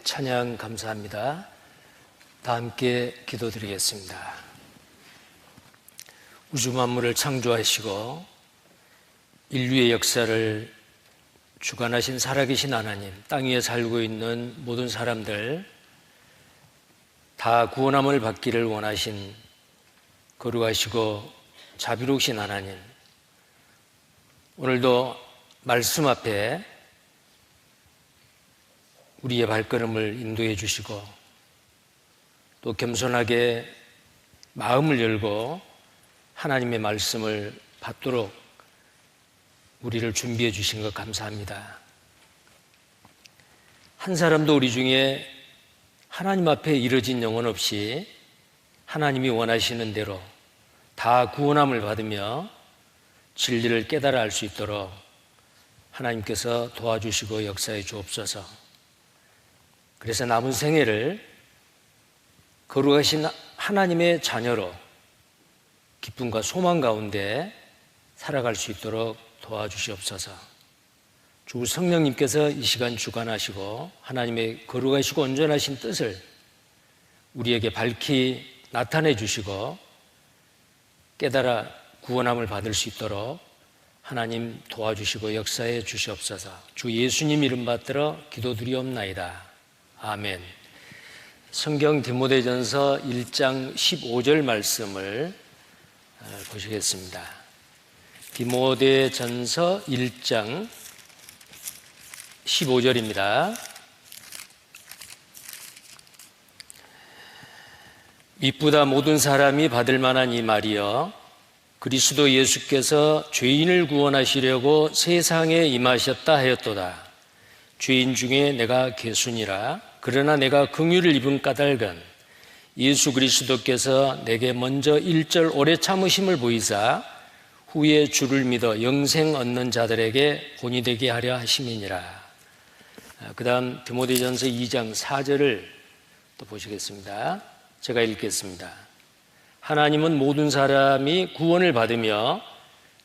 찬양 감사합니다. 다 함께 기도드리겠습니다. 우주 만물을 창조하시고 인류의 역사를 주관하신 살아계신 하나님, 땅 위에 살고 있는 모든 사람들 다 구원함을 받기를 원하신 거룩하시고 자비로우신 하나님, 오늘도 말씀 앞에 우리의 발걸음을 인도해 주시고 또 겸손하게 마음을 열고 하나님의 말씀을 받도록 우리를 준비해 주신 것 감사합니다. 한 사람도 우리 중에 하나님 앞에 이르진 영혼 없이 하나님이 원하시는 대로 다 구원함을 받으며 진리를 깨달아 알 수 있도록 하나님께서 도와주시고 역사해 주옵소서. 그래서 남은 생애를 거룩하신 하나님의 자녀로 기쁨과 소망 가운데 살아갈 수 있도록 도와주시옵소서. 주 성령님께서 이 시간 주관하시고 하나님의 거룩하시고 온전하신 뜻을 우리에게 밝히 나타내 주시고 깨달아 구원함을 받을 수 있도록 하나님 도와주시고 역사해 주시옵소서. 주 예수님 이름 받들어 기도드리옵나이다. 아멘. 성경 디모데전서 1장 15절 말씀을 보시겠습니다. 디모데전서 1장 15절입니다. 미쁘다 모든 사람이 받을 만한 이 말이여, 그리스도 예수께서 죄인을 구원하시려고 세상에 임하셨다 하였도다. 죄인 중에 내가 개순이라. 그러나 내가 긍휼을 입은 까닭은 예수 그리스도께서 내게 먼저 일절 오래 참으심을 보이사 후에 주를 믿어 영생 얻는 자들에게 본이 되게 하려 하심이니라. 그 다음 디모데전서 2장 4절을 또 보시겠습니다. 제가 읽겠습니다. 하나님은 모든 사람이 구원을 받으며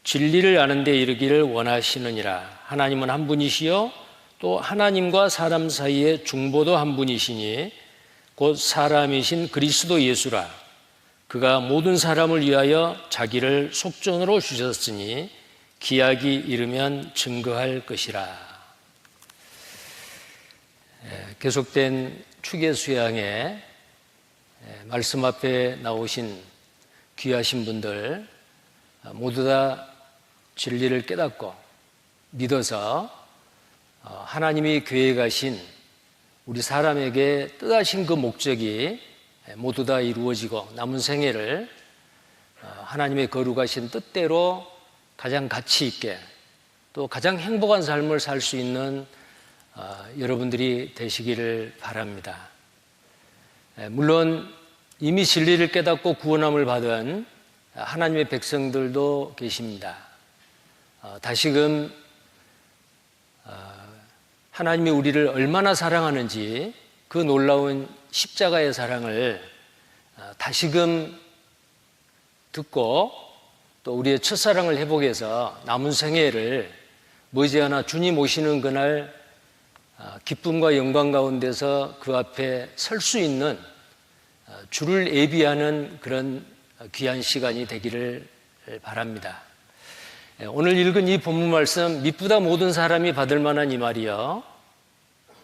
진리를 아는 데 이르기를 원하시느니라. 하나님은 한 분이시요 또 하나님과 사람 사이의 중보도 한 분이시니 곧 사람이신 그리스도 예수라. 그가 모든 사람을 위하여 자기를 속전으로 주셨으니 기약이 이르면 증거할 것이라. 계속된 추계 수양에 말씀 앞에 나오신 귀하신 분들 모두 다 진리를 깨닫고 믿어서 하나님이 계획하신 우리 사람에게 뜻하신 그 목적이 모두 다 이루어지고 남은 생애를 하나님의 거룩하신 뜻대로 가장 가치 있게 또 가장 행복한 삶을 살 수 있는 여러분들이 되시기를 바랍니다. 물론 이미 진리를 깨닫고 구원함을 받은 하나님의 백성들도 계십니다. 다시금 하나님이 우리를 얼마나 사랑하는지 그 놀라운 십자가의 사랑을 다시금 듣고 또 우리의 첫사랑을 회복해서 남은 생애를 머지않아 주님 오시는 그날 기쁨과 영광 가운데서 그 앞에 설 수 있는 주를 예비하는 그런 귀한 시간이 되기를 바랍니다. 오늘 읽은 이 본문 말씀, 미쁘다 모든 사람이 받을 만한 이 말이요.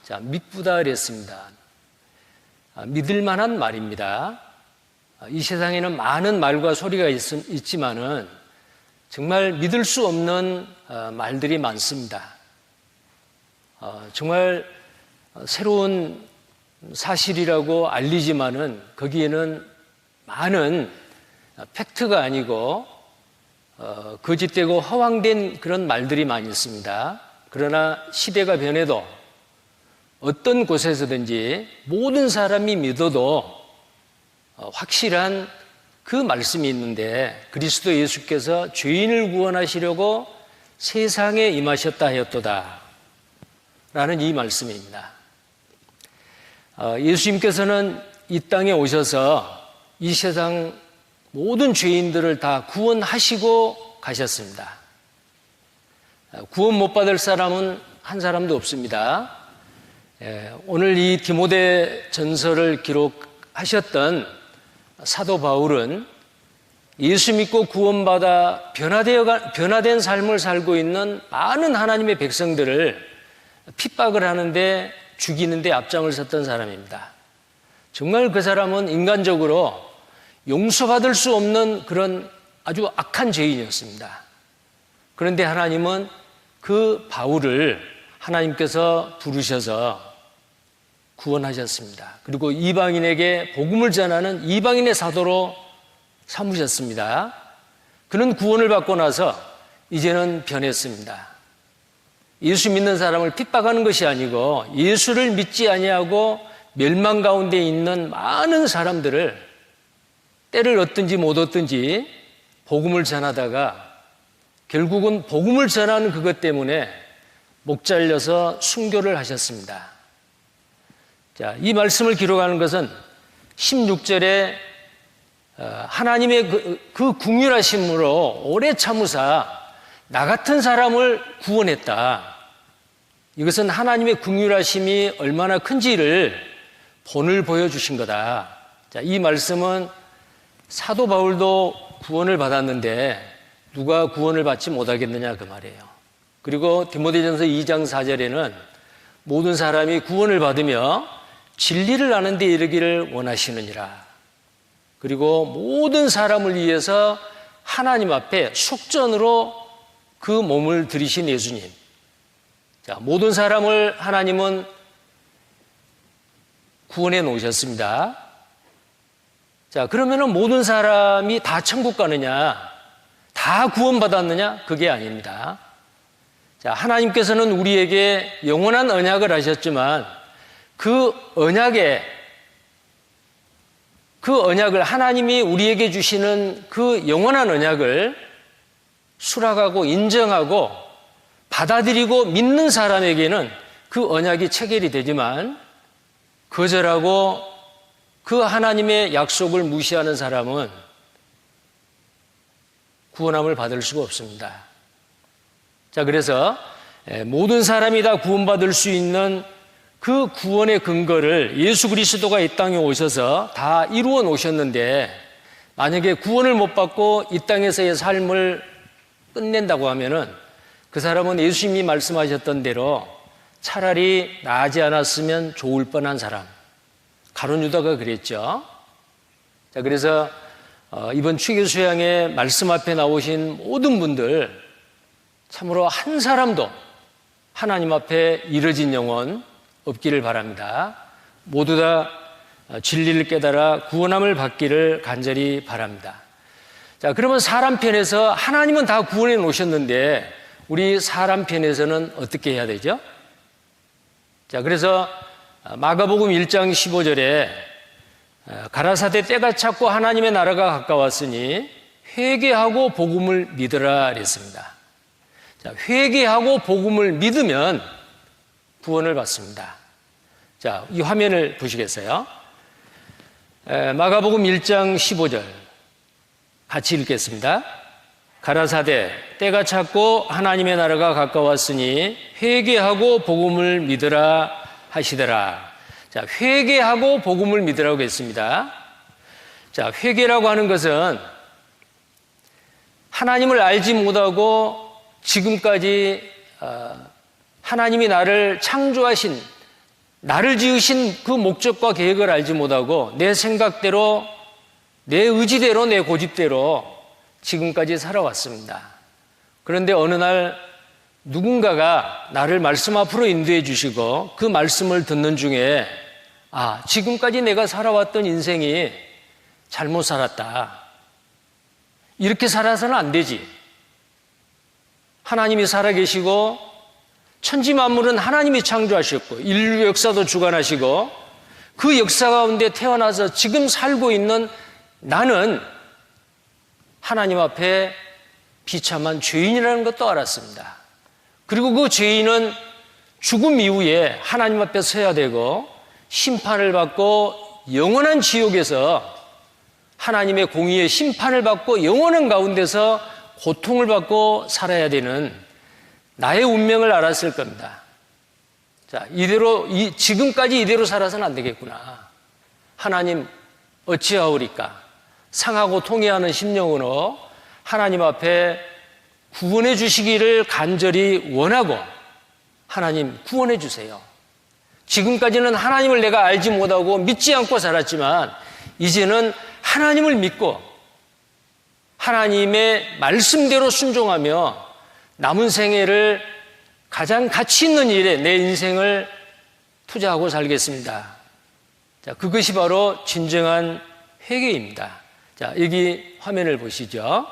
자, 미쁘다 그랬습니다. 믿을 만한 말입니다. 이 세상에는 많은 말과 소리가 있지만은 정말 믿을 수 없는 말들이 많습니다. 정말 새로운 사실이라고 알리지만은 거기에는 많은 팩트가 아니고 거짓되고 허황된 그런 말들이 많이 있습니다. 그러나 시대가 변해도 어떤 곳에서든지 모든 사람이 믿어도 확실한 그 말씀이 있는데 그리스도 예수께서 죄인을 구원하시려고 세상에 임하셨다 하였도다 라는 이 말씀입니다. 예수님께서는 이 땅에 오셔서 이 세상 모든 죄인들을 다 구원하시고 가셨습니다. 구원 못 받을 사람은 한 사람도 없습니다. 오늘 이 디모데 전서를 기록하셨던 사도 바울은 예수 믿고 구원받아 변화된 삶을 살고 있는 많은 하나님의 백성들을 핍박을 하는데 죽이는데 앞장을 섰던 사람입니다. 정말 그 사람은 인간적으로 용서받을 수 없는 그런 아주 악한 죄인이었습니다. 그런데 하나님은 그 바울을 하나님께서 부르셔서 구원하셨습니다. 그리고 이방인에게 복음을 전하는 이방인의 사도로 삼으셨습니다. 그는 구원을 받고 나서 이제는 변했습니다. 예수 믿는 사람을 핍박하는 것이 아니고 예수를 믿지 아니하고 멸망 가운데 있는 많은 사람들을 때를 얻든지 못 얻든지 복음을 전하다가 결국은 복음을 전하는 그것 때문에 목 잘려서 순교를 하셨습니다. 자, 이 말씀을 기록하는 것은 16절에 하나님의 그 긍휼하심으로 오래 참으사 나 같은 사람을 구원했다. 이것은 하나님의 긍휼하심이 얼마나 큰지를 본을 보여주신 거다. 자, 이 말씀은 사도 바울도 구원을 받았는데 누가 구원을 받지 못하겠느냐 그 말이에요. 그리고 디모데전서 2장 4절에는 모든 사람이 구원을 받으며 진리를 아는 데 이르기를 원하시느니라. 그리고 모든 사람을 위해서 하나님 앞에 속전으로 그 몸을 들이신 예수님. 자, 모든 사람을 하나님은 구원해 놓으셨습니다. 자, 그러면은 모든 사람이 다 천국 가느냐? 다 구원받았느냐? 그게 아닙니다. 자, 하나님께서는 우리에게 영원한 언약을 하셨지만 그 언약을 하나님이 우리에게 주시는 그 영원한 언약을 수락하고 인정하고 받아들이고 믿는 사람에게는 그 언약이 체결이 되지만 거절하고 그 하나님의 약속을 무시하는 사람은 구원함을 받을 수가 없습니다. 자, 그래서 모든 사람이 다 구원받을 수 있는 그 구원의 근거를 예수 그리스도가 이 땅에 오셔서 다 이루어 놓으셨는데 만약에 구원을 못 받고 이 땅에서의 삶을 끝낸다고 하면은 그 사람은 예수님이 말씀하셨던 대로 차라리 나지 않았으면 좋을 뻔한 사람. 가룟 유다가 그랬죠. 자, 그래서 이번 추기수양의 말씀 앞에 나오신 모든 분들 참으로 한 사람도 하나님 앞에 이뤄진 영혼 없기를 바랍니다. 모두 다 진리를 깨달아 구원함을 받기를 간절히 바랍니다. 자, 그러면 사람 편에서 하나님은 다 구원해 놓으셨는데 우리 사람 편에서는 어떻게 해야 되죠? 자, 그래서 마가복음 1장 15절에 가라사대 때가 찼고 하나님의 나라가 가까웠으니 회개하고 복음을 믿으라 그랬습니다. 자, 회개하고 복음을 믿으면 구원을 받습니다. 자, 이 화면을 보시겠어요? 마가복음 1장 15절 같이 읽겠습니다. 가라사대 때가 찼고 하나님의 나라가 가까웠으니 회개하고 복음을 믿으라 하시더라. 자, 회개하고 복음을 믿으라고 했습니다. 자, 회개라고 하는 것은 하나님을 알지 못하고 지금까지 하나님이 나를 창조하신, 나를 지으신 그 목적과 계획을 알지 못하고 내 생각대로, 내 의지대로, 내 고집대로 지금까지 살아왔습니다. 그런데 어느 날 누군가가 나를 말씀 앞으로 인도해 주시고 그 말씀을 듣는 중에 지금까지 내가 살아왔던 인생이 잘못 살았다. 이렇게 살아서는 안 되지. 하나님이 살아계시고 천지 만물은 하나님이 창조하셨고 인류 역사도 주관하시고 그 역사 가운데 태어나서 지금 살고 있는 나는 하나님 앞에 비참한 죄인이라는 것도 알았습니다. 그리고 그 죄인은 죽음 이후에 하나님 앞에 서야 되고 심판을 받고 영원한 지옥에서 하나님의 공의의 심판을 받고 영원한 가운데서 고통을 받고 살아야 되는 나의 운명을 알았을 겁니다. 자, 지금까지 이대로 살아서는 안 되겠구나. 하나님 어찌하오리까? 상하고 통해하는 심령으로 하나님 앞에 구원해 주시기를 간절히 원하고, 하나님 구원해 주세요. 지금까지는 하나님을 내가 알지 못하고 믿지 않고 살았지만 이제는 하나님을 믿고 하나님의 말씀대로 순종하며 남은 생애를 가장 가치 있는 일에 내 인생을 투자하고 살겠습니다. 자, 그것이 바로 진정한 회개입니다. 자, 여기 화면을 보시죠.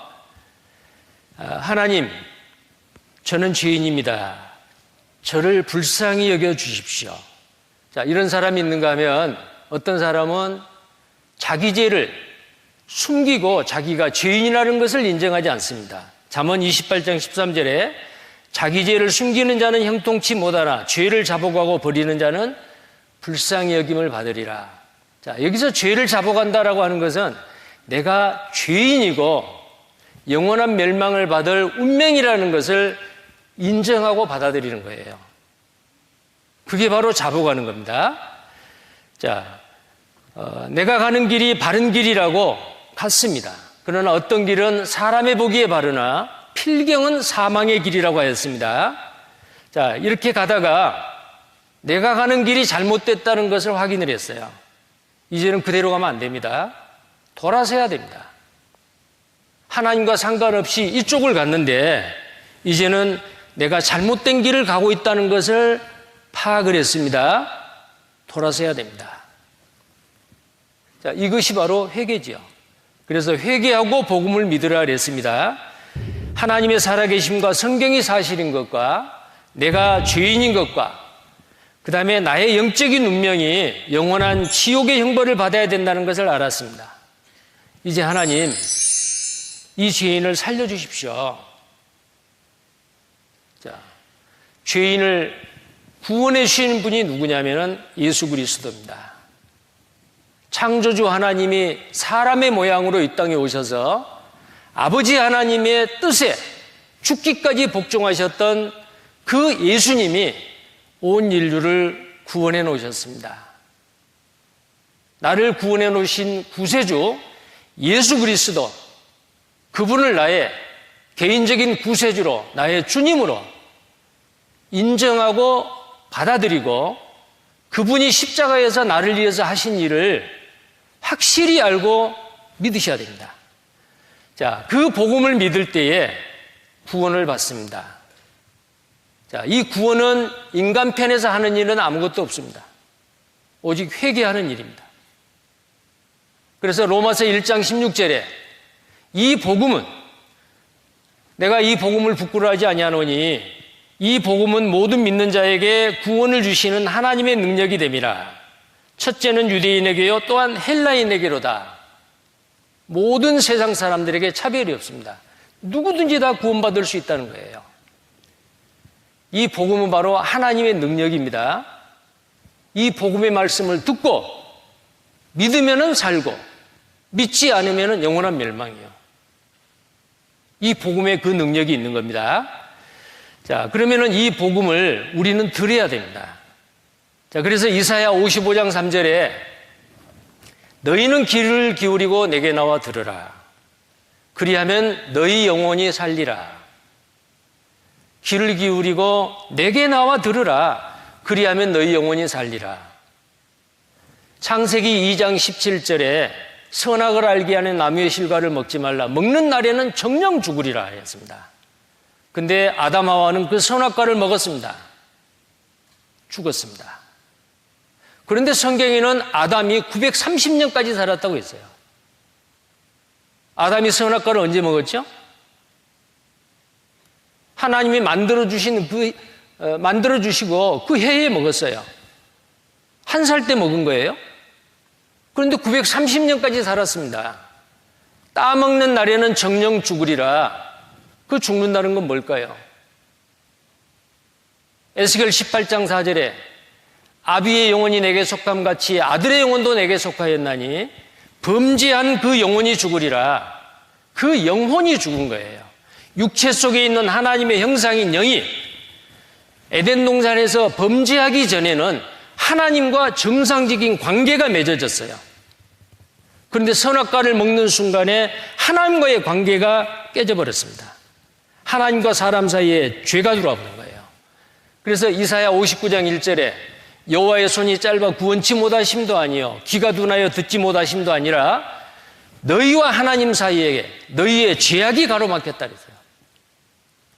하나님, 저는 죄인입니다. 저를 불쌍히 여겨 주십시오. 자, 이런 사람이 있는가 하면, 어떤 사람은 자기 죄를 숨기고 자기가 죄인이라는 것을 인정하지 않습니다. 잠언 28장 13절에 자기 죄를 숨기는 자는 형통치 못하나 죄를 자복하고 버리는 자는 불쌍히 여김을 받으리라. 자, 여기서 죄를 자복한다라고 하는 것은 내가 죄인이고 영원한 멸망을 받을 운명이라는 것을 인정하고 받아들이는 거예요. 그게 바로 자복하는 겁니다. 자, 내가 가는 길이 바른 길이라고 같습니다. 그러나 어떤 길은 사람의 보기에 바르나 필경은 사망의 길이라고 하였습니다. 자, 이렇게 가다가 내가 가는 길이 잘못됐다는 것을 확인을 했어요. 이제는 그대로 가면 안 됩니다. 돌아서야 됩니다. 하나님과 상관없이 이쪽을 갔는데 이제는 내가 잘못된 길을 가고 있다는 것을 파악을 했습니다. 돌아서야 됩니다. 자, 이것이 바로 회개지요. 그래서 회개하고 복음을 믿으라 그랬습니다. 하나님의 살아계심과 성경이 사실인 것과 내가 죄인인 것과 그 다음에 나의 영적인 운명이 영원한 지옥의 형벌을 받아야 된다는 것을 알았습니다. 이제 하나님, 이 죄인을 살려주십시오. 자, 죄인을 구원해 주시는 분이 누구냐면 예수 그리스도입니다. 창조주 하나님이 사람의 모양으로 이 땅에 오셔서 아버지 하나님의 뜻에 죽기까지 복종하셨던 그 예수님이 온 인류를 구원해 놓으셨습니다. 나를 구원해 놓으신 구세주 예수 그리스도, 그분을 나의 개인적인 구세주로, 나의 주님으로 인정하고 받아들이고 그분이 십자가에서 나를 위해서 하신 일을 확실히 알고 믿으셔야 됩니다. 자, 그 복음을 믿을 때에 구원을 받습니다. 자, 이 구원은 인간 편에서 하는 일은 아무것도 없습니다. 오직 회개하는 일입니다. 그래서 로마서 1장 16절에 이 복음은, 내가 이 복음을 부끄러워하지 아니하노니 이 복음은 모든 믿는 자에게 구원을 주시는 하나님의 능력이 됨이라. 첫째는 유대인에게요 또한 헬라인에게로다. 모든 세상 사람들에게 차별이 없습니다. 누구든지 다 구원받을 수 있다는 거예요. 이 복음은 바로 하나님의 능력입니다. 이 복음의 말씀을 듣고 믿으면 살고 믿지 않으면 영원한 멸망이에요. 이 복음에 그 능력이 있는 겁니다. 자, 그러면은 이 복음을 우리는 들어야 됩니다. 자, 그래서 이사야 55장 3절에 너희는 귀를 기울이고 내게 나와 들으라. 그리하면 너희 영혼이 살리라. 귀를 기울이고 내게 나와 들으라. 그리하면 너희 영혼이 살리라. 창세기 2장 17절에 선악을 알게 하는 나무의 실과를 먹지 말라. 먹는 날에는 정령 죽으리라 했습니다. 근데 아담 하와는 그 선악과를 먹었습니다. 죽었습니다. 그런데 성경에는 아담이 930년까지 살았다고 했어요. 아담이 선악과를 언제 먹었죠? 하나님이 만들어주시고 그 해에 먹었어요. 1살 때 먹은 거예요. 그런데 930년까지 살았습니다. 따먹는 날에는 정령 죽으리라. 그 죽는다는 건 뭘까요? 에스겔 18장 4절에 아비의 영혼이 내게 속함같이 아들의 영혼도 내게 속하였나니 범죄한 그 영혼이 죽으리라. 그 영혼이 죽은 거예요. 육체 속에 있는 하나님의 형상인 영이 에덴 동산에서 범죄하기 전에는 하나님과 정상적인 관계가 맺어졌어요. 그런데 선악과를 먹는 순간에 하나님과의 관계가 깨져버렸습니다. 하나님과 사람 사이에 죄가 들어와 버린 거예요. 그래서 이사야 59장 1절에 여호와의 손이 짧아 구원치 못하심도 아니요 귀가 둔하여 듣지 못하심도 아니라 너희와 하나님 사이에 너희의 죄악이 가로막혔다 그랬어요.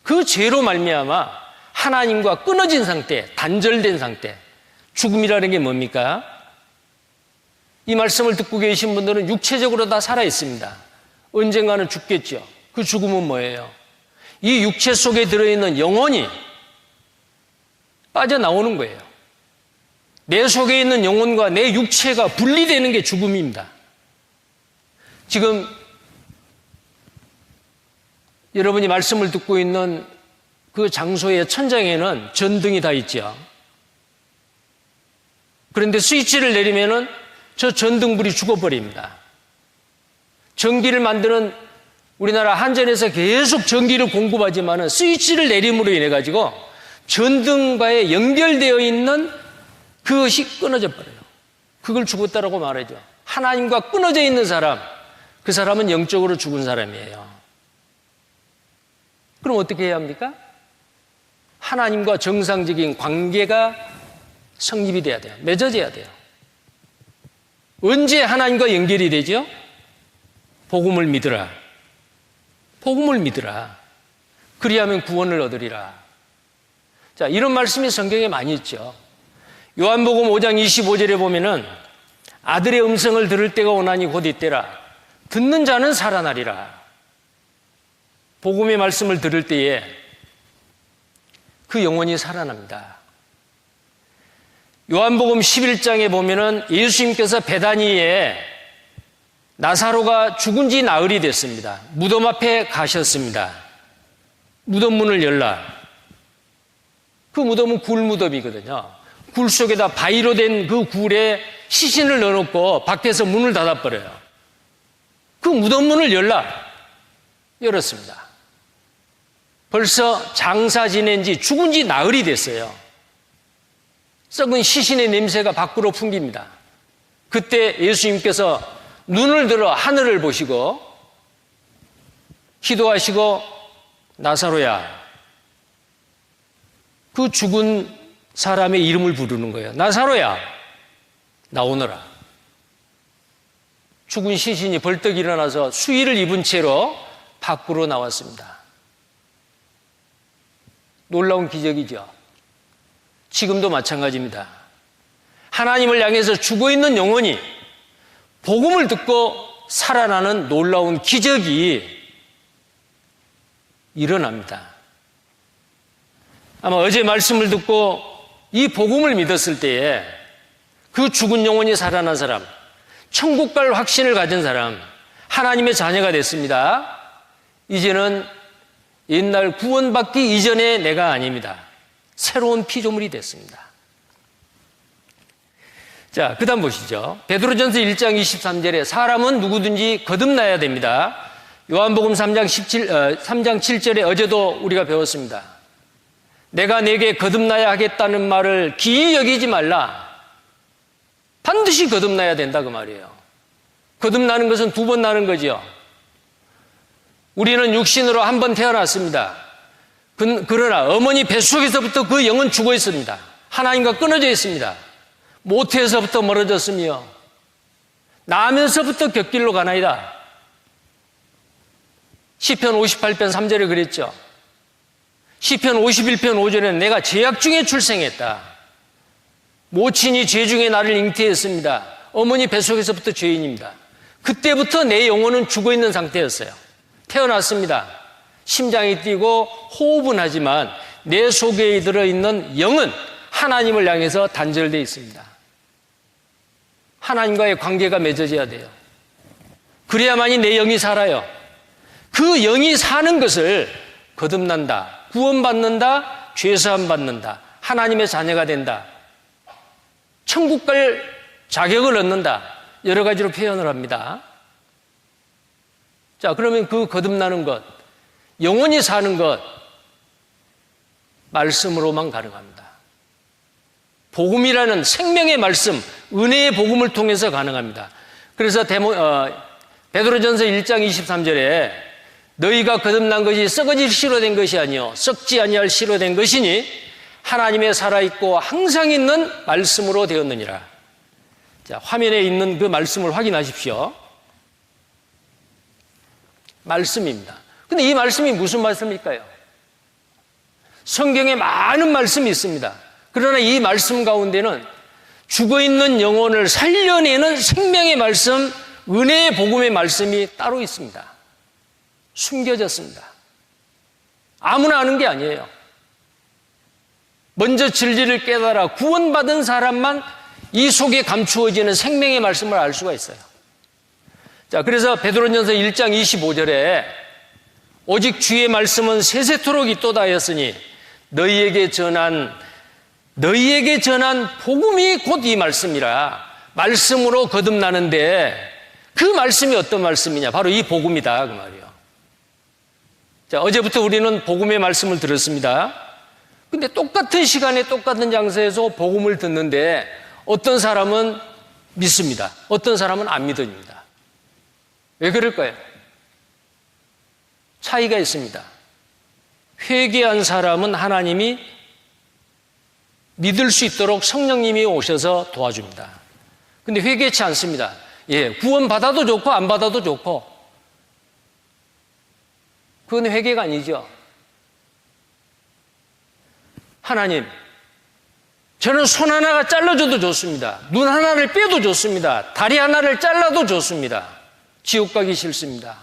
그 죄로 말미암아 하나님과 끊어진 상태, 단절된 상태, 죽음이라는 게 뭡니까? 이 말씀을 듣고 계신 분들은 육체적으로 다 살아 있습니다. 언젠가는 죽겠죠. 그 죽음은 뭐예요? 이 육체 속에 들어있는 영혼이 빠져나오는 거예요. 내 속에 있는 영혼과 내 육체가 분리되는 게 죽음입니다. 지금 여러분이 말씀을 듣고 있는 그 장소의 천장에는 전등이 다 있죠. 그런데 스위치를 내리면은 저 전등불이 죽어버립니다. 전기를 만드는 우리나라 한전에서 계속 전기를 공급하지만은 스위치를 내림으로 인해 가지고 전등과에 연결되어 있는 그것이 끊어져 버려요. 그걸 죽었다라고 말하죠. 하나님과 끊어져 있는 사람, 그 사람은 영적으로 죽은 사람이에요. 그럼 어떻게 해야 합니까? 하나님과 정상적인 관계가 성립이 돼야 돼요. 맺어져야 돼요. 언제 하나님과 연결이 되죠? 복음을 믿으라. 복음을 믿으라. 그리하면 구원을 얻으리라. 자, 이런 말씀이 성경에 많이 있죠. 요한복음 5장 25절에 보면은 아들의 음성을 들을 때가 오나니 곧 이때라. 듣는 자는 살아나리라. 복음의 말씀을 들을 때에 그 영혼이 살아납니다. 요한복음 11장에 보면은 예수님께서 베다니에 나사로가 죽은 지 나흘이 됐습니다. 무덤 앞에 가셨습니다. 무덤 문을 열라. 그 무덤은 굴무덤이거든요. 굴 속에다 바위로 된 그 굴에 시신을 넣어놓고 밖에서 문을 닫아버려요. 그 무덤 문을 열라. 열었습니다. 벌써 장사 지낸 지 죽은 지 나흘이 됐어요. 썩은 시신의 냄새가 밖으로 풍깁니다. 그때 예수님께서 눈을 들어 하늘을 보시고 기도하시고 나사로야, 그 죽은 사람의 이름을 부르는 거예요. 나사로야, 나오너라. 죽은 시신이 벌떡 일어나서 수의를 입은 채로 밖으로 나왔습니다. 놀라운 기적이죠. 지금도 마찬가지입니다. 하나님을 향해서 죽어있는 영혼이 복음을 듣고 살아나는 놀라운 기적이 일어납니다. 아마 어제 말씀을 듣고 이 복음을 믿었을 때에 그 죽은 영혼이 살아난 사람, 천국 갈 확신을 가진 사람, 하나님의 자녀가 됐습니다. 이제는 옛날 구원받기 이전의 내가 아닙니다. 새로운 피조물이 됐습니다. 자, 그 다음 보시죠. 베드로전서 1장 23절에 사람은 누구든지 거듭나야 됩니다. 요한복음 3장 7절에 어제도 우리가 배웠습니다. 내가 내게 거듭나야 하겠다는 말을 기이 여기지 말라. 반드시 거듭나야 된다 그 말이에요. 거듭나는 것은 두 번 나는 거죠. 우리는 육신으로 한 번 태어났습니다. 그러나 어머니 뱃속에서부터 그 영은 죽어 있습니다. 하나님과 끊어져 있습니다. 모태에서부터 멀어졌으며 나면서부터 곁길로 가나이다. 시편 58편 3절에 그랬죠. 시편 51편 5절에는 내가 죄악 중에 출생했다. 모친이 죄 중에 나를 잉태했습니다. 어머니 뱃속에서부터 죄인입니다. 그때부터 내 영혼은 죽어 있는 상태였어요. 태어났습니다. 심장이 뛰고 호흡은 하지만 내 속에 들어있는 영은 하나님을 향해서 단절되어 있습니다. 하나님과의 관계가 맺어져야 돼요. 그래야만이 내 영이 살아요. 그 영이 사는 것을 거듭난다, 구원받는다, 죄사함 받는다, 하나님의 자녀가 된다, 천국 갈 자격을 얻는다, 여러 가지로 표현을 합니다. 자, 그러면 그 거듭나는 것, 영원히 사는 것, 말씀으로만 가능합니다. 복음이라는 생명의 말씀, 은혜의 복음을 통해서 가능합니다. 그래서 베드로전서 1장 23절에 너희가 거듭난 것이 썩어질 씨로 된 것이 아니요 썩지 아니할 씨로 된 것이니 하나님의 살아있고 항상 있는 말씀으로 되었느니라. 자, 화면에 있는 그 말씀을 확인하십시오. 말씀입니다. 근데 이 말씀이 무슨 말씀일까요? 성경에 많은 말씀이 있습니다. 그러나 이 말씀 가운데는 죽어있는 영혼을 살려내는 생명의 말씀, 은혜의 복음의 말씀이 따로 있습니다. 숨겨졌습니다. 아무나 아는 게 아니에요. 먼저 진리를 깨달아 구원받은 사람만 이 속에 감추어지는 생명의 말씀을 알 수가 있어요. 자, 그래서 베드로전서 1장 25절에 오직 주의 말씀은 세세토록 있도다 하였으니 너희에게 전한 복음이 곧 이 말씀이라. 말씀으로 거듭나는데 그 말씀이 어떤 말씀이냐? 바로 이 복음이다 그 말이에요. 자, 어제부터 우리는 복음의 말씀을 들었습니다. 근데 똑같은 시간에 똑같은 장소에서 복음을 듣는데 어떤 사람은 믿습니다. 어떤 사람은 안 믿습니다. 왜 그럴까요? 차이가 있습니다. 회개한 사람은 하나님이 믿을 수 있도록 성령님이 오셔서 도와줍니다. 근데 회개치 않습니다. 예, 구원 받아도 좋고 안 받아도 좋고 그건 회개가 아니죠. 하나님, 저는 손 하나가 잘라줘도 좋습니다. 눈 하나를 빼도 좋습니다. 다리 하나를 잘라도 좋습니다. 지옥 가기 싫습니다.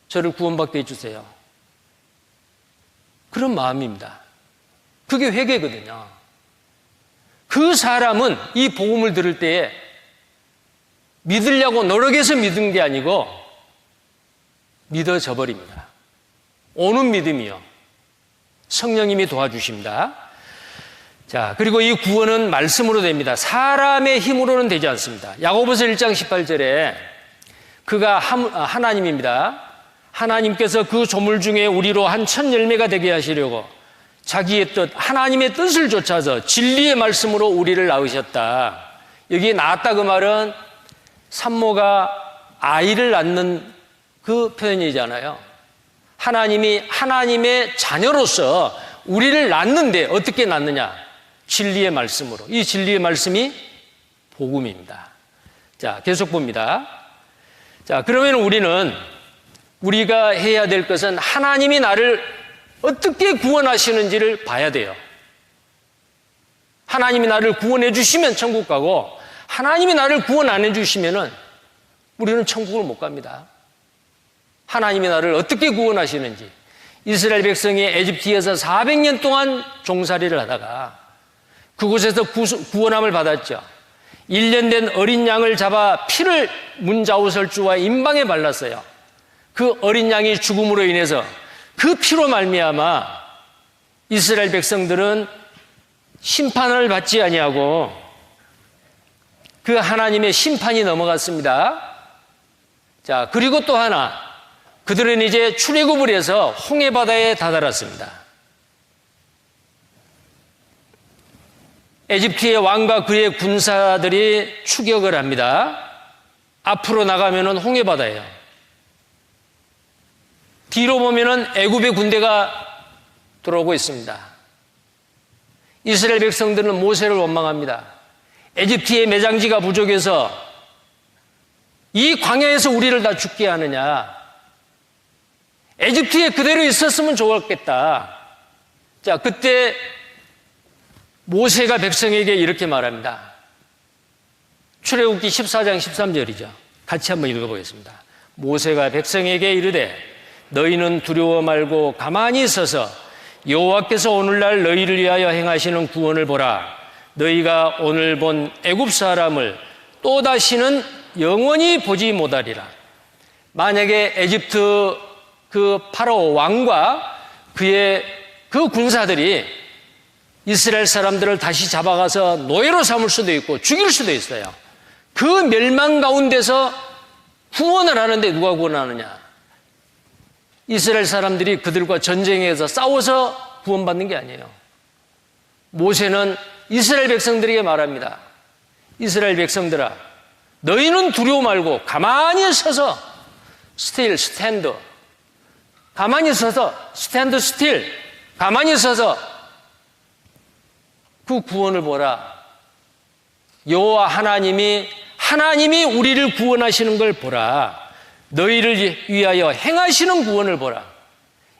저를 구원받게 해주세요. 그런 마음입니다. 그게 회개거든요. 그 사람은 이 복음을 들을 때에 믿으려고 노력해서 믿은 게 아니고 믿어져 버립니다. 오는 믿음이요. 성령님이 도와주십니다. 자, 그리고 이 구원은 말씀으로 됩니다. 사람의 힘으로는 되지 않습니다. 야고보서 1장 18절에 그가 하나님입니다. 하나님께서 그 조물 중에 우리로 한 첫 열매가 되게 하시려고 자기의 뜻, 하나님의 뜻을 좇아서 진리의 말씀으로 우리를 낳으셨다. 여기에 낳았다 그 말은 산모가 아이를 낳는 그 표현이잖아요. 하나님이 하나님의 자녀로서 우리를 낳는데 어떻게 낳느냐? 진리의 말씀으로. 이 진리의 말씀이 복음입니다. 자, 계속 봅니다. 자, 그러면 우리가 해야 될 것은 하나님이 나를 어떻게 구원하시는지를 봐야 돼요. 하나님이 나를 구원해 주시면 천국 가고 하나님이 나를 구원 안 해 주시면은 우리는 천국을 못 갑니다. 하나님이 나를 어떻게 구원하시는지. 이스라엘 백성이 에집트에서 400년 동안 종살이를 하다가 그곳에서 구원함을 받았죠. 1년 된 어린 양을 잡아 피를 문자우설주와 임방에 발랐어요. 그 어린 양이 죽음으로 인해서 그 피로 말미암아 이스라엘 백성들은 심판을 받지 아니하고 그 하나님의 심판이 넘어갔습니다. 자, 그리고 또 하나, 그들은 이제 출애굽을 해서 홍해바다에 다다랐습니다. 에집트의 왕과 그의 군사들이 추격을 합니다. 앞으로 나가면은 홍해바다예요. 뒤로 보면은 애굽의 군대가 들어오고 있습니다. 이스라엘 백성들은 모세를 원망합니다. 에집트의 매장지가 부족해서 이 광야에서 우리를 다 죽게 하느냐. 에집트에 그대로 있었으면 좋았겠다. 자, 그때 모세가 백성에게 이렇게 말합니다. 출애굽기 14장 13절이죠. 같이 한번 읽어보겠습니다. 모세가 백성에게 이르되 너희는 두려워 말고 가만히 있어서 여호와께서 오늘날 너희를 위하여 행하시는 구원을 보라. 너희가 오늘 본 애굽 사람을 또다시는 영원히 보지 못하리라. 만약에 에집트 그 파라오 왕과 그의 그 군사들이 이스라엘 사람들을 다시 잡아가서 노예로 삼을 수도 있고 죽일 수도 있어요. 그 멸망 가운데서 구원을 하는데 누가 구원하느냐? 이스라엘 사람들이 그들과 전쟁해서 싸워서 구원받는 게 아니에요. 모세는 이스라엘 백성들에게 말합니다. 이스라엘 백성들아, 너희는 두려워 말고 가만히 서서 스탠드, 가만히 서서 스탠드 스틸, 가만히 서서 그 구원을 보라. 여호와 하나님이 우리를 구원하시는 걸 보라. 너희를 위하여 행하시는 구원을 보라.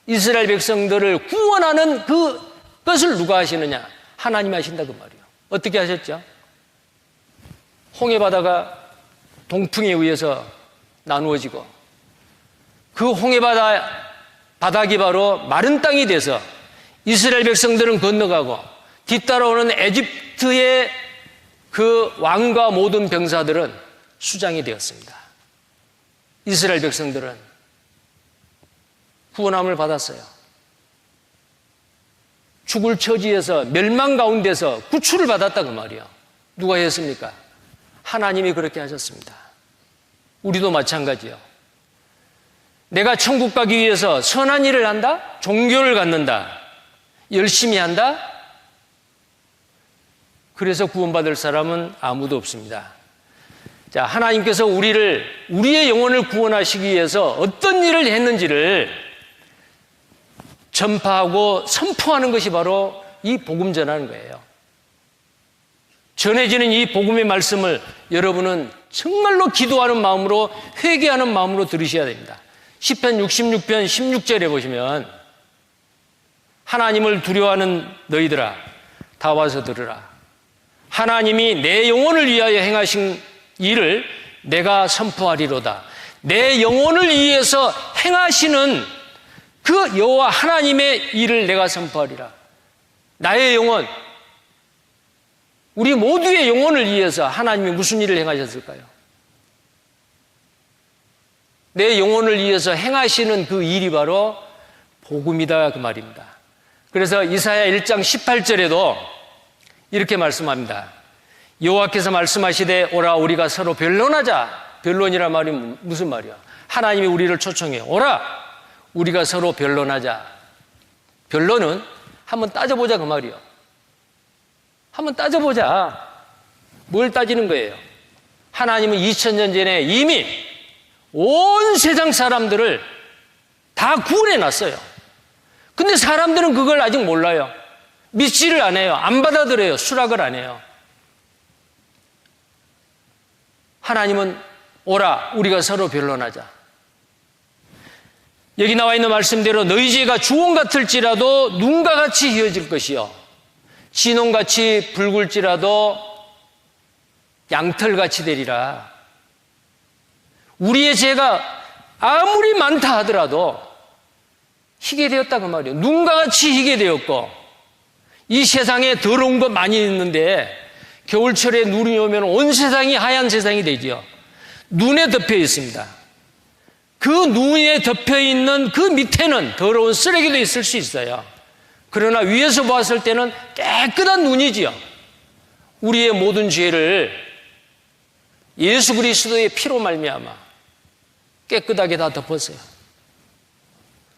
이스라엘 백성들을 구원하는 그것을 누가 하시느냐? 하나님이 하신다 그 말이에요. 어떻게 하셨죠? 홍해바다가 동풍에 의해서 나누어지고 그 홍해바다 바닥이 바로 마른 땅이 돼서 이스라엘 백성들은 건너가고 뒤따라오는 에집트의 그 왕과 모든 병사들은 수장이 되었습니다. 이스라엘 백성들은 구원함을 받았어요. 죽을 처지에서 멸망 가운데서 구출을 받았다 그 말이에요. 누가 했습니까? 하나님이 그렇게 하셨습니다. 우리도 마찬가지요. 내가 천국 가기 위해서 선한 일을 한다? 종교를 갖는다? 열심히 한다? 그래서 구원받을 사람은 아무도 없습니다. 자, 하나님께서 우리의 영혼을 구원하시기 위해서 어떤 일을 했는지를 전파하고 선포하는 것이 바로 이 복음 전하는 거예요. 전해지는 이 복음의 말씀을 여러분은 정말로 기도하는 마음으로, 회개하는 마음으로 들으셔야 됩니다. 시편 66편 16절에 보시면 하나님을 두려워하는 너희들아 다 와서 들으라. 하나님이 내 영혼을 위하여 행하신 일을 내가 선포하리로다. 내 영혼을 위해서 행하시는 그 여호와 하나님의 일을 내가 선포하리라. 나의 영혼, 우리 모두의 영혼을 위해서 하나님이 무슨 일을 행하셨을까요? 내 영혼을 위해서 행하시는 그 일이 바로 복음이다 그 말입니다. 그래서 이사야 1장 18절에도 이렇게 말씀합니다. 여호와께서 말씀하시되 오라 우리가 서로 변론하자. 변론이란 말이 무슨 말이야? 하나님이 우리를 초청해요. 오라 우리가 서로 변론하자. 변론은 한번 따져보자 그 말이요. 한번 따져보자. 뭘 따지는 거예요? 하나님은 2000년 전에 이미 온 세상 사람들을 다 구원해 놨어요. 근데 사람들은 그걸 아직 몰라요. 믿지를 안 해요. 안 받아들여요. 수락을 안 해요. 하나님은 오라 우리가 서로 변론하자. 여기 나와 있는 말씀대로 너희 죄가 주홍 같을지라도 눈과 같이 희어질 것이요 진홍같이 붉을지라도 양털같이 되리라. 우리의 죄가 아무리 많다 하더라도 희게 되었다 그 말이에요. 눈과 같이 희게 되었고, 이 세상에 더러운 것 많이 있는데 겨울철에 눈이 오면 온 세상이 하얀 세상이 되죠. 눈에 덮여 있습니다. 그 눈에 덮여 있는 그 밑에는 더러운 쓰레기도 있을 수 있어요. 그러나 위에서 보았을 때는 깨끗한 눈이지요. 우리의 모든 죄를 예수 그리스도의 피로 말미암아 깨끗하게 다 덮었어요.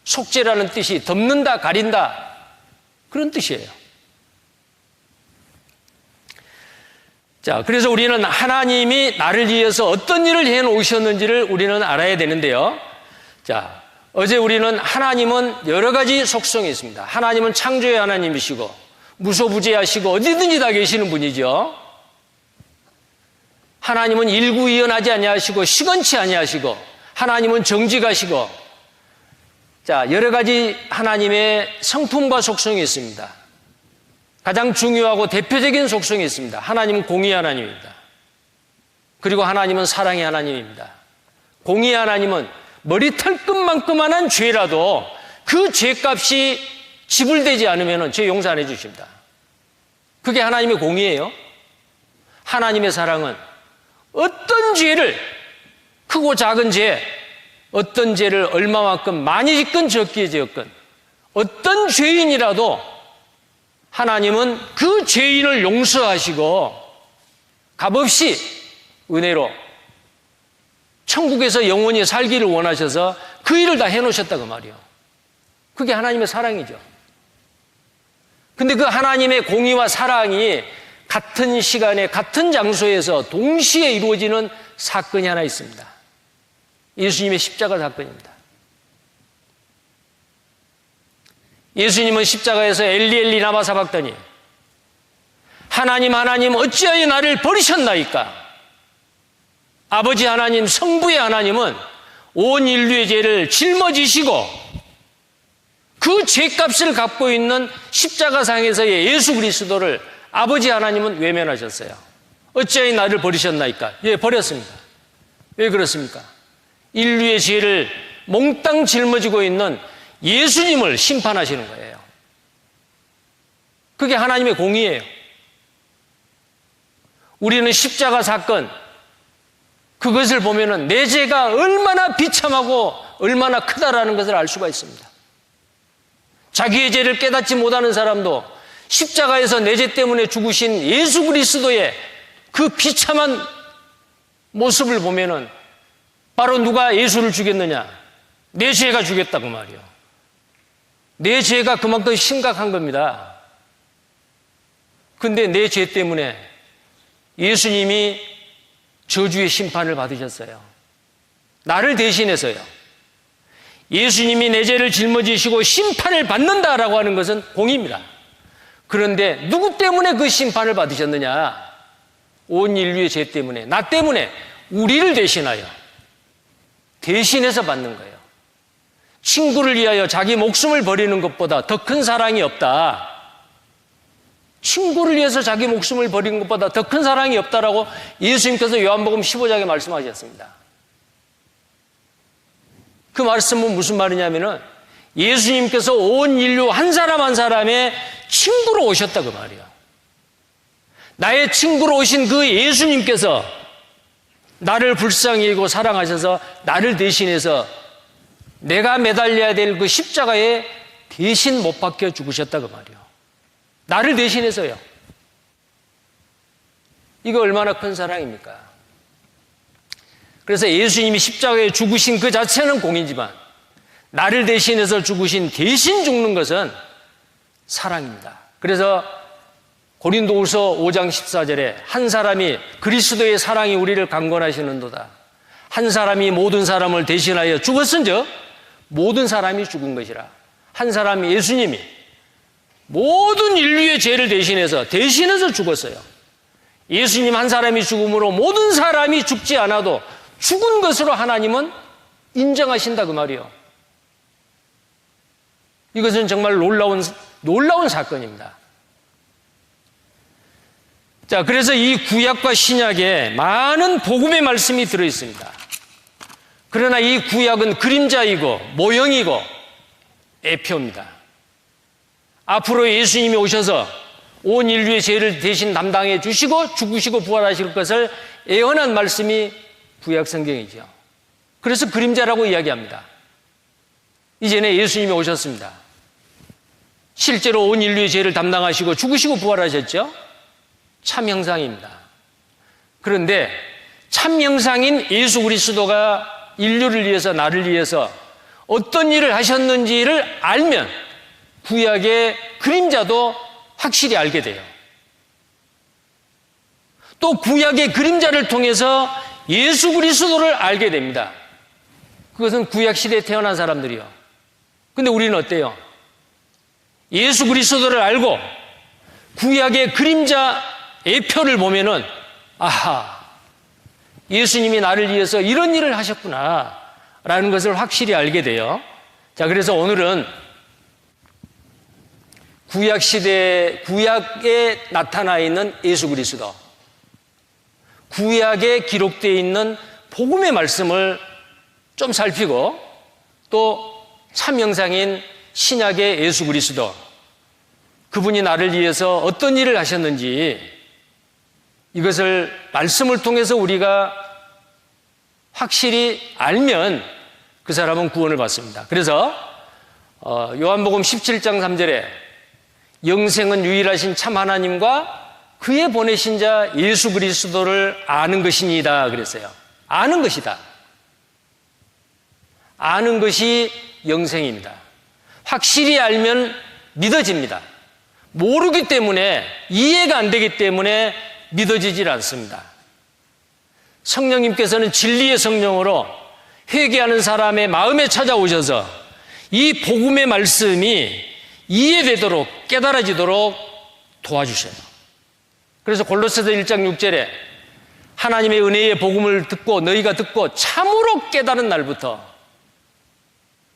속죄라는 뜻이 덮는다, 가린다 그런 뜻이에요. 자, 그래서 우리는 하나님이 나를 위해서 어떤 일을 해놓으셨는지를 우리는 알아야 되는데요. 자, 어제 우리는 하나님은 여러 가지 속성이 있습니다. 하나님은 창조의 하나님이시고 무소부재하시고 어디든지 다 계시는 분이죠. 하나님은 일구이연하지 아니하시고 시건치 아니하시고 하나님은 정직하시고, 자, 여러 가지 하나님의 성품과 속성이 있습니다. 가장 중요하고 대표적인 속성이 있습니다. 하나님은 공의 하나님입니다. 그리고 하나님은 사랑의 하나님입니다. 공의 하나님은 머리털끝만큼만한 죄라도 그 죄값이 지불되지 않으면 죄 용서 안 해주십니다. 그게 하나님의 공의예요. 하나님의 사랑은 어떤 죄를, 크고 작은 죄, 어떤 죄를 얼마만큼 많이 짓건 적게 지었건 어떤 죄인이라도 하나님은 그 죄인을 용서하시고 값없이 은혜로 천국에서 영원히 살기를 원하셔서 그 일을 다 해놓으셨다 그 말이에요. 그게 하나님의 사랑이죠. 근데 그 하나님의 공의와 사랑이 같은 시간에 같은 장소에서 동시에 이루어지는 사건이 하나 있습니다. 예수님의 십자가 사건입니다. 예수님은 십자가에서 엘리 엘리 라마 사박다니, 하나님 하나님 어찌하여 나를 버리셨나이까. 아버지 하나님, 성부의 하나님은 온 인류의 죄를 짊어지시고 그 죄값을 갚고 있는 십자가상에서의 예수 그리스도를 아버지 하나님은 외면하셨어요. 어찌하여 나를 버리셨나이까. 예, 버렸습니다. 왜 그렇습니까? 인류의 죄를 몽땅 짊어지고 있는 예수님을 심판하시는 거예요. 그게 하나님의 공의예요. 우리는 십자가 사건, 그것을 보면은 내 죄가 얼마나 비참하고 얼마나 크다라는 것을 알 수가 있습니다. 자기의 죄를 깨닫지 못하는 사람도 십자가에서 내 죄 때문에 죽으신 예수 그리스도의 그 비참한 모습을 보면은 바로 누가 예수를 죽였느냐? 내 죄가 죽였다고 말이요. 내 죄가 그만큼 심각한 겁니다. 근데 내 죄 때문에 예수님이 저주의 심판을 받으셨어요. 나를 대신해서요. 예수님이 내 죄를 짊어지시고 심판을 받는다라고 하는 것은 공의입니다. 그런데 누구 때문에 그 심판을 받으셨느냐? 온 인류의 죄 때문에, 나 때문에, 우리를 대신하여 대신해서 받는 거예요. 친구를 위하여 자기 목숨을 버리는 것보다 더 큰 사랑이 없다. 친구를 위해서 자기 목숨을 버리는 것보다 더 큰 사랑이 없다라고 예수님께서 요한복음 15장에 말씀하셨습니다. 그 말씀은 무슨 말이냐면은 예수님께서 온 인류 한 사람 한 사람의 친구로 오셨다 그 말이에요. 나의 친구로 오신 그 예수님께서 나를 불쌍히 여기고 사랑하셔서 나를 대신해서 내가 매달려야 될 그 십자가에 대신 못 박혀 죽으셨다 그 말이에요. 나를 대신해서요. 이거 얼마나 큰 사랑입니까? 그래서 예수님이 십자가에 죽으신 그 자체는 공이지만 나를 대신해서 죽으신, 대신 죽는 것은 사랑입니다. 그래서 고린도후서 5장 14절에 한 사람이, 그리스도의 사랑이 우리를 강권하시는도다. 한 사람이 모든 사람을 대신하여 죽었은즉 모든 사람이 죽은 것이라. 한 사람이, 예수님이 모든 인류의 죄를 대신해서 죽었어요. 예수님 한 사람이 죽음으로 모든 사람이 죽지 않아도 죽은 것으로 하나님은 인정하신다 그 말이에요. 이것은 정말 놀라운 사건입니다. 자, 그래서 이 구약과 신약에 많은 복음의 말씀이 들어있습니다. 그러나 이 구약은 그림자이고 모형이고 애표입니다. 앞으로 예수님이 오셔서 온 인류의 죄를 대신 담당해 주시고 죽으시고 부활하실 것을 예언한 말씀이 구약 성경이죠. 그래서 그림자라고 이야기합니다. 이전에 예수님이 오셨습니다. 실제로 온 인류의 죄를 담당하시고 죽으시고 부활하셨죠. 참 형상입니다. 그런데 참 형상인 예수 그리스도가 인류를 위해서, 나를 위해서 어떤 일을 하셨는지를 알면 구약의 그림자도 확실히 알게 돼요. 또 구약의 그림자를 통해서 예수 그리스도를 알게 됩니다. 그것은 구약 시대에 태어난 사람들이요. 근데 우리는 어때요? 예수 그리스도를 알고 구약의 그림자 예표를 보면은 아하, 예수님이 나를 위해서 이런 일을 하셨구나 라는 것을 확실히 알게 돼요. 자, 그래서 오늘은 구약 시대, 구약에 나타나 있는 예수 그리스도, 구약에 기록되어 있는 복음의 말씀을 좀 살피고 또 참 형상인 신약의 예수 그리스도, 그분이 나를 위해서 어떤 일을 하셨는지 이것을 말씀을 통해서 우리가 확실히 알면 그 사람은 구원을 받습니다. 그래서 요한복음 17장 3절에 영생은 유일하신 참 하나님과 그의 보내신 자 예수 그리스도를 아는 것이니이다 그랬어요. 아는 것이다. 아는 것이 영생입니다. 확실히 알면 믿어집니다. 모르기 때문에, 이해가 안 되기 때문에 믿어지질 않습니다. 성령님께서는 진리의 성령으로 회개하는 사람의 마음에 찾아오셔서 이 복음의 말씀이 이해되도록, 깨달아지도록 도와주셔요. 그래서 골로새서 1장 6절에 하나님의 은혜의 복음을 듣고 너희가 듣고 참으로 깨달은 날부터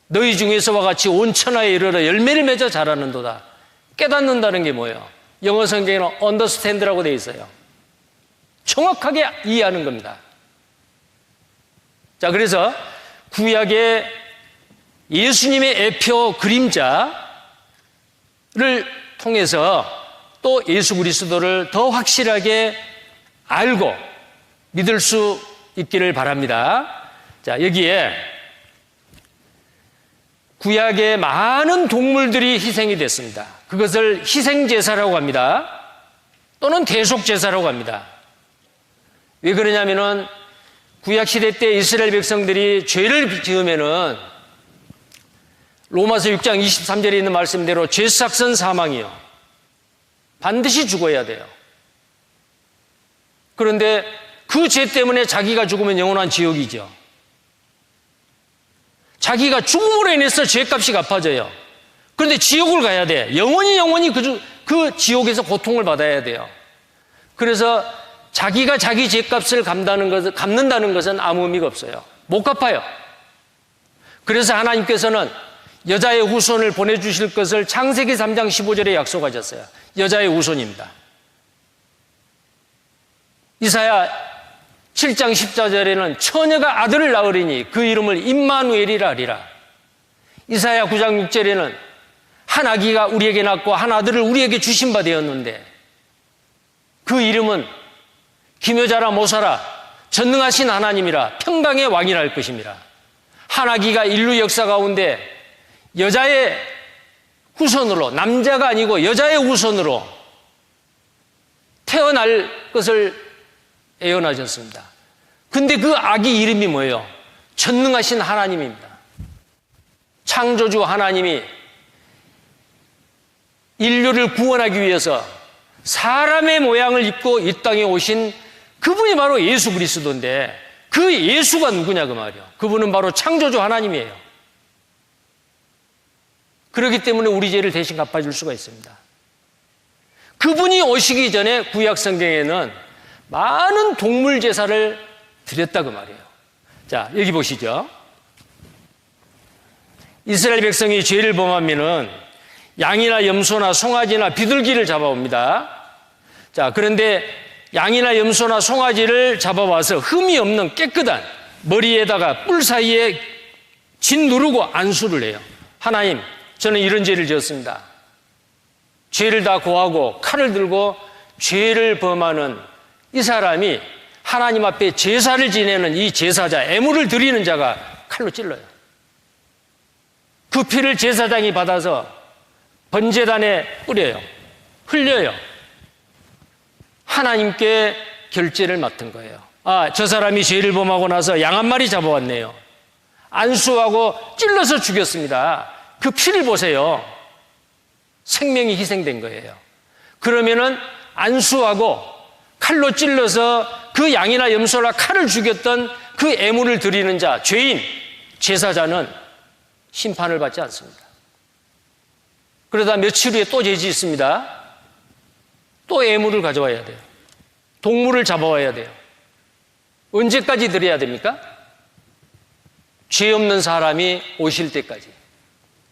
너희 중에서와 같이 온 천하에 이르러 열매를 맺어 자라는도다. 깨닫는다는 게 뭐예요? 영어 성경에는 understand라고 되어 있어요. 정확하게 이해하는 겁니다. 자, 그래서 구약의 예수님의 애표 그림자를 통해서 또 예수 그리스도를 더 확실하게 알고 믿을 수 있기를 바랍니다. 자, 여기에 구약의 많은 동물들이 희생이 됐습니다. 그것을 희생제사라고 합니다. 또는 대속제사라고 합니다. 왜 그러냐면은 구약시대 때 이스라엘 백성들이 죄를 지으면은 로마서 6장 23절에 있는 말씀대로 죄삭선 사망이요. 반드시 죽어야 돼요. 그런데 그 죄 때문에 자기가 죽으면 영원한 지옥이죠. 자기가 죽음으로 인해서 죄값이 갚아져요. 그런데 지옥을 가야 돼. 영원히 그 지옥에서 고통을 받아야 돼요. 그래서 자기가 자기 죄값을 갚는다는 것은 아무 의미가 없어요. 못 갚아요. 그래서 하나님께서는 여자의 후손을 보내주실 것을 창세기 3장 15절에 약속하셨어요. 여자의 후손입니다. 이사야 7장 14절에는 처녀가 아들을 낳으리니 그 이름을 임마누엘이라 하리라. 이사야 9장 6절에는 한 아기가 우리에게 낳고 한 아들을 우리에게 주신 바 되었는데 그 이름은 기묘자라 모사라 전능하신 하나님이라 평강의 왕이라 할 것입니다. 한 아기가 인류 역사 가운데 여자의 후손으로, 남자가 아니고 여자의 후손으로 태어날 것을 예언하셨습니다. 근데 그 아기 이름이 뭐예요? 전능하신 하나님입니다. 창조주 하나님이 인류를 구원하기 위해서 사람의 모양을 입고 이 땅에 오신 그분이 바로 예수 그리스도인데 그 예수가 누구냐 그 말이에요. 그분은 바로 창조주 하나님이에요. 그렇기 때문에 우리 죄를 대신 갚아줄 수가 있습니다. 그분이 오시기 전에 구약 성경에는 많은 동물 제사를 드렸다 그 말이에요. 자, 여기 보시죠. 이스라엘 백성이 죄를 범하면은 양이나 염소나 송아지나 비둘기를 잡아옵니다. 자, 그런데 양이나 염소나 송아지를 잡아와서 흠이 없는 깨끗한 머리에다가 뿔 사이에 진 누르고 안수를 해요. 하나님, 저는 이런 죄를 지었습니다. 죄를 다 고하고 칼을 들고 죄를 범하는 이 사람이 하나님 앞에 제사를 지내는 이 제사자, 애물을 드리는 자가 칼로 찔러요. 그 피를 제사장이 받아서 번제단에 뿌려요. 흘려요. 하나님께 결제를 맡은 거예요. 아, 저 사람이 죄를 범하고 나서 양 한 마리 잡아왔네요. 안수하고 찔러서 죽였습니다. 그 피를 보세요. 생명이 희생된 거예요. 그러면은 안수하고 칼로 찔러서 그 양이나 염소나 칼을 죽였던 그 애물을 드리는 자, 죄인, 제사자는 심판을 받지 않습니다. 그러다 며칠 후에 또 죄 짓습니다. 또 애물을 가져와야 돼요. 동물을 잡아와야 돼요. 언제까지 드려야 됩니까? 죄 없는 사람이 오실 때까지.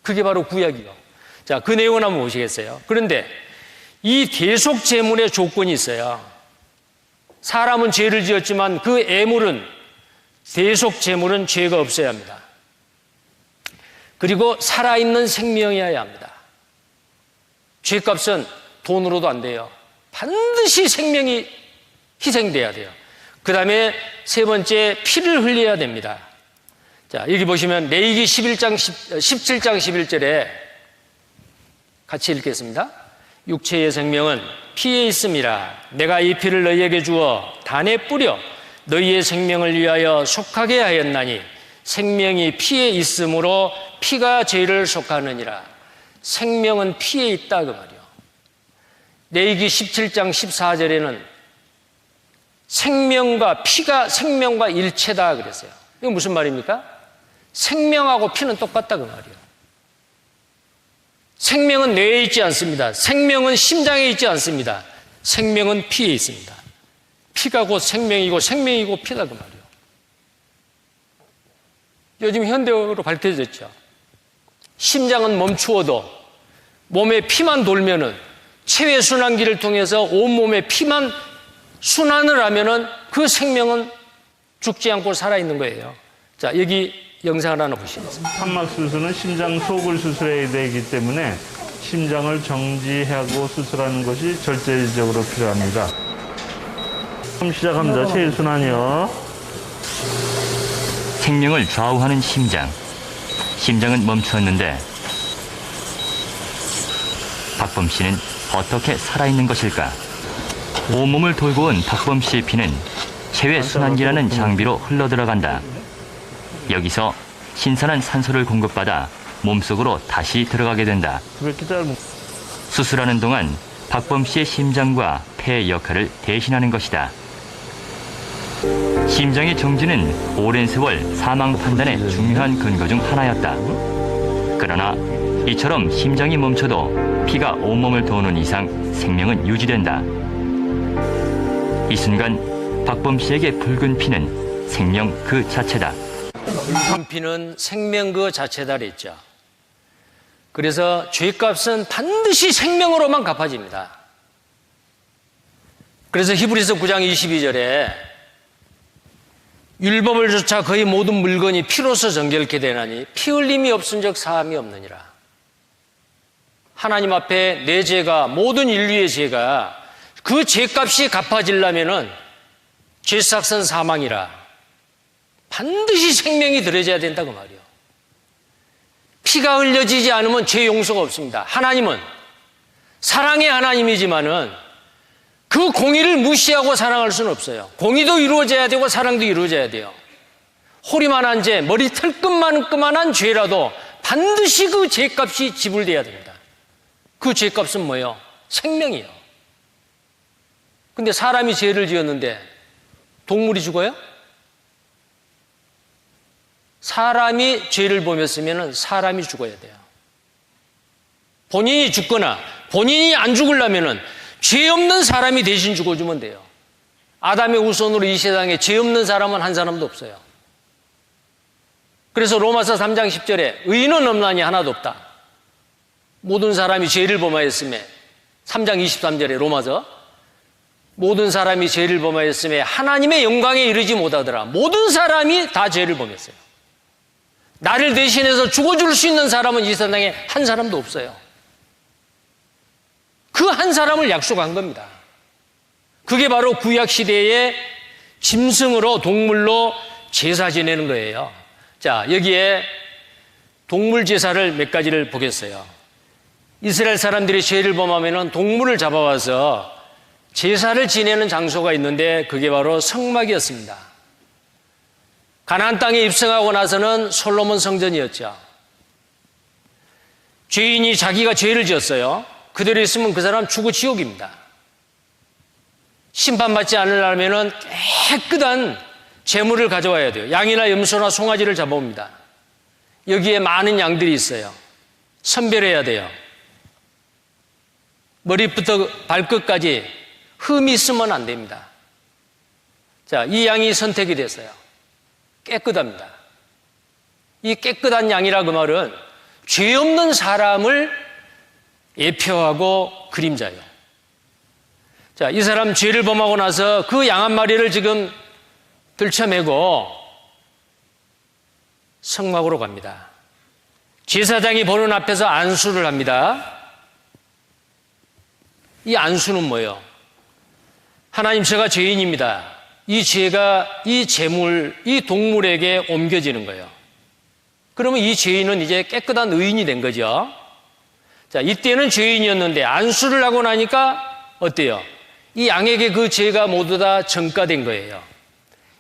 그게 바로 구약이요. 자, 그 내용을 한번 보시겠어요? 그런데 이 대속 제물의 조건이 있어요. 사람은 죄를 지었지만 그 애물은, 대속 제물은 죄가 없어야 합니다. 그리고 살아있는 생명이어야 합니다. 죄값은 돈으로도 안 돼요. 반드시 생명이 희생돼야 돼요. 그 다음에 세 번째, 피를 흘려야 됩니다. 자, 여기 보시면 레위기 17장 11절에 같이 읽겠습니다. 육체의 생명은 피에 있음이라. 내가 이 피를 너희에게 주어 단에 뿌려 너희의 생명을 위하여 속하게 하였나니 생명이 피에 있으므로 피가 죄를 속하느니라. 생명은 피에 있다 그 말이요. 레위기 17장 14절에는 생명과 피가 생명과 일체다 그랬어요. 이거 무슨 말입니까? 생명하고 피는 똑같다 그 말이에요. 생명은 뇌에 있지 않습니다. 생명은 심장에 있지 않습니다. 생명은 피에 있습니다. 피가 곧 생명이고 생명이고 피다 그 말이에요. 요즘 현대어로 밝혀졌죠. 심장은 멈추어도 몸에 피만 돌면은 체외 순환기를 통해서 온몸에 피만 순환을 하면은 그 생명은 죽지 않고 살아있는 거예요. 자, 여기 영상을 하나 보시겠습니다. 판막 수술은 심장 속을 수술해야 되기 때문에 심장을 정지하고 수술하는 것이 절대적으로 필요합니다. 그럼 시작합니다. 체외순환이요. 생명을 좌우하는 심장. 심장은 멈추었는데 박범 씨는 어떻게 살아있는 것일까? 온몸을 돌고 온 박범 씨의 피는 체외 순환기라는 장비로 흘러들어간다. 여기서 신선한 산소를 공급받아 몸속으로 다시 들어가게 된다. 수술하는 동안 박범 씨의 심장과 폐의 역할을 대신하는 것이다. 심장의 정지는 오랜 세월 사망 판단의 중요한 근거 중 하나였다. 그러나 이처럼 심장이 멈춰도 피가 온몸을 도는 이상 생명은 유지된다. 이 순간 박범 씨에게 붉은 피는 생명 그 자체다. 붉은 피는 생명 그 자체다 그랬죠. 그래서 죄값은 반드시 생명으로만 갚아집니다. 그래서 히브리서 9장 22절에 율법을 쫓아 거의 모든 물건이 피로서 정결케 되나니 피 흘림이 없은즉 사함이 없느니라. 하나님 앞에 내 죄가, 모든 인류의 죄가 그 죄값이 갚아지려면은 죄삭은 사망이라 반드시 생명이 들어져야 된다 그 말이에요. 피가 흘려지지 않으면 죄 용서가 없습니다. 하나님은 사랑의 하나님이지만은 그 공의를 무시하고 사랑할 수는 없어요. 공의도 이루어져야 되고 사랑도 이루어져야 돼요. 호리만한 죄, 머리 털끝만큼만한 죄라도 반드시 그 죄값이 지불돼야 됩니다. 그 죄값은 뭐예요? 생명이요. 근데 사람이 죄를 지었는데 동물이 죽어요? 사람이 죄를 범했으면 사람이 죽어야 돼요. 본인이 죽거나 본인이 안 죽으려면 죄 없는 사람이 대신 죽어주면 돼요. 아담의 후손으로 이 세상에 죄 없는 사람은 한 사람도 없어요. 그래서 로마서 3장 10절에 의인은 없나니 하나도 없다. 모든 사람이 죄를 범하였음에 3장 23절에 로마서 모든 사람이 죄를 범하였음에 하나님의 영광에 이르지 못하더라. 모든 사람이 다 죄를 범했어요. 나를 대신해서 죽어줄 수 있는 사람은 이 세상에 한 사람도 없어요. 그 한 사람을 약속한 겁니다. 그게 바로 구약 시대의 짐승으로 동물로 제사 지내는 거예요. 자, 여기에 동물 제사를 몇 가지를 보겠어요. 이스라엘 사람들이 죄를 범하면 동물을 잡아와서 제사를 지내는 장소가 있는데 그게 바로 성막이었습니다. 가나안 땅에 입성하고 나서는 솔로몬 성전이었죠. 죄인이 자기가 죄를 지었어요. 그대로 있으면 그 사람 죽어 지옥입니다. 심판받지 않으려면 깨끗한 제물을 가져와야 돼요. 양이나 염소나 송아지를 잡아옵니다. 여기에 많은 양들이 있어요. 선별해야 돼요. 머리부터 발끝까지 흠이 있으면 안 됩니다. 자, 이 양이 선택이 됐어요. 깨끗합니다. 이 깨끗한 양이라 그 말은 죄 없는 사람을 예표하고 그림자예요. 자, 이 사람 죄를 범하고 나서 그 양 한 마리를 지금 들쳐매고 성막으로 갑니다. 제사장이 보는 앞에서 안수를 합니다. 이 안수는 뭐예요? 하나님, 제가 죄인입니다. 이 죄가 이 재물, 이 동물에게 옮겨지는 거예요. 그러면 이 죄인은 이제 깨끗한 의인이 된 거죠. 자, 이때는 죄인이었는데 안수를 하고 나니까 어때요? 이 양에게 그 죄가 모두 다 전가된 거예요.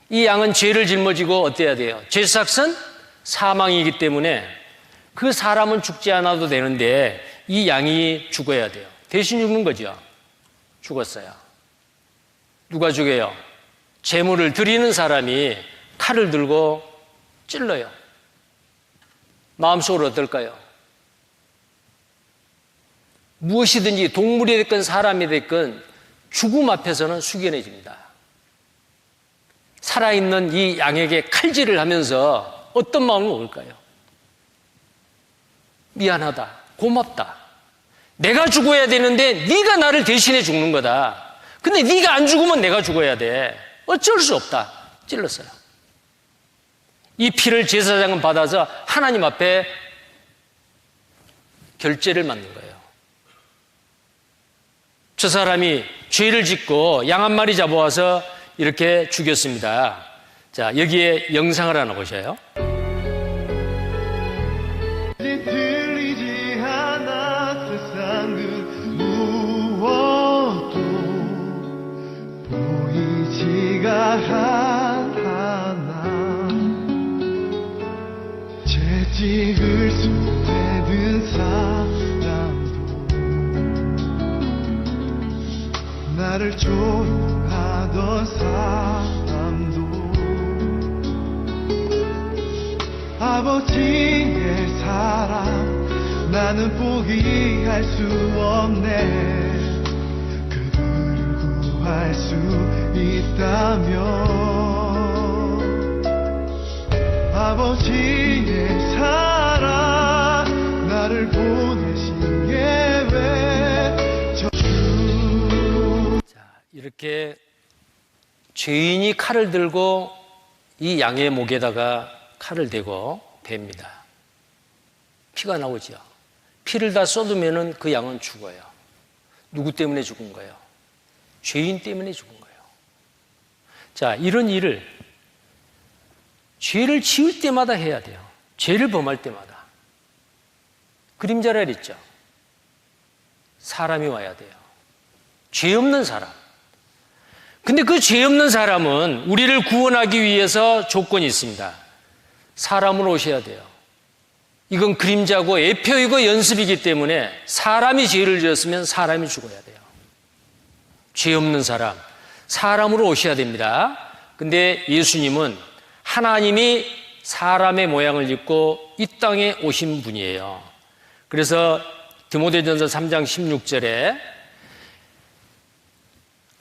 이 양은 죄를 짊어지고 어때야 돼요? 죄삭은 사망이기 때문에 그 사람은 죽지 않아도 되는데 이 양이 죽어야 돼요. 대신 죽는 거죠. 죽었어요. 누가 죽여요? 제물을 드리는 사람이 칼을 들고 찔러요. 마음속으로 어떨까요? 무엇이든지 동물이 됐건 사람이 됐건 죽음 앞에서는 숙연해집니다. 살아있는 이 양에게 칼질을 하면서 어떤 마음을 먹을까요? 미안하다, 고맙다. 내가 죽어야 되는데 네가 나를 대신해 죽는 거다. 근데 네가 안 죽으면 내가 죽어야 돼. 어쩔 수 없다. 찔렀어요. 이 피를 제사장은 받아서 하나님 앞에 결제를 맡는 거예요. 저 사람이 죄를 짓고 양 한 마리 잡아와서 이렇게 죽였습니다. 자, 여기에 영상을 하나 보셔요. 들리지 않아 세상은 무엇도 보이지가 않아 채찍을 손에 든 사람도 나를 조롱하던 사람도 아버지의 사랑 나는 포기할 수 없네 그들을 구할 수 있다면 아버지의 사랑 나를 보내신 예외 자, 이렇게 죄인이 칼을 들고 이 양의 목에다가 칼을 대고 팹니다. 피가 나오죠. 피를 다 쏟으면 그 양은 죽어요. 누구 때문에 죽은 거예요? 죄인 때문에 죽은 거예요. 자, 이런 일을 죄를 지을 때마다 해야 돼요. 죄를 범할 때마다. 그림자랄 있죠. 사람이 와야 돼요. 죄 없는 사람. 근데 그 죄 없는 사람은 우리를 구원하기 위해서 조건이 있습니다. 사람으로 오셔야 돼요. 이건 그림자고 예표이고 연습이기 때문에 사람이 죄를 지었으면 사람이 죽어야 돼요. 죄 없는 사람, 사람으로 오셔야 됩니다. 근데 예수님은 하나님이 사람의 모양을 입고 이 땅에 오신 분이에요. 그래서 디모데전서 3장 16절에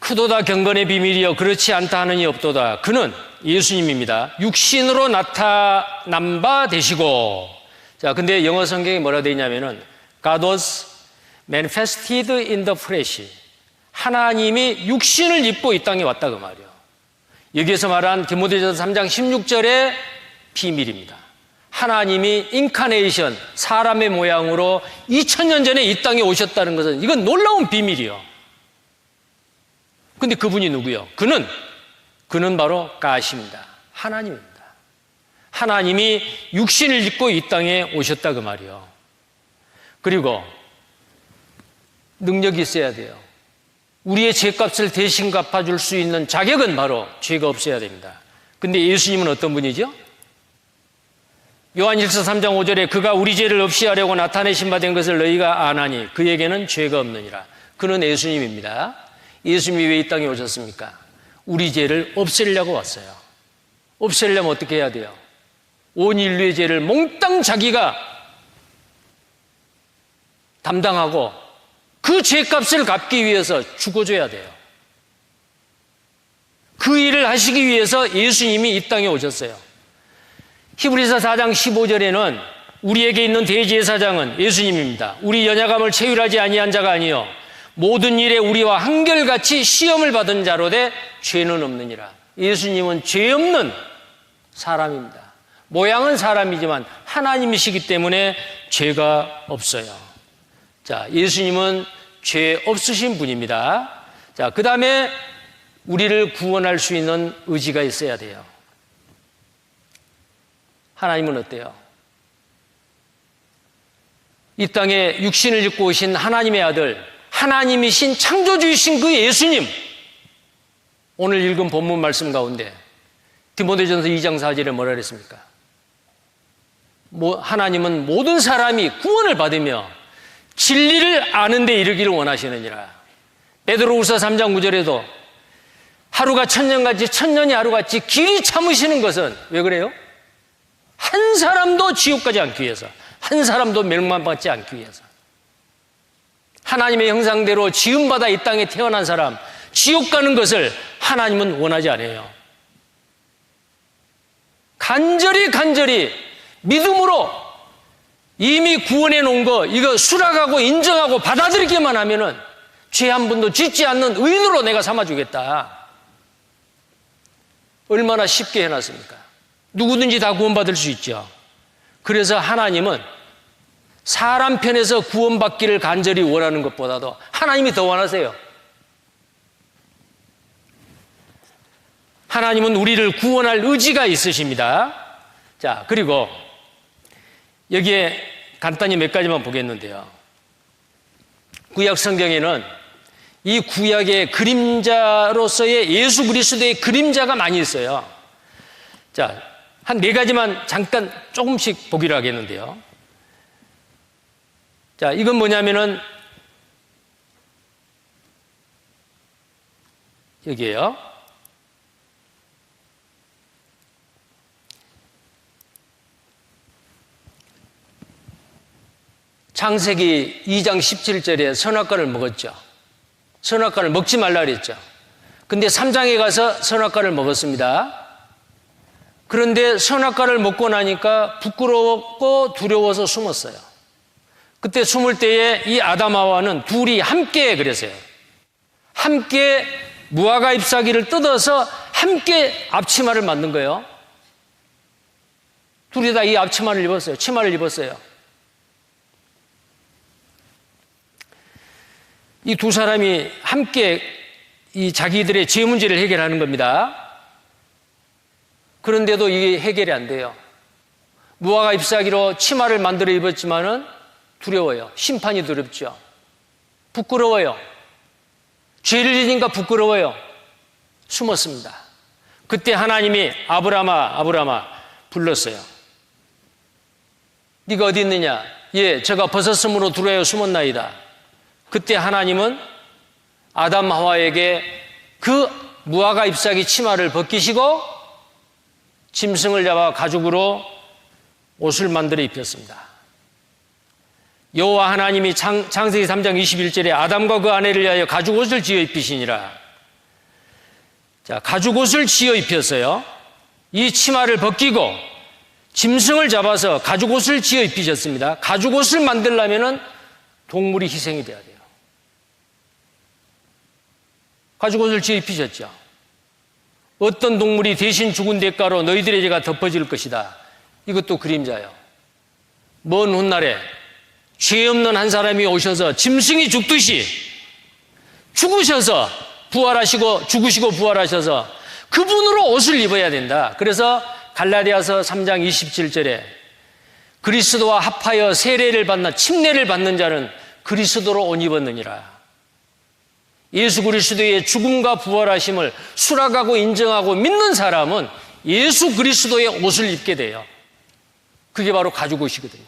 크도다 경건의 비밀이여 그렇지 않다 하느니 없도다. 그는 예수님입니다. 육신으로 나타난 바 되시고. 자, 근데 영어 성경에 뭐라 되어 있냐면은 God was manifested in the flesh. 하나님이 육신을 입고 이 땅에 왔다 그 말이에요. 여기에서 말한 디모데전서 3장 16절의 비밀입니다. 하나님이 인카네이션, 사람의 모양으로 2000년 전에 이 땅에 오셨다는 것은 이건 놀라운 비밀이요. 근데 그분이 누구요? 그는 바로 가십니다. 하나님입니다. 하나님이 육신을 입고 이 땅에 오셨다 그 말이요. 그리고 능력이 있어야 돼요. 우리의 죄값을 대신 갚아줄 수 있는 자격은 바로 죄가 없어야 됩니다. 근데 예수님은 어떤 분이죠? 요한일서 3장 5절에 그가 우리 죄를 없이 하려고 나타내신 바 된 것을 너희가 아나니 그에게는 죄가 없느니라. 그는 예수님입니다. 예수님이 왜 이 땅에 오셨습니까? 우리 죄를 없애려고 왔어요. 없애려면 어떻게 해야 돼요? 온 인류의 죄를 몽땅 자기가 담당하고 그 죄값을 갚기 위해서 죽어줘야 돼요. 그 일을 하시기 위해서 예수님이 이 땅에 오셨어요. 히브리서 4장 15절에는 우리에게 있는 대제사장은 예수님입니다. 우리 연약함을 체휼하지 아니한 자가 아니요 모든 일에 우리와 한결같이 시험을 받은 자로 돼 죄는 없느니라. 예수님은 죄 없는 사람입니다. 모양은 사람이지만 하나님이시기 때문에 죄가 없어요. 자, 예수님은 죄 없으신 분입니다. 자, 그 다음에 우리를 구원할 수 있는 의지가 있어야 돼요. 하나님은 어때요? 이 땅에 육신을 입고 오신 하나님의 아들, 하나님이신 창조주이신 그 예수님, 오늘 읽은 본문 말씀 가운데 디모데전서 2장 4절에 뭐라 그랬습니까? 하나님은 모든 사람이 구원을 받으며 진리를 아는 데 이르기를 원하시느니라. 베드로후서 3장 9절에도 하루가 천년같이 천년이 하루같이 길이 참으시는 것은 왜 그래요? 한 사람도 지옥 가지 않기 위해서, 한 사람도 멸망받지 않기 위해서. 하나님의 형상대로 지음받아 이 땅에 태어난 사람, 지옥 가는 것을 하나님은 원하지 않아요. 간절히 믿음으로 이미 구원해 놓은 거 이거 수락하고 인정하고 받아들이기만 하면은 죄 한 번도 짓지 않는 의인으로 내가 삼아주겠다. 얼마나 쉽게 해놨습니까? 누구든지 다 구원받을 수 있죠. 그래서 하나님은 사람 편에서 구원받기를 간절히 원하는 것보다도 하나님이 더 원하세요. 하나님은 우리를 구원할 의지가 있으십니다. 자, 그리고 여기에 간단히 몇 가지만 보겠는데요. 구약 성경에는 이 구약의 그림자로서의 예수 그리스도의 그림자가 많이 있어요. 자, 한 네 가지만 잠깐 조금씩 보기로 하겠는데요. 자, 이건 뭐냐면은 여기에요. 창세기 2장 17절에 선악과를 먹었죠. 선악과를 먹지 말라 그랬죠. 근데 3장에 가서 선악과를 먹었습니다. 그런데 선악과를 먹고 나니까 부끄럽고 두려워서 숨었어요. 그때 숨을 때에 이 아담하와는 둘이 함께 그랬어요. 함께 무화과 잎사귀를 뜯어서 함께 앞치마를 만든 거예요. 둘이 다 이 앞치마를 입었어요. 치마를 입었어요. 이 두 사람이 함께 이 자기들의 죄 문제를 해결하는 겁니다. 그런데도 이게 해결이 안 돼요. 무화과 잎사귀로 치마를 만들어 입었지만은 두려워요. 심판이 두렵죠. 부끄러워요. 죄를 지니까 부끄러워요. 숨었습니다. 그때 하나님이 아브라함아 불렀어요. 네가 어디 있느냐? 예, 제가 벗었으므로 두려워 숨었나이다. 그때 하나님은 아담 하와에게 그 무화과 잎사귀 치마를 벗기시고 짐승을 잡아 가죽으로 옷을 만들어 입혔습니다. 여호와 하나님이 창세기 3장 21절에 아담과 그 아내를 위하여 가죽 옷을 지어 입히시니라. 자, 가죽 옷을 지어 입혔어요. 이 치마를 벗기고 짐승을 잡아서 가죽 옷을 지어 입히셨습니다. 가죽 옷을 만들려면은 동물이 희생이 돼야 돼요. 가죽 옷을 지어 입히셨죠. 어떤 동물이 대신 죽은 대가로 너희들의 죄가 덮어질 것이다. 이것도 그림자예요. 먼 훗날에 죄 없는 한 사람이 오셔서 짐승이 죽듯이 죽으셔서 부활하시고 죽으시고 부활하셔서 그분으로 옷을 입어야 된다. 그래서 갈라디아서 3장 27절에 그리스도와 합하여 세례를 받는 침례를 받는 자는 그리스도로 옷 입었느니라. 예수 그리스도의 죽음과 부활하심을 수락하고 인정하고 믿는 사람은 예수 그리스도의 옷을 입게 돼요. 그게 바로 가죽 옷이거든요.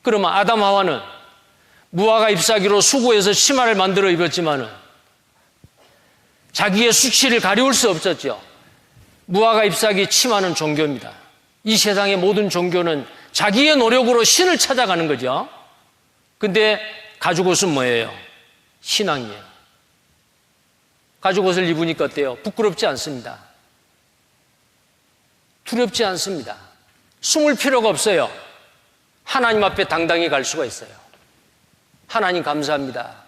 그러면 아담 하와는 무화과 잎사귀로 수고해서 치마를 만들어 입었지만은 자기의 수치를 가려울 수 없었죠. 무화과 잎사귀 치마는 종교입니다. 이 세상의 모든 종교는 자기의 노력으로 신을 찾아가는 거죠. 근데 가죽 옷은 뭐예요? 신앙이에요. 가죽 옷을 입으니까 어때요? 부끄럽지 않습니다. 두렵지 않습니다. 숨을 필요가 없어요. 하나님 앞에 당당히 갈 수가 있어요. 하나님 감사합니다.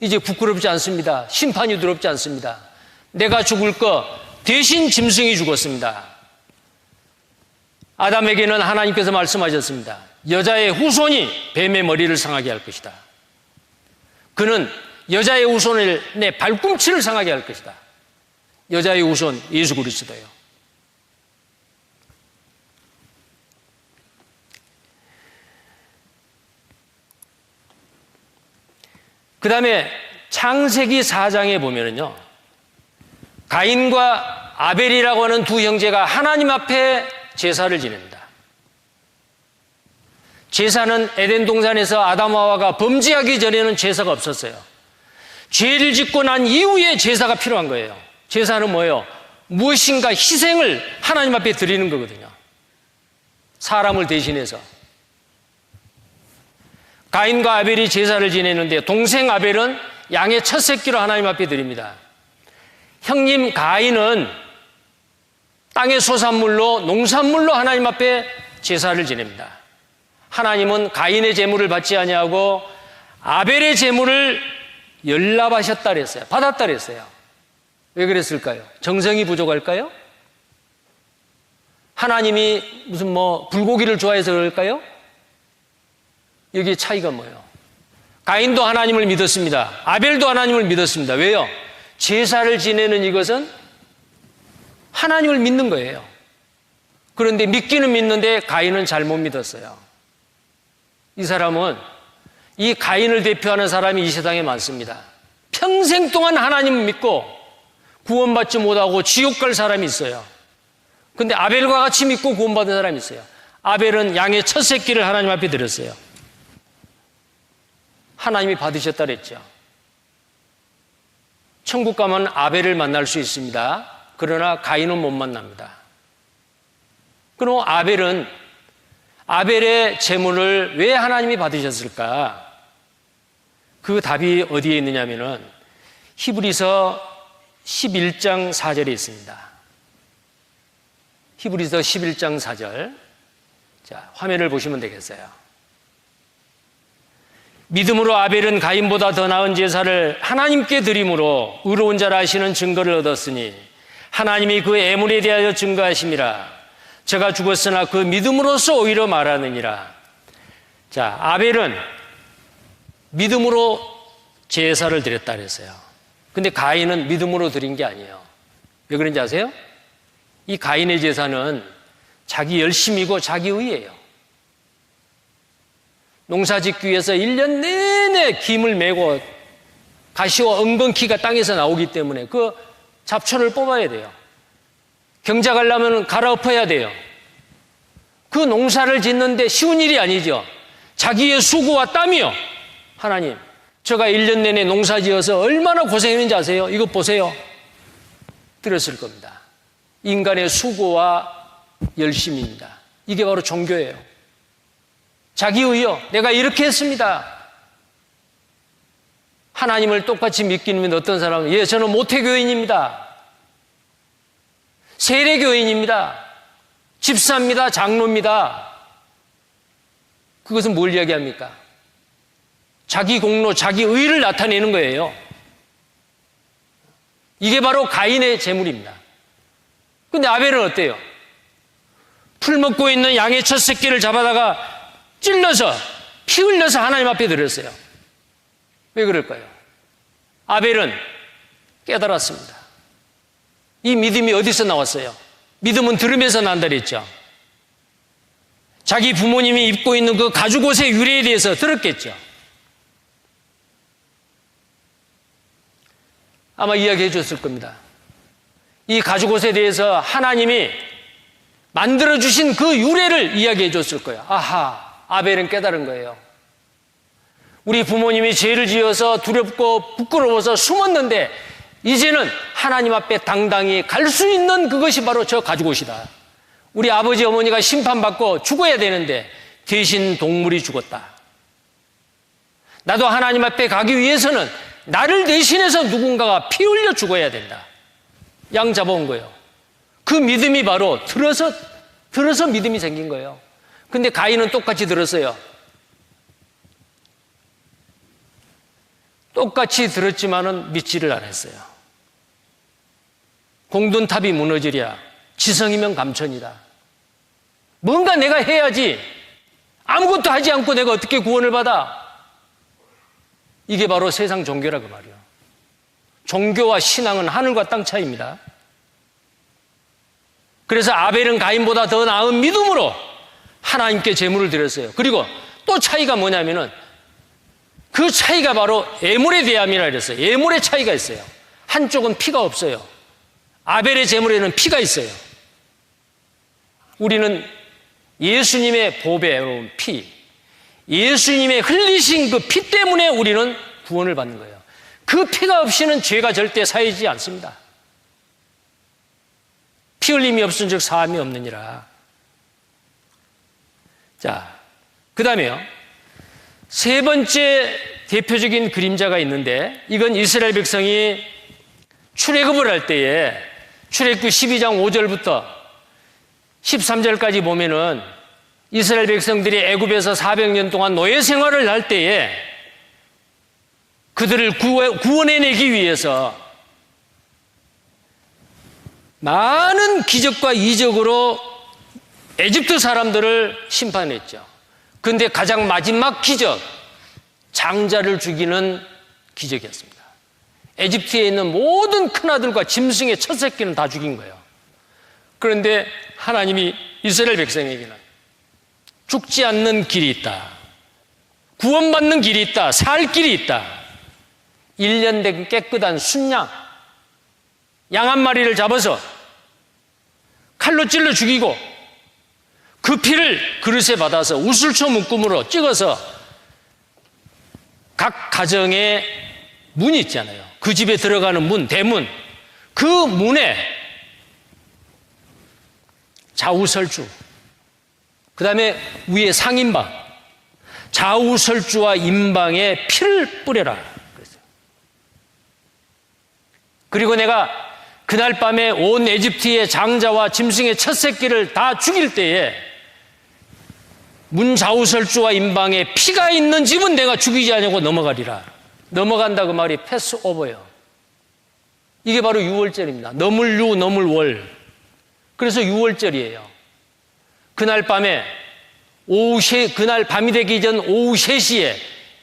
이제 부끄럽지 않습니다. 심판이 두렵지 않습니다. 내가 죽을 거 대신 짐승이 죽었습니다. 아담에게는 하나님께서 말씀하셨습니다. 여자의 후손이 뱀의 머리를 상하게 할 것이다. 그는 여자의 후손을 내 발꿈치를 상하게 할 것이다. 여자의 후손 예수 그리스도예요. 그 다음에 창세기 4장에 보면은요, 가인과 아벨이라고 하는 두 형제가 하나님 앞에 제사를 지냅니다. 제사는 에덴 동산에서 아담과 하와가 범죄하기 전에는 제사가 없었어요. 죄를 짓고 난 이후에 제사가 필요한 거예요. 제사는 뭐예요? 무엇인가 희생을 하나님 앞에 드리는 거거든요. 사람을 대신해서. 가인과 아벨이 제사를 지내는데 동생 아벨은 양의 첫 새끼로 하나님 앞에 드립니다. 형님 가인은 땅의 소산물로 농산물로 하나님 앞에 제사를 지냅니다. 하나님은 가인의 제물을 받지 아니하고 아벨의 제물을 열납하셨다 그랬어요. 받았다 그랬어요. 왜 그랬을까요? 정성이 부족할까요? 하나님이 무슨 불고기를 좋아해서 그럴까요? 여기에 차이가 뭐예요? 가인도 하나님을 믿었습니다. 아벨도 하나님을 믿었습니다. 왜요? 제사를 지내는 이것은 하나님을 믿는 거예요. 그런데 믿기는 믿는데 가인은 잘못 믿었어요. 이 사람은 이 가인을 대표하는 사람이 이 세상에 많습니다. 평생 동안 하나님을 믿고 구원받지 못하고 지옥 갈 사람이 있어요. 근데 아벨과 같이 믿고 구원받은 사람이 있어요. 아벨은 양의 첫 새끼를 하나님 앞에 드렸어요. 하나님이 받으셨다 그랬죠. 천국 가면 아벨을 만날 수 있습니다. 그러나 가인은 못 만납니다. 그럼 아벨의 제물을 왜 하나님이 받으셨을까? 그 답이 어디에 있느냐면은 히브리서 11장 4절에 있습니다. 히브리서 11장 4절. 자, 화면을 보시면 되겠어요. 믿음으로 아벨은 가인보다 더 나은 제사를 하나님께 드림으로 의로운 자라 하시는 증거를 얻었으니 하나님이 그 애물에 대하여 증거하심이라. 저가 죽었으나 그 믿음으로서 오히려 말하느니라. 자, 아벨은 믿음으로 제사를 드렸다 그랬어요. 근데 가인은 믿음으로 드린 게 아니에요. 왜 그런지 아세요? 이 가인의 제사는 자기 열심이고 자기 의예요. 농사 짓기 위해서 1년 내내 김을 메고 가시와 엉겅퀴가 땅에서 나오기 때문에 그 잡초를 뽑아야 돼요. 경작하려면 갈아엎어야 돼요. 그 농사를 짓는데 쉬운 일이 아니죠. 자기의 수고와 땀이요. 하나님, 제가 1년 내내 농사 지어서 얼마나 고생했는지 아세요? 이것 보세요. 들었을 겁니다. 인간의 수고와 열심입니다. 이게 바로 종교예요. 자기의요. 내가 이렇게 했습니다. 하나님을 똑같이 믿기는 어떤 사람은 저는 모태교인입니다. 세례교인입니다. 집사입니다. 장로입니다. 그것은 뭘 이야기합니까? 자기 공로, 자기 의를 나타내는 거예요. 이게 바로 가인의 제물입니다. 근데 아벨은 어때요? 풀 먹고 있는 양의 첫 새끼를 잡아다가 찔러서 피 흘려서 하나님 앞에 드렸어요. 왜 그럴까요? 아벨은 깨달았습니다. 이 믿음이 어디서 나왔어요? 믿음은 들으면서 난다 그랬죠. 자기 부모님이 입고 있는 그 가죽옷의 유래에 대해서 들었겠죠. 아마 이야기해 줬을 겁니다. 이 가죽옷에 대해서 하나님이 만들어주신 그 유래를 이야기해 줬을 거예요. 아하, 아벨은 깨달은 거예요. 우리 부모님이 죄를 지어서 두렵고 부끄러워서 숨었는데 이제는 하나님 앞에 당당히 갈 수 있는 그것이 바로 저 가죽옷이다. 우리 아버지 어머니가 심판받고 죽어야 되는데 대신 동물이 죽었다. 나도 하나님 앞에 가기 위해서는 나를 대신해서 누군가가 피 흘려 죽어야 된다. 양 잡아온 거예요. 그 믿음이 바로 들어서 믿음이 생긴 거예요. 근데 가인은 똑같이 들었어요. 똑같이 들었지만은 믿지를 않았어요. 공든탑이 무너지랴 지성이면 감천이다. 뭔가 내가 해야지. 아무것도 하지 않고 내가 어떻게 구원을 받아? 이게 바로 세상 종교라 그 말이에요. 종교와 신앙은 하늘과 땅 차이입니다. 그래서 아벨은 가인보다 더 나은 믿음으로 하나님께 제물을 드렸어요. 그리고 또 차이가 뭐냐면은 그 차이가 바로 예물의 대함이라 그랬어요. 예물의 차이가 있어요. 한쪽은 피가 없어요. 아벨의 제물에는 피가 있어요. 우리는 예수님의 보배로운 피, 예수님의 흘리신 그 피 때문에 우리는 구원을 받는 거예요. 그 피가 없이는 죄가 절대 사해지지 않습니다. 피 흘림이 없은 즉 사함이 없느니라. 자, 그 다음에요. 세 번째 대표적인 그림자가 있는데, 이건 이스라엘 백성이 출애굽을 할 때에 출애굽기 12장 5절부터 13절까지 보면은 이스라엘 백성들이 애굽에서 400년 동안 노예 생활을 할 때에 그들을 구원해내기 위해서 많은 기적과 이적으로 에집트 사람들을 심판했죠. 그런데 가장 마지막 기적, 장자를 죽이는 기적이었습니다. 에집트에 있는 모든 큰아들과 짐승의 첫 새끼는 다 죽인 거예요. 그런데 하나님이 이스라엘 백성에게는 죽지 않는 길이 있다, 구원받는 길이 있다, 살 길이 있다. 1년 된 깨끗한 순양, 양 한 마리를 잡아서 칼로 찔러 죽이고 그 피를 그릇에 받아서 우슬초 묶음으로 찍어서 각 가정에 문이 있잖아요. 그 집에 들어가는 문, 대문, 그 문에 좌우설주, 그 다음에 위에 상인방, 좌우설주와 인방에 피를 뿌려라 그랬어요. 그리고 내가 그날 밤에 온 에집트의 장자와 짐승의 첫 새끼를 다 죽일 때에 문 좌우설주와 인방에 피가 있는 집은 내가 죽이지 않고 넘어가리라. 넘어간다 그 말이 패스오버예요. 이게 바로 유월절입니다. 너물유 너물월. 그래서 유월절이에요. 그날 밤에 그날 밤이 되기 전 오후 3시에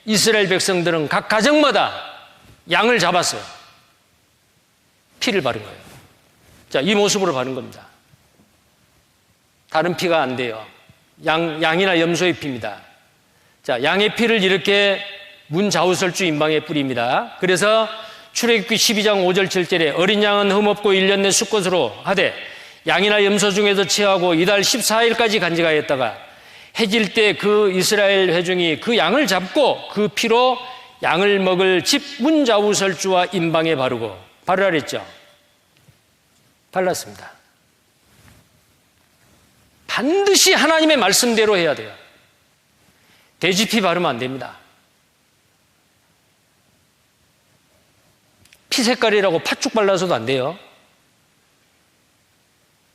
이스라엘 백성들은 각 가정마다 양을 잡았어요. 피를 바른 거예요. 자, 이 모습으로 바른 겁니다. 다른 피가 안 돼요. 양이나 염소의 피입니다. 자, 양의 피를 이렇게 문 좌우설주 인방에 뿌립니다. 그래서 출애굽기 12장 5절 7절에 어린 양은 흠없고 1년 내 수컷으로 하되 양이나 염소 중에서 취하고 이달 14일까지 간직하였다가 해질 때 그 이스라엘 회중이 그 양을 잡고 그 피로 양을 먹을 집 문 좌우설주와 인방에 바르고 바르라 그랬죠. 발랐습니다. 반드시 하나님의 말씀대로 해야 돼요. 돼지피 바르면 안 됩니다. 피 색깔이라고 팥죽 발라서도 안 돼요.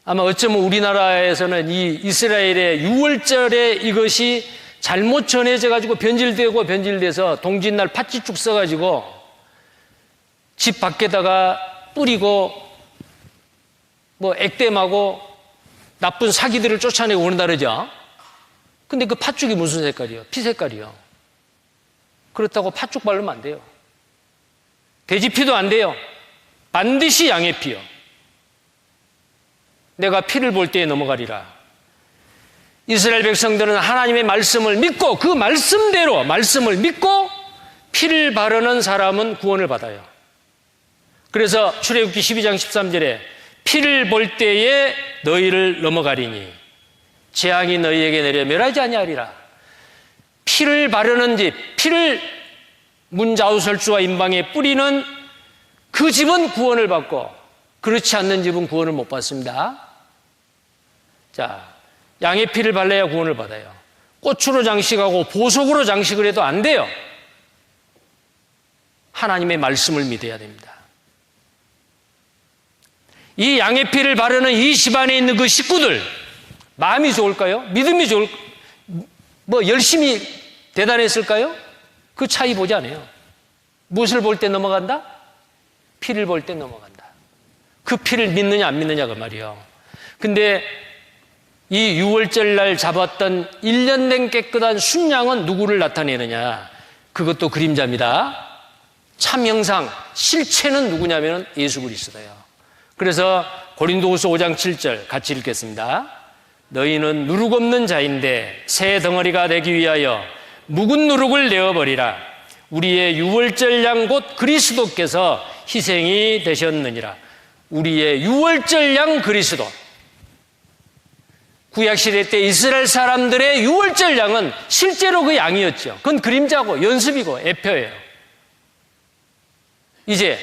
아마 어쩌면 우리나라에서는 이 이스라엘의 유월절에 이것이 잘못 전해져 가지고 변질돼서 동짓날 팥죽 써가지고 집 밖에다가 뿌리고 뭐 액땜하고 나쁜 사기들을 쫓아내고 오는다 그러죠. 근데 그 팥죽이 무슨 색깔이요? 피 색깔이요. 그렇다고 팥죽 바르면 안 돼요. 돼지피도 안 돼요. 반드시 양의 피요. 내가 피를 볼 때에 넘어가리라. 이스라엘 백성들은 하나님의 말씀을 믿고 그 말씀대로 말씀을 믿고 피를 바르는 사람은 구원을 받아요. 그래서 출애굽기 12장 13절에 피를 볼 때에 너희를 넘어가리니 재앙이 너희에게 내려 멸하지 아니하리라. 피를 바르는 집, 피를 문 좌우설주와 인방에 뿌리는 그 집은 구원을 받고 그렇지 않는 집은 구원을 못 받습니다. 자, 양의 피를 발라야 구원을 받아요. 꽃으로 장식하고 보석으로 장식을 해도 안 돼요. 하나님의 말씀을 믿어야 됩니다. 이 양의 피를 바르는 이 집안에 있는 그 식구들 마음이 좋을까요? 믿음이 열심히 대단했을까요? 그 차이 보지 않아요. 무엇을 볼 때 넘어간다? 피를 볼 때 넘어간다. 그 피를 믿느냐 안 믿느냐 그 말이에요. 근데 이 6월절 날 잡았던 1년 된 깨끗한 순양은 누구를 나타내느냐? 그것도 그림자입니다. 참 형상, 실체는 누구냐면 예수 그리스도예요. 그래서 고린도후서 5장 7절 같이 읽겠습니다. 너희는 누룩 없는 자인데 새 덩어리가 되기 위하여 묵은 누룩을 내어버리라. 우리의 유월절 양 곧 그리스도께서 희생이 되셨느니라. 우리의 유월절 양 그리스도. 구약시대 때 이스라엘 사람들의 유월절 양은 실제로 그 양이었죠. 그건 그림자고 연습이고 애표예요. 이제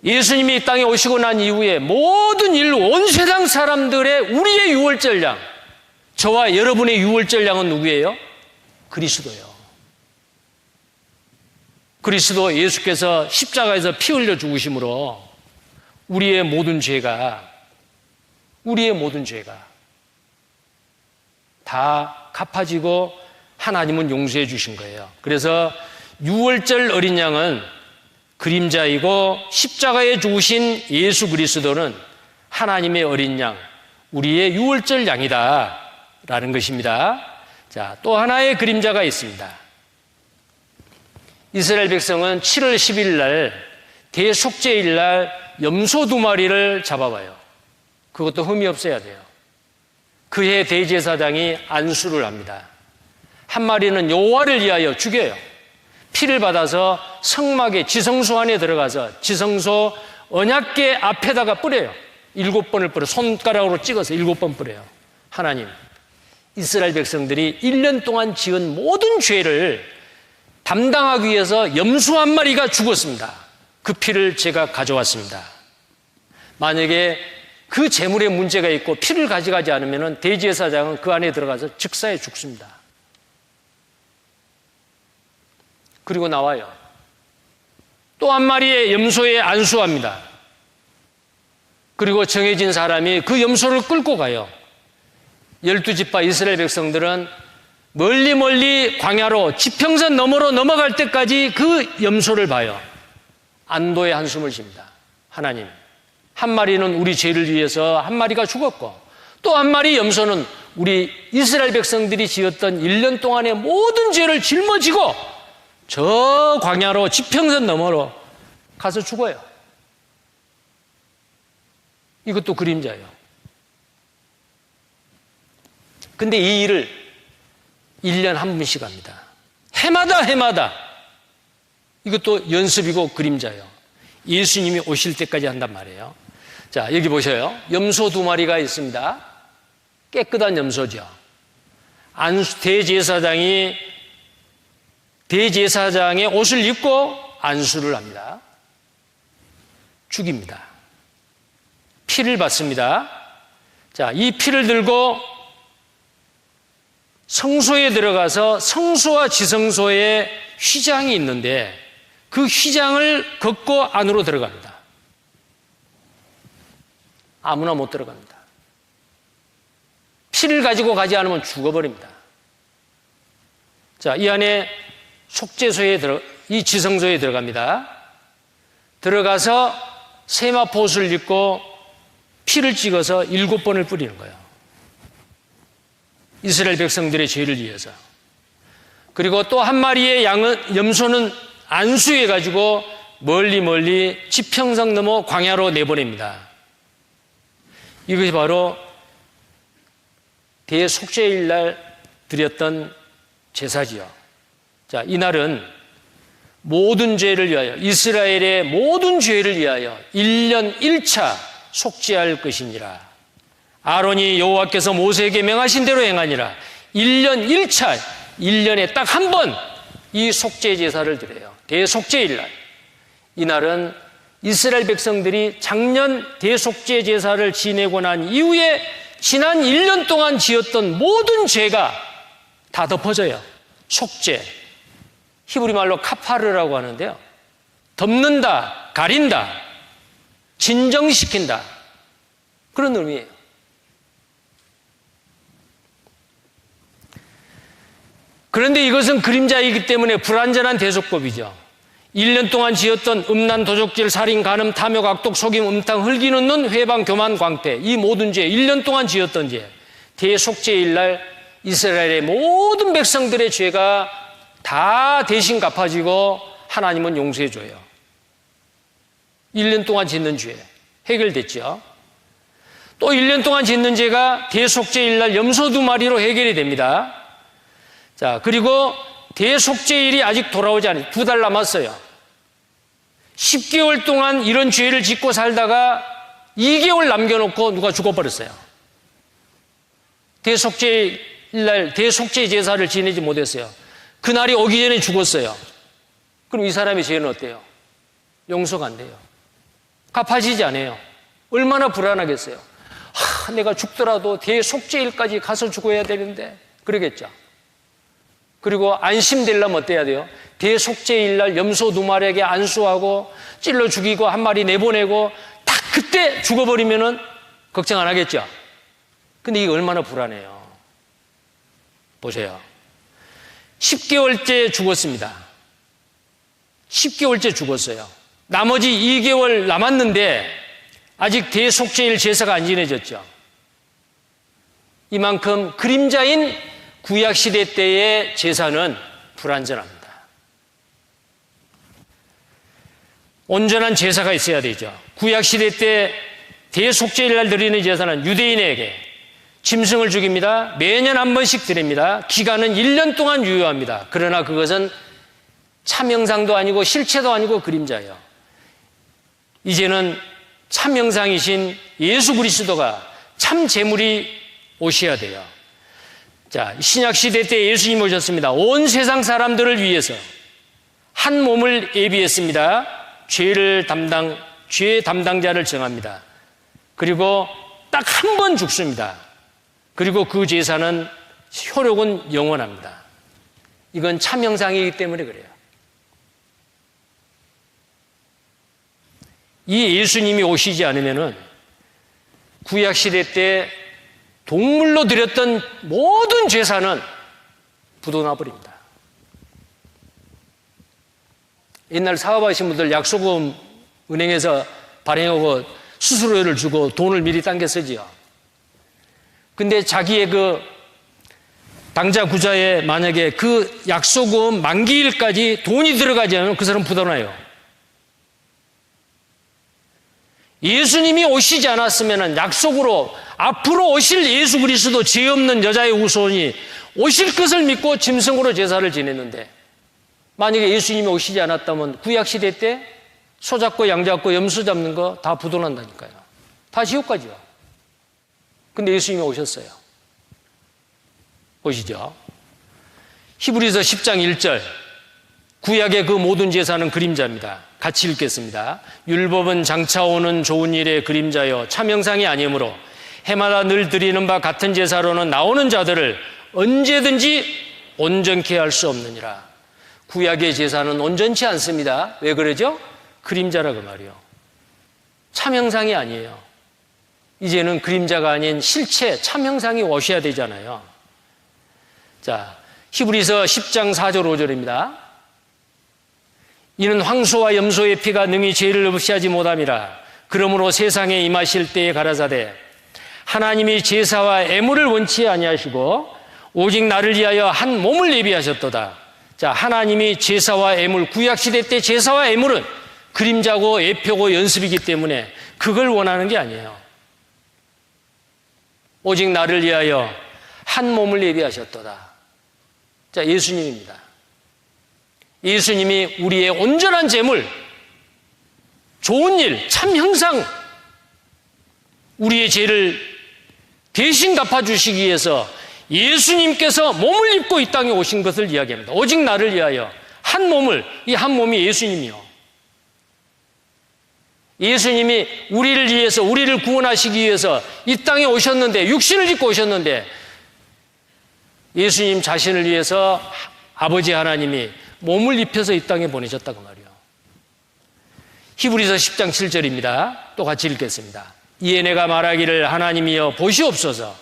예수님이 이 땅에 오시고 난 이후에 모든 인류 온 세상 사람들의 우리의 유월절 양, 저와 여러분의 유월절 양은 누구예요? 그리스도요. 그리스도 예수께서 십자가에서 피 흘려 죽으심으로 우리의 모든 죄가 다 갚아지고 하나님은 용서해 주신 거예요. 그래서 유월절 어린 양은 그림자이고 십자가에 죽으신 예수 그리스도는 하나님의 어린 양, 우리의 유월절 양이다라는 것입니다. 자, 또 하나의 그림자가 있습니다. 이스라엘 백성은 7월 10일 날 대속죄일 날 염소 2마리를 잡아와요. 그것도 흠이 없어야 돼요. 그해 대제사장이 안수를 합니다. 한 마리는 여호와를 위하여 죽여요. 피를 받아서 성막의 지성소 안에 들어가서 지성소 언약궤 앞에다가 뿌려요. 7번을 뿌려, 손가락으로 찍어서 7번 뿌려요. 하나님, 이스라엘 백성들이 1년 동안 지은 모든 죄를 담당하기 위해서 염소 한 마리가 죽었습니다. 그 피를 제가 가져왔습니다. 만약에 그 재물에 문제가 있고 피를 가져가지 않으면 대제사장은 그 안에 들어가서 즉사에 죽습니다. 그리고 나와요. 또 한 마리의 염소에 안수합니다. 그리고 정해진 사람이 그 염소를 끌고 가요. 12지파 이스라엘 백성들은 멀리 광야로 지평선 너머로 넘어갈 때까지 그 염소를 봐요. 안도의 한숨을 쉽니다. 하나님, 한 마리는 우리 죄를 위해서 한 마리가 죽었고 또 한 마리 염소는 우리 이스라엘 백성들이 지었던 1년 동안의 모든 죄를 짊어지고 저 광야로 지평선 너머로 가서 죽어요. 이것도 그림자예요. 근데 이 일을 1년 한 번씩 합니다. 해마다 이것도 연습이고 그림자예요. 예수님이 오실 때까지 한단 말이에요. 자, 여기 보셔요. 염소 2마리가 있습니다. 깨끗한 염소죠. 대제사장의 옷을 입고 안수를 합니다. 죽입니다. 피를 받습니다. 자, 이 피를 들고 성소에 들어가서 성소와 지성소에 휘장이 있는데 그 휘장을 걷고 안으로 들어갑니다. 아무나 못 들어갑니다. 피를 가지고 가지 않으면 죽어버립니다. 자, 이 안에 이 지성소에 들어갑니다. 들어가서 세마포옷을 입고 피를 찍어서 7번을 뿌리는 거예요. 이스라엘 백성들의 죄를 위해서. 그리고 또 한 마리의 염소는 안수해가지고 멀리 지평선 넘어 광야로 내보냅니다. 이것이 바로 대속죄일 날 드렸던 제사지요. 자, 이날은 모든 죄를 위하여, 이스라엘의 모든 죄를 위하여 1년 1차 속죄할 것이니라. 아론이 여호와께서 모세에게 명하신 대로 행하니라. 1년 1차, 1년에 딱 한 번 이 속죄 제사를 드려요. 대속죄일 날. 이날은 이스라엘 백성들이 작년 대속죄 제사를 지내고 난 이후에 지난 1년 동안 지었던 모든 죄가 다 덮어져요. 속죄. 히브리 말로 카파르라고 하는데요. 덮는다, 가린다, 진정시킨다. 그런 의미예요. 그런데 이것은 그림자이기 때문에 불완전한 대속법이죠. 1년 동안 지었던 음란, 도적질, 살인, 간음, 탐욕, 악독, 속임, 음탕, 흙이 넣는 회방, 교만, 광태, 이 모든 죄, 1년 동안 지었던 죄, 대속죄일 날 이스라엘의 모든 백성들의 죄가 다 대신 갚아지고 하나님은 용서해 줘요. 1년 동안 짓는 죄 해결됐죠. 또 1년 동안 짓는 죄가 대속죄일 날 염소 2마리로 해결이 됩니다. 자, 그리고 대속죄일이 아직 돌아오지 않아요. 2달 남았어요. 10개월 동안 이런 죄를 짓고 살다가 2개월 남겨놓고 누가 죽어버렸어요. 대속죄일날 대속죄 제사를 지내지 못했어요. 그날이 오기 전에 죽었어요. 그럼 이 사람의 죄는 어때요? 용서가 안 돼요. 갚아지지 않아요. 얼마나 불안하겠어요. 내가 죽더라도 대속죄일까지 가서 죽어야 되는데 그러겠죠. 그리고 안심되려면 어때야 돼요? 대속죄일날 염소 2마리에게 안수하고 찔러 죽이고 1마리 내보내고 딱 그때 죽어버리면은 걱정 안 하겠죠. 근데 이게 얼마나 불안해요. 보세요. 10개월째 죽었습니다. 10개월째 죽었어요. 나머지 2개월 남았는데 아직 대속죄일 제사가 안 지내졌죠. 이만큼 그림자인 구약시대 때의 제사는 불완전합니다. 온전한 제사가 있어야 되죠. 구약시대 때 대속죄일날 드리는 제사는 유대인에게 짐승을 죽입니다. 매년 한 번씩 드립니다. 기간은 1년 동안 유효합니다. 그러나 그것은 참형상도 아니고 실체도 아니고 그림자예요. 이제는 참형상이신 예수 그리스도가 참 제물이 오셔야 돼요. 자, 신약시대 때 예수님 오셨습니다. 온 세상 사람들을 위해서 한 몸을 예비했습니다. 죄 담당자를 정합니다. 그리고 딱 한 번 죽습니다. 그리고 그 제사는 효력은 영원합니다. 이건 참형상이기 때문에 그래요. 이 예수님이 오시지 않으면은 구약시대 때 동물로 드렸던 모든 제사는 부도나 버립니다. 옛날 사업하신 분들 약소금 은행에서 발행하고 수수료를 주고 돈을 미리 당겨 쓰지요. 근데 자기의 그 당자 구자에 만약에 그 약소금 만기일까지 돈이 들어가지 않으면 그 사람 부도나요. 예수님이 오시지 않았으면 약속으로 앞으로 오실 예수 그리스도 죄 없는 여자의 후손이 오실 것을 믿고 짐승으로 제사를 지냈는데 만약에 예수님이 오시지 않았다면 구약시대 때 소 잡고 양 잡고 염소 잡는 거 다 부도난다니까요. 다 지옥 가죠. 근데 예수님이 오셨어요. 보시죠. 히브리서 10장 1절 구약의 그 모든 제사는 그림자입니다. 같이 읽겠습니다. 율법은 장차 오는 좋은 일의 그림자여 참형상이 아니므로 해마다 늘 드리는 바 같은 제사로는 나오는 자들을 언제든지 온전케 할 수 없느니라. 구약의 제사는 온전치 않습니다. 왜 그러죠? 그림자라고 말이요. 참형상이 아니에요. 이제는 그림자가 아닌 실체 참형상이 오셔야 되잖아요. 자, 히브리서 10장 4절 5절입니다. 이는 황소와 염소의 피가 능히 죄를 없이 하지 못함이라. 그러므로 세상에 임하실 때에 가라사대 하나님이 제사와 애물을 원치 아니하시고 오직 나를 위하여 한 몸을 예비하셨도다. 자, 하나님이 제사와 애물, 구약시대 때 제사와 애물은 그림자고 예표고 연습이기 때문에 그걸 원하는 게 아니에요. 오직 나를 위하여 한 몸을 예비하셨도다. 자, 예수님입니다. 예수님이 우리의 온전한 제물, 좋은 일, 참 형상, 우리의 죄를 대신 갚아주시기 위해서 예수님께서 몸을 입고 이 땅에 오신 것을 이야기합니다. 오직 나를 위하여 한 몸을, 이 한 몸이 예수님이요. 예수님이 우리를 위해서, 우리를 구원하시기 위해서 이 땅에 오셨는데, 육신을 입고 오셨는데, 예수님 자신을 위해서 아버지 하나님이 몸을 입혀서 이 땅에 보내셨다고 말이요. 히브리서 10장 7절입니다. 또 같이 읽겠습니다. 이에 내가 말하기를 하나님이여 보시옵소서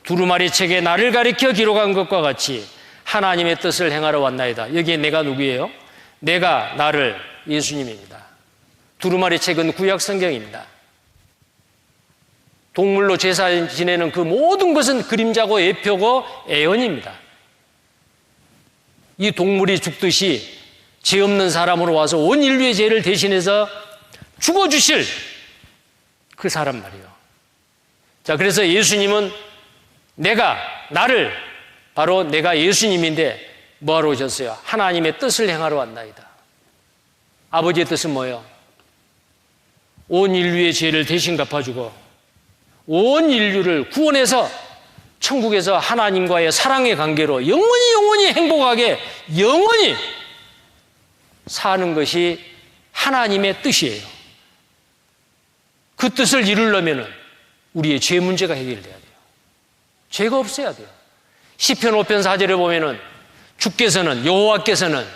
두루마리 책에 나를 가리켜 기록한 것과 같이 하나님의 뜻을 행하러 왔나이다. 여기에 내가 누구예요? 내가 나를 예수님입니다. 두루마리 책은 구약 성경입니다. 동물로 제사 지내는 그 모든 것은 그림자고 예표고 애언입니다. 이 동물이 죽듯이 죄 없는 사람으로 와서 온 인류의 죄를 대신해서 죽어주실 그 사람 말이에요. 자, 그래서 예수님은 나를, 바로 내가 예수님인데 뭐하러 오셨어요? 하나님의 뜻을 행하러 왔나이다. 아버지의 뜻은 뭐예요? 온 인류의 죄를 대신 갚아주고 온 인류를 구원해서 천국에서 하나님과의 사랑의 관계로 영원히 행복하게 영원히 사는 것이 하나님의 뜻이에요. 그 뜻을 이루려면 우리의 죄 문제가 해결돼야 돼요. 죄가 없어야 돼요. 시편 5편 4절에 보면은 주께서는, 여호와께서는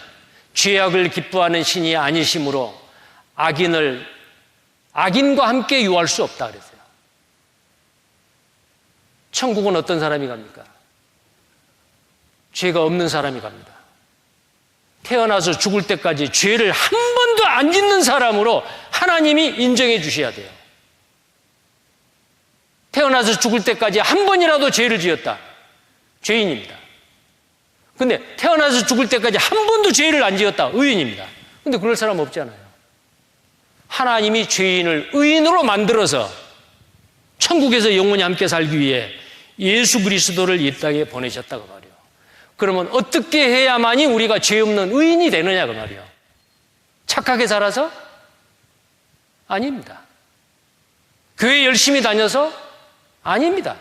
죄악을 기뻐하는 신이 아니시므로 악인과 함께 유할 수 없다 그랬어요. 천국은 어떤 사람이 갑니까? 죄가 없는 사람이 갑니다. 태어나서 죽을 때까지 죄를 한 번도 안 짓는 사람으로 하나님이 인정해 주셔야 돼요. 태어나서 죽을 때까지 한 번이라도 죄를 지었다. 죄인입니다. 근데 태어나서 죽을 때까지 한 번도 죄를 안 지었다. 의인입니다. 근데 그럴 사람 없잖아요. 하나님이 죄인을 의인으로 만들어서 천국에서 영원히 함께 살기 위해 예수 그리스도를 이 땅에 보내셨다고 말이에요. 그러면 어떻게 해야만이 우리가 죄 없는 의인이 되느냐 그 말이에요. 착하게 살아서? 아닙니다. 교회 열심히 다녀서? 아닙니다.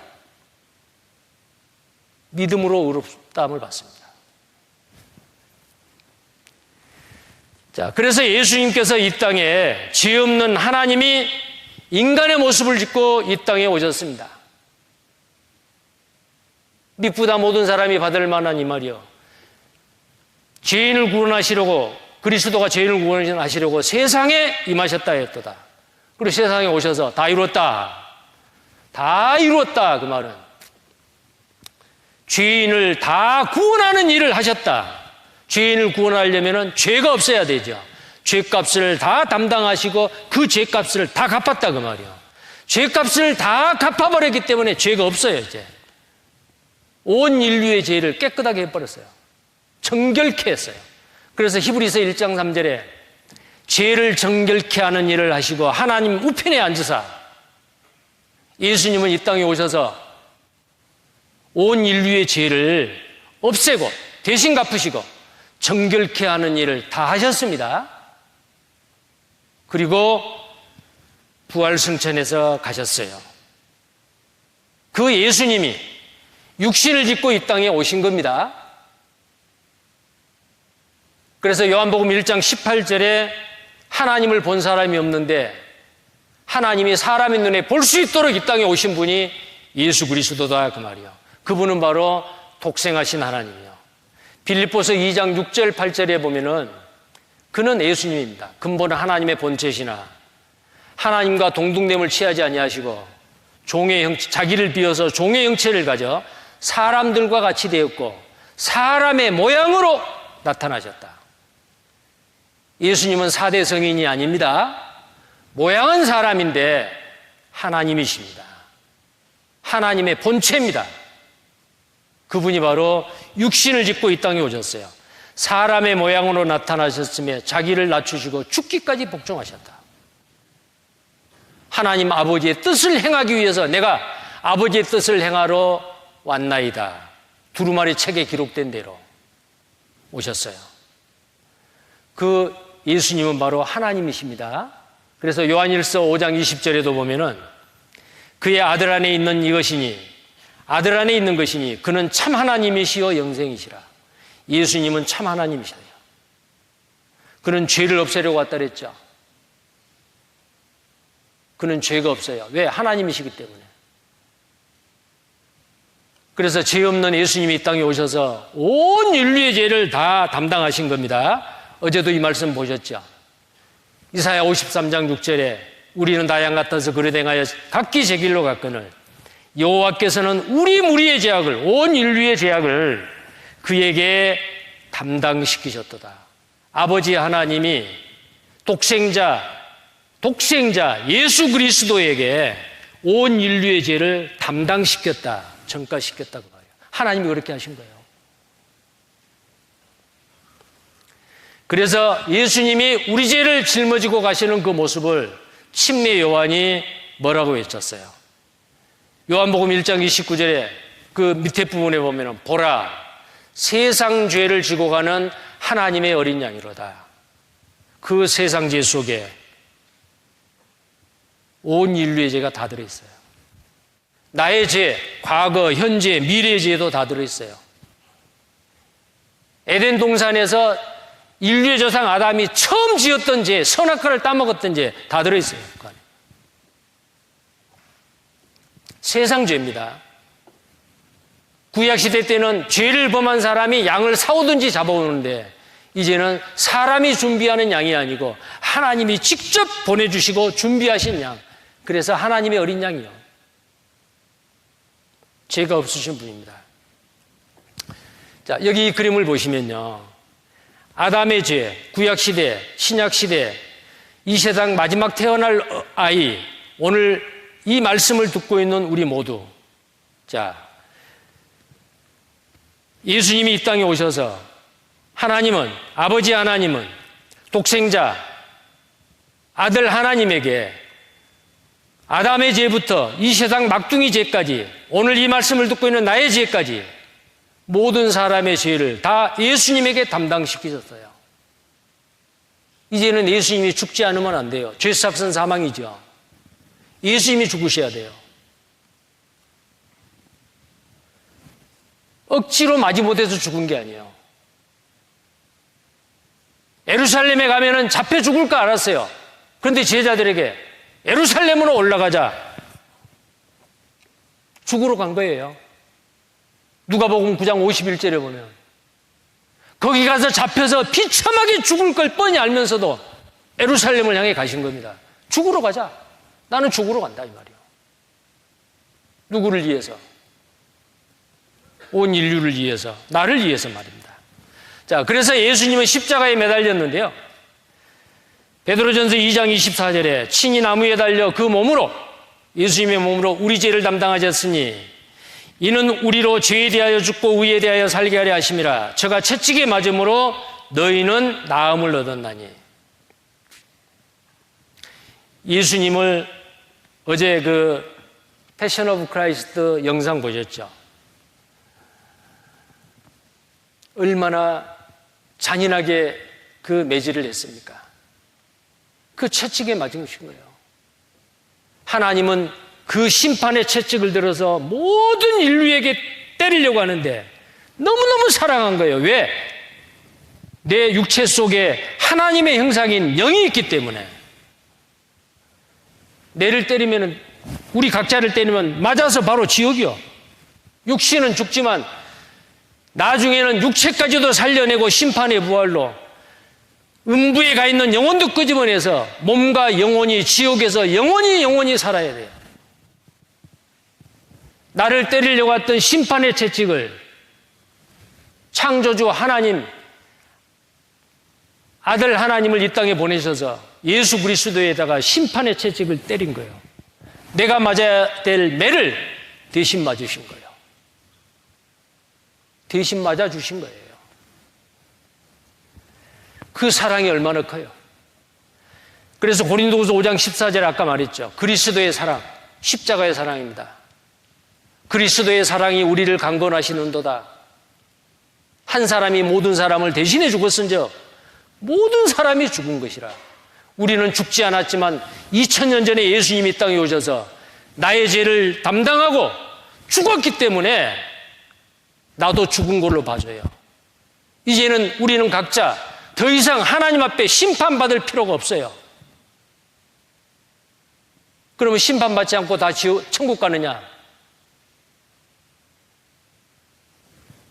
믿음으로 의롭다함을 받습니다. 자, 그래서 예수님께서 이 땅에 죄 없는 하나님이 인간의 모습을 짓고 이 땅에 오셨습니다. 미쁘다 모든 사람이 받을 만한 이 말이요. 죄인을 구원하시려고, 그리스도가 죄인을 구원하시려고 세상에 임하셨다 했도다. 그리고 세상에 오셔서 다 이뤘다. 다 이뤘다. 그 말은 죄인을 다 구원하는 일을 하셨다. 죄인을 구원하려면 죄가 없어야 되죠. 죄값을 다 담당하시고 그 죄값을 다 갚았다 그 말이에요. 죄값을 다 갚아버렸기 때문에 죄가 없어요. 이제 온 인류의 죄를 깨끗하게 해버렸어요. 정결케 했어요. 그래서 히브리서 1장 3절에 죄를 정결케 하는 일을 하시고 하나님 우편에 앉으사, 예수님은 이 땅에 오셔서 온 인류의 죄를 없애고 대신 갚으시고 정결케 하는 일을 다 하셨습니다. 그리고 부활승천해서 가셨어요. 그 예수님이 육신을 짓고 이 땅에 오신 겁니다. 그래서 요한복음 1장 18절에 하나님을 본 사람이 없는데 하나님이 사람의 눈에 볼 수 있도록 이 땅에 오신 분이 예수 그리스도다 그 말이요. 그분은 바로 독생하신 하나님이요. 빌립보서 2장 6절 8절에 보면은 그는 예수님입니다. 근본은 하나님의 본체시나 하나님과 동등됨을 취하지 아니하시고 종의 형체, 자기를 비워서 종의 형체를 가져 사람들과 같이 되었고 사람의 모양으로 나타나셨다. 예수님은 4대 성인이 아닙니다. 모양은 사람인데 하나님이십니다. 하나님의 본체입니다. 그분이 바로 육신을 짓고 이 땅에 오셨어요. 사람의 모양으로 나타나셨으며 자기를 낮추시고 죽기까지 복종하셨다. 하나님 아버지의 뜻을 행하기 위해서 내가 아버지의 뜻을 행하러 왔나이다. 두루마리 책에 기록된 대로 오셨어요. 그 예수님은 바로 하나님이십니다. 그래서 요한일서 5장 20절에도 보면은 그의 아들 안에 있는 이것이니 아들 안에 있는 것이니 그는 참 하나님이시여 영생이시라. 예수님은 참 하나님이시래요. 그는 죄를 없애려고 왔다 그랬죠. 그는 죄가 없어요. 왜? 하나님이시기 때문에. 그래서 죄 없는 예수님이 이 땅에 오셔서 온 인류의 죄를 다 담당하신 겁니다. 어제도 이 말씀 보셨죠. 이사야 53장 6절에 우리는 다 양 같아서 그릇 행하여 각기 제 길로 갔거늘 여호와께서는 우리 무리의 죄악을, 온 인류의 죄악을 그에게 담당시키셨도다. 아버지 하나님이 독생자 예수 그리스도에게 온 인류의 죄를 담당시켰다, 전가시켰다고 말이에요. 하나님이 그렇게 하신 거예요. 그래서 예수님이 우리 죄를 짊어지고 가시는 그 모습을 침례 요한이 뭐라고 외쳤어요? 요한복음 1장 29절에 그 밑에 부분에 보면 보라 세상 죄를 지고 가는 하나님의 어린 양이로다. 그 세상 죄 속에 온 인류의 죄가 다 들어있어요. 나의 죄, 과거, 현재, 미래의 죄도 다 들어있어요. 에덴 동산에서 인류의 조상 아담이 처음 지었던 죄, 선악과를 따먹었던 죄 다 들어있어요. 그 안에. 세상 죄입니다. 구약시대 때는 죄를 범한 사람이 양을 사오든지 잡아오는데 이제는 사람이 준비하는 양이 아니고 하나님이 직접 보내주시고 준비하신 양. 그래서 하나님의 어린 양이요. 죄가 없으신 분입니다. 자, 여기 이 그림을 보시면요. 아담의 죄, 구약시대, 신약시대, 이 세상 마지막 태어날 아이, 오늘 이 말씀을 듣고 있는 우리 모두. 자, 예수님이 이 땅에 오셔서 하나님은, 아버지 하나님은 독생자, 아들 하나님에게 아담의 죄부터 이 세상 막둥이 죄까지, 오늘 이 말씀을 듣고 있는 나의 죄까지 모든 사람의 죄를 다 예수님에게 담당시키셨어요. 이제는 예수님이 죽지 않으면 안 돼요. 죄값은 사망이죠. 예수님이 죽으셔야 돼요. 억지로 마지못해서 죽은 게 아니에요. 예루살렘에 가면은 잡혀 죽을 거 알았어요. 그런데 제자들에게 예루살렘으로 올라가자. 죽으러 간 거예요. 누가복음 9장 51절에 보면 거기 가서 잡혀서 비참하게 죽을 걸 뻔히 알면서도 예루살렘을 향해 가신 겁니다. 죽으러 가자. 나는 죽으러 간다 이 말이에요. 누구를 위해서? 온 인류를 위해서, 나를 위해서 말입니다. 자, 그래서 예수님은 십자가에 매달렸는데요. 베드로전서 2장 24절에 친히 나무에 달려 그 몸으로, 예수님의 몸으로 우리 죄를 담당하셨으니 이는 우리로 죄에 대하여 죽고 의에 대하여 살게 하려 하심이라. 저가 채찍에 맞음으로 너희는 나음을 얻었나니. 예수님을 어제 그 패션 오브 크라이스트 영상 보셨죠? 얼마나 잔인하게 그 매질을 했습니까? 그 채찍에 맞은 것인 거예요. 하나님은 그 심판의 채찍을 들어서 모든 인류에게 때리려고 하는데 너무너무 사랑한 거예요. 왜? 내 육체 속에 하나님의 형상인 영이 있기 때문에. 내를 때리면, 우리 각자를 때리면 맞아서 바로 지옥이요. 육신은 죽지만 나중에는 육체까지도 살려내고 심판의 부활로 음부에 가 있는 영혼도 끄집어내서 몸과 영혼이 지옥에서 영원히 살아야 돼요. 나를 때리려고 했던 심판의 채찍을 창조주 하나님, 아들 하나님을 이 땅에 보내셔서 예수 그리스도에다가 심판의 채찍을 때린 거예요. 내가 맞아야 될 매를 대신 맞으신 거예요. 대신 맞아주신 거예요. 그 사랑이 얼마나 커요. 그래서 고린도후서 5장 14절에 아까 말했죠. 그리스도의 사랑, 십자가의 사랑입니다. 그리스도의 사랑이 우리를 강권하시는도다. 한 사람이 모든 사람을 대신해 죽었은즉 모든 사람이 죽은 것이라. 우리는 죽지 않았지만 2000년 전에 예수님이 땅에 오셔서 나의 죄를 담당하고 죽었기 때문에 나도 죽은 걸로 봐줘요. 이제는 우리는 각자 더 이상 하나님 앞에 심판받을 필요가 없어요. 그러면 심판받지 않고 다 천국 가느냐?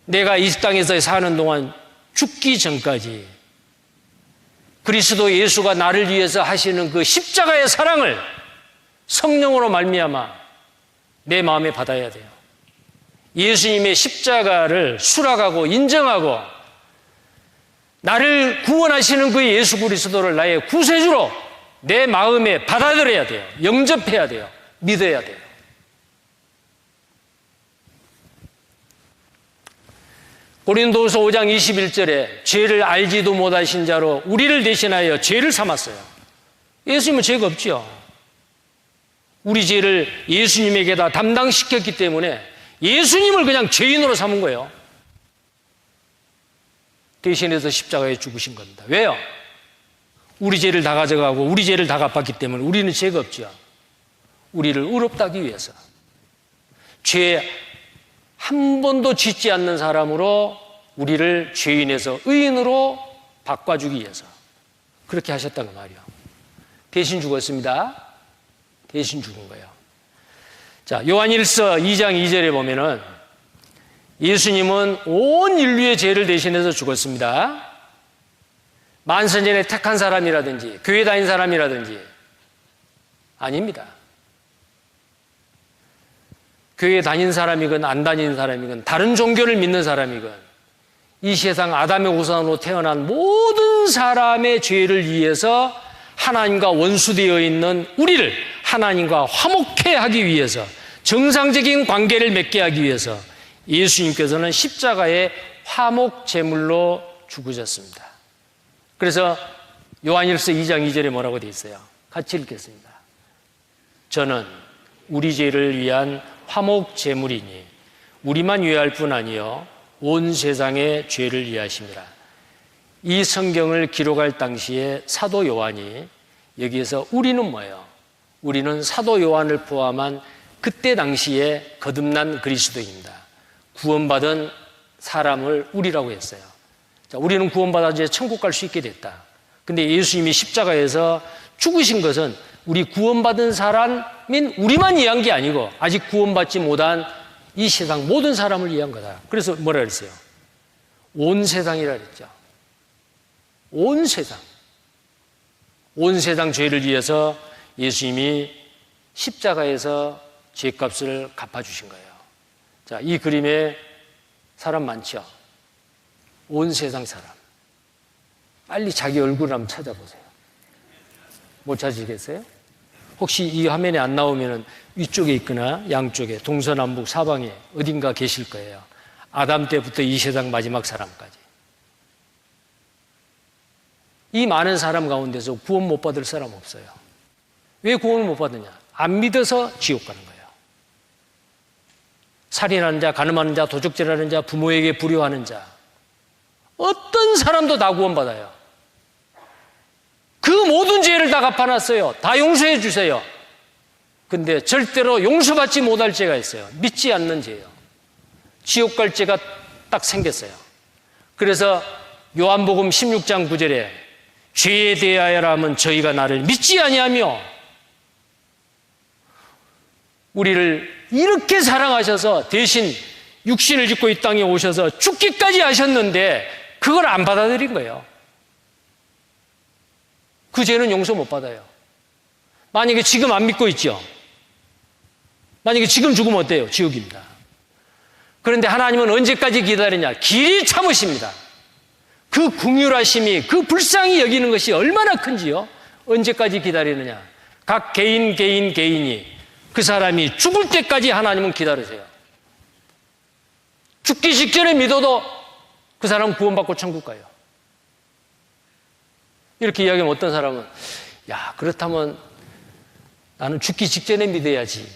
내가 이 땅에서 사는 동안 죽기 전까지 그리스도 예수가 나를 위해서 하시는 그 십자가의 사랑을 성령으로 말미암아 내 마음에 받아야 돼요. 예수님의 십자가를 수락하고 인정하고 나를 구원하시는 그 예수 그리스도를 나의 구세주로 내 마음에 받아들여야 돼요. 영접해야 돼요. 믿어야 돼요. 고린도후서 5장 21절에 죄를 알지도 못하신 자로 우리를 대신하여 죄를 삼았어요. 예수님은 죄가 없죠. 우리 죄를 예수님에게다 담당시켰기 때문에 예수님을 그냥 죄인으로 삼은 거예요. 대신해서 십자가에 죽으신 겁니다. 왜요? 우리 죄를 다 가져가고 우리 죄를 다 갚았기 때문에 우리는 죄가 없죠. 우리를 의롭다 하기 위해서. 죄 한 번도 짓지 않는 사람으로 우리를 죄인에서 의인으로 바꿔주기 위해서 그렇게 하셨단 말이에요. 대신 죽었습니다. 대신 죽은 거예요. 자, 요한일서 2장 2절에 보면은 예수님은 온 인류의 죄를 대신해서 죽었습니다. 만선전에 택한 사람이라든지 교회 다닌 사람이라든지 아닙니다. 교회 다닌 사람이건 안 다니는 사람이건 다른 종교를 믿는 사람이건 이 세상 아담의 우선으로 태어난 모든 사람의 죄를 위해서 하나님과 원수되어 있는 우리를 하나님과 화목케 하기 위해서 정상적인 관계를 맺게 하기 위해서 예수님께서는 십자가의 화목 제물로 죽으셨습니다. 그래서 요한일서 2장 2절에 뭐라고 되어 있어요? 같이 읽겠습니다. 저는 우리 죄를 위한 화목 제물이니 우리만 위할 뿐 아니요 온 세상의 죄를 위하심이라. 이 성경을 기록할 당시에 사도 요한이 여기에서 우리는 뭐예요? 우리는 사도 요한을 포함한 그때 당시에 거듭난 그리스도입니다. 구원받은 사람을 우리라고 했어요. 자, 우리는 구원받아 이제 천국 갈 수 있게 됐다. 근데 예수님이 십자가에서 죽으신 것은 우리 구원받은 사람인 우리만 위한 게 아니고 아직 구원받지 못한 이 세상 모든 사람을 위한 거다. 그래서 뭐라 그랬어요? 온 세상이라 그랬죠. 온 세상. 온 세상 죄를 위해서 예수님이 십자가에서 죄값을 갚아주신 거예요. 자, 이 그림에 사람 많죠? 온 세상 사람. 빨리 자기 얼굴을 한번 찾아보세요. 못 찾으시겠어요? 혹시 이 화면에 안 나오면 위쪽에 있거나 양쪽에 동서남북 사방에 어딘가 계실 거예요. 아담 때부터 이 세상 마지막 사람까지. 이 많은 사람 가운데서 구원 못 받을 사람 없어요. 왜 구원을 못 받느냐? 안 믿어서 지옥 가는 거예요. 살인하는 자, 간음하는 자, 도적질하는 자, 부모에게 불효하는 자, 어떤 사람도 다 구원받아요. 그 모든 죄를 다 갚아놨어요. 다 용서해 주세요. 근데 절대로 용서받지 못할 죄가 있어요. 믿지 않는 죄예요. 지옥 갈 죄가 딱 생겼어요. 그래서 요한복음 16장 9절에 죄에 대하여라면 저희가 나를 믿지 아니하며 우리를 이렇게 사랑하셔서 대신 육신을 짓고 이 땅에 오셔서 죽기까지 하셨는데 그걸 안 받아들인 거예요. 그 죄는 용서 못 받아요. 만약에 지금 안 믿고 있죠? 만약에 지금 죽으면 어때요? 지옥입니다. 그런데 하나님은 언제까지 기다리냐? 길이 참으십니다. 그 긍휼하심이, 그 불쌍히 여기는 것이 얼마나 큰지요? 언제까지 기다리느냐? 각 개인이 그 사람이 죽을 때까지 하나님은 기다리세요. 죽기 직전에 믿어도 그 사람은 구원받고 천국 가요. 이렇게 이야기하면 어떤 사람은 야, 그렇다면 나는 죽기 직전에 믿어야지.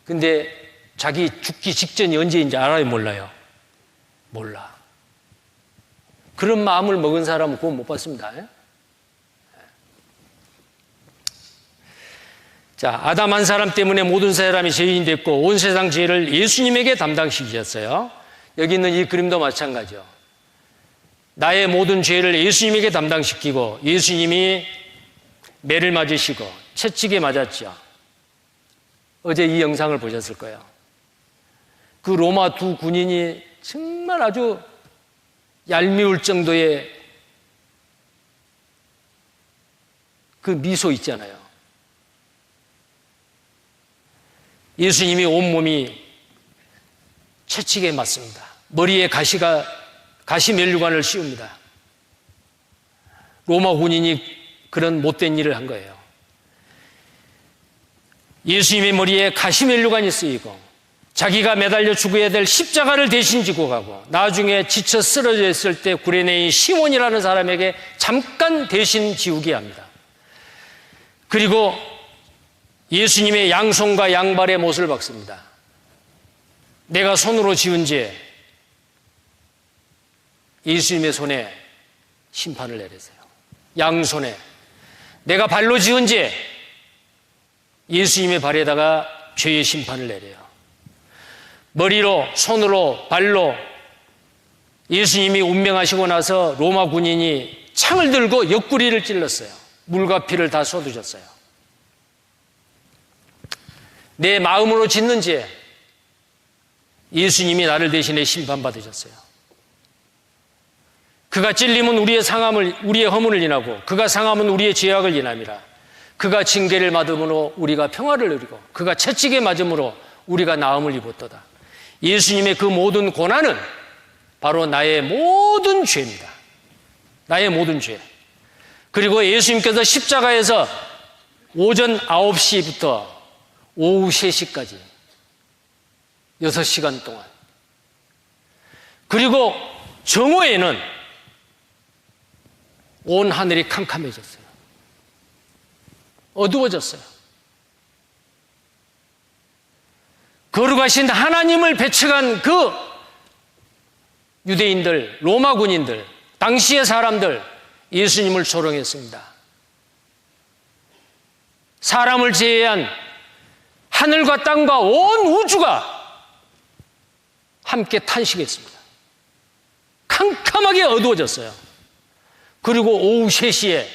근데 자기 죽기 직전이 언제인지 알아요? 몰라요? 몰라. 그런 마음을 먹은 사람은 구원 못 받습니다. 자, 아담 한 사람 때문에 모든 사람이 죄인이 됐고 온 세상 죄를 예수님에게 담당시키셨어요. 여기 있는 이 그림도 마찬가지요. 나의 모든 죄를 예수님에게 담당시키고 예수님이 매를 맞으시고 채찍에 맞았죠. 어제 이 영상을 보셨을 거예요. 그 로마 두 군인이 정말 아주 얄미울 정도의 그 미소 있잖아요. 예수님이 온몸이 채찍에 맞습니다. 머리에 가시 면류관을 씌웁니다. 로마 군인이 그런 못된 일을 한 거예요. 예수님의 머리에 가시 면류관이 쓰이고 자기가 매달려 죽어야 될 십자가를 대신 지고 가고 나중에 지쳐 쓰러져 있을 때 구레네인 시몬이라는 사람에게 잠깐 대신 지우게 합니다. 그리고 예수님의 양손과 양발에 못을 박습니다. 내가 손으로 지은 죄, 예수님의 손에 심판을 내리세요. 양손에. 내가 발로 지은 죄, 예수님의 발에다가 죄의 심판을 내려요. 머리로, 손으로, 발로 예수님이 운명하시고 나서 로마 군인이 창을 들고 옆구리를 찔렀어요. 물과 피를 다 쏟으셨어요. 내 마음으로 짓는 죄, 예수님이 나를 대신해 심판받으셨어요. 그가 찔림은 우리의 상함을, 우리의 허물을 인하고 그가 상함은 우리의 죄악을 인함이라. 그가 징계를 받음으로 우리가 평화를 누리고 그가 채찍에 맞음으로 우리가 나음을 입었도다. 예수님의 그 모든 고난은 바로 나의 모든 죄입니다. 나의 모든 죄. 그리고 예수님께서 십자가에서 오전 9시부터 오후 3시까지 6시간 동안, 그리고 정오에는 온 하늘이 캄캄해졌어요. 어두워졌어요. 거룩하신 하나님을 배척한 그 유대인들, 로마 군인들, 당시의 사람들, 예수님을 조롱했습니다. 사람을 제외한 하늘과 땅과 온 우주가 함께 탄식했습니다. 캄캄하게 어두워졌어요. 그리고 오후 3시에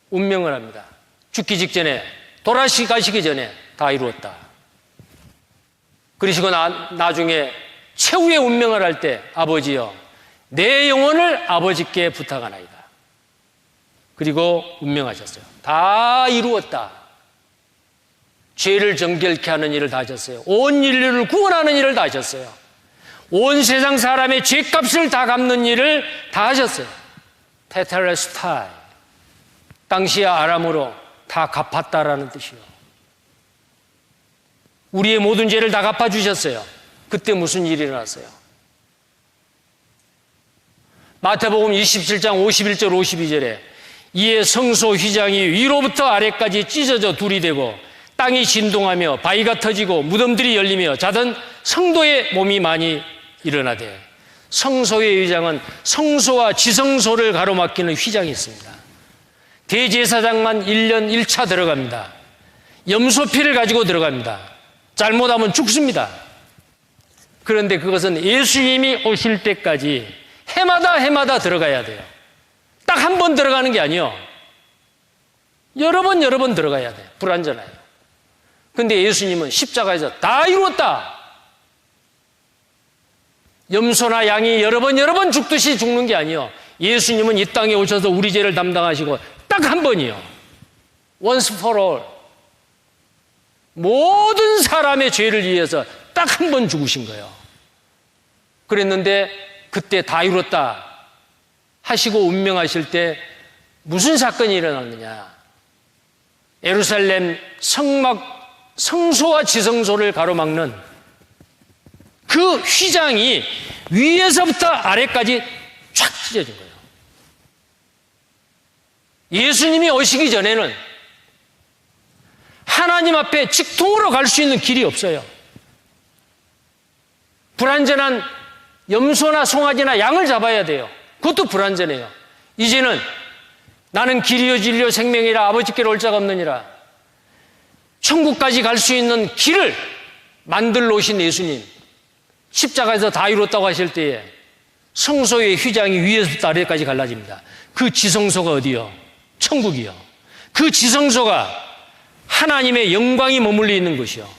운명을 합니다. 죽기 직전에, 돌아가시기 전에 다 이루었다. 그러시고 나중에 최후의 운명을 할 때, 아버지여 내 영혼을 아버지께 부탁하나이다. 그리고 운명하셨어요. 다 이루었다. 죄를 정결케 하는 일을 다 하셨어요. 온 인류를 구원하는 일을 다 하셨어요. 온 세상 사람의 죄값을 다 갚는 일을 다 하셨어요. 테텔레스타이, 당시의 아람어로 다 갚았다라는 뜻이요. 우리의 모든 죄를 다 갚아주셨어요. 그때 무슨 일이 일어났어요? 마태복음 27장 51절 52절에 이에 성소 휘장이 위로부터 아래까지 찢어져 둘이 되고 땅이 진동하며 바위가 터지고 무덤들이 열리며 자던 성도의 몸이 많이 일어나되, 성소의 휘장은 성소와 지성소를 가로막히는 휘장이 있습니다. 대제사장만 1년 1차 들어갑니다. 염소피를 가지고 들어갑니다. 잘못하면 죽습니다. 그런데 그것은 예수님이 오실 때까지 해마다 들어가야 돼요. 딱 한 번 들어가는 게 아니요, 여러 번 들어가야 돼요. 불완전해요. 근데 예수님은 십자가에서 다 이루었다. 염소나 양이 여러 번 죽듯이 죽는 게 아니요, 예수님은 이 땅에 오셔서 우리 죄를 담당하시고 딱 한 번이요, once for all, 모든 사람의 죄를 위해서 딱 한 번 죽으신 거예요. 그랬는데 그때 다 이뤘다 하시고 운명하실 때 무슨 사건이 일어났느냐? 예루살렘 성소와 지성소를 가로막는 그 휘장이 위에서부터 아래까지 쫙 찢어진 거예요. 예수님이 오시기 전에는 하나님 앞에 직통으로 갈 수 있는 길이 없어요. 불완전한 염소나 송아지나 양을 잡아야 돼요. 그것도 불완전해요. 이제는 나는 길이요 진리요 생명이라 아버지께로 올 자가 없느니라, 천국까지 갈 수 있는 길을 만들러 오신 예수님, 십자가에서 다 이뤘다고 하실 때에 성소의 휘장이 위에서부터 아래까지 갈라집니다. 그 지성소가 어디요? 천국이요. 그 지성소가 하나님의 영광이 머물러 있는 것이요.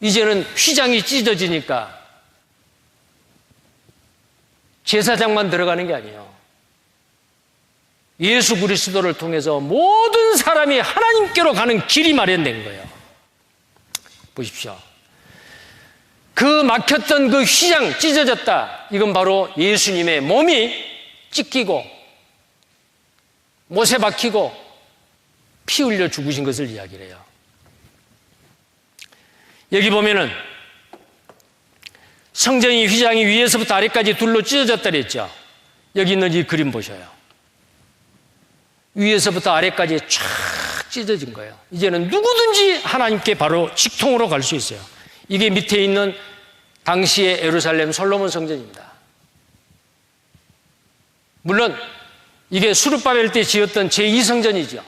이제는 휘장이 찢어지니까 제사장만 들어가는 게 아니에요. 예수 그리스도를 통해서 모든 사람이 하나님께로 가는 길이 마련된 거예요. 보십시오. 그 막혔던 그 휘장 찢어졌다. 이건 바로 예수님의 몸이 찢기고 못에 박히고 피 흘려 죽으신 것을 이야기를 해요. 여기 보면은 성전이 휘장이 위에서부터 아래까지 둘로 찢어졌다 그랬죠. 여기 있는 이 그림 보셔요. 위에서부터 아래까지 쫙 찢어진 거예요. 이제는 누구든지 하나님께 바로 직통으로 갈 수 있어요. 이게 밑에 있는 당시의 예루살렘 솔로몬 성전입니다. 물론 이게 수르바벨 때 지었던 제2성전이죠.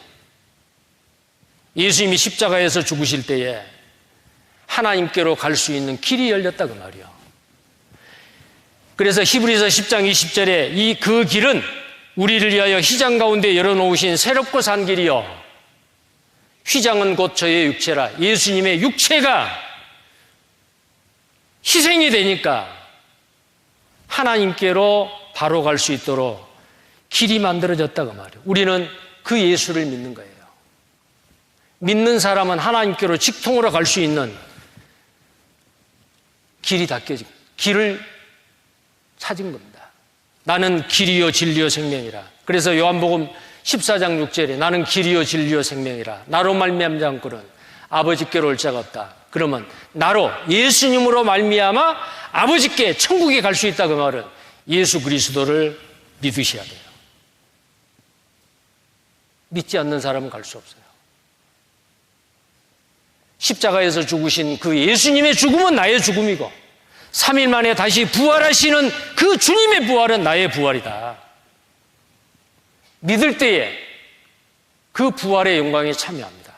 예수님이 십자가에서 죽으실 때에 하나님께로 갈 수 있는 길이 열렸다 그 말이요. 그래서 히브리서 10장 20절에 그 길은 우리를 위하여 휘장 가운데 열어놓으신 새롭고 산 길이요. 휘장은 곧 저의 육체라. 예수님의 육체가 희생이 되니까 하나님께로 바로 갈 수 있도록 길이 만들어졌다 그 말이에요. 우리는 그 예수를 믿는 거예요. 믿는 사람은 하나님께로 직통으로 갈 수 있는 길이 닦여지고 길을 찾은 겁니다. 나는 길이요 진리요 생명이라. 그래서 요한복음 14장 6절에 나는 길이요 진리요 생명이라. 나로 말미암지 않고는 아버지께로 올 자가 없다. 그러면 나로 예수님으로 말미암아 아버지께 천국에 갈 수 있다 그 말은 예수 그리스도를 믿으셔야 돼요. 믿지 않는 사람은 갈 수 없어요. 십자가에서 죽으신 그 예수님의 죽음은 나의 죽음이고 3일 만에 다시 부활하시는 그 주님의 부활은 나의 부활이다. 믿을 때에 그 부활의 영광에 참여합니다.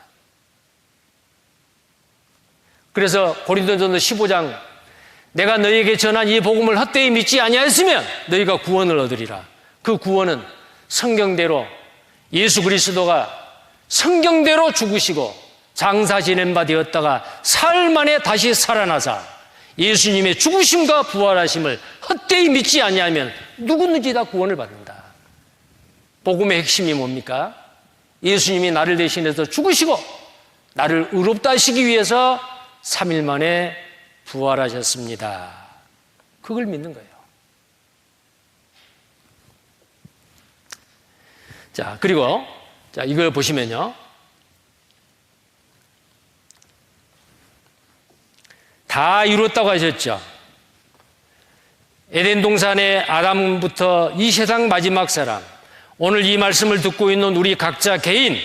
그래서 고린도전서 15장 내가 너희에게 전한 이 복음을 헛되이 믿지 아니하였으면 너희가 구원을 얻으리라. 그 구원은 성경대로 예수 그리스도가 성경대로 죽으시고 장사 지낸 바 되었다가 사흘 만에 다시 살아나사 예수님의 죽으심과 부활하심을 헛되이 믿지 아니하면 누구든지 다 구원을 받는다. 복음의 핵심이 뭡니까? 예수님이 나를 대신해서 죽으시고 나를 의롭다 하시기 위해서 3일 만에 부활하셨습니다. 그걸 믿는 거예요. 자, 그리고 이걸 보시면요. 다 이뤘다고 하셨죠. 에덴 동산의 아담부터 이 세상 마지막 사람, 오늘 이 말씀을 듣고 있는 우리 각자 개인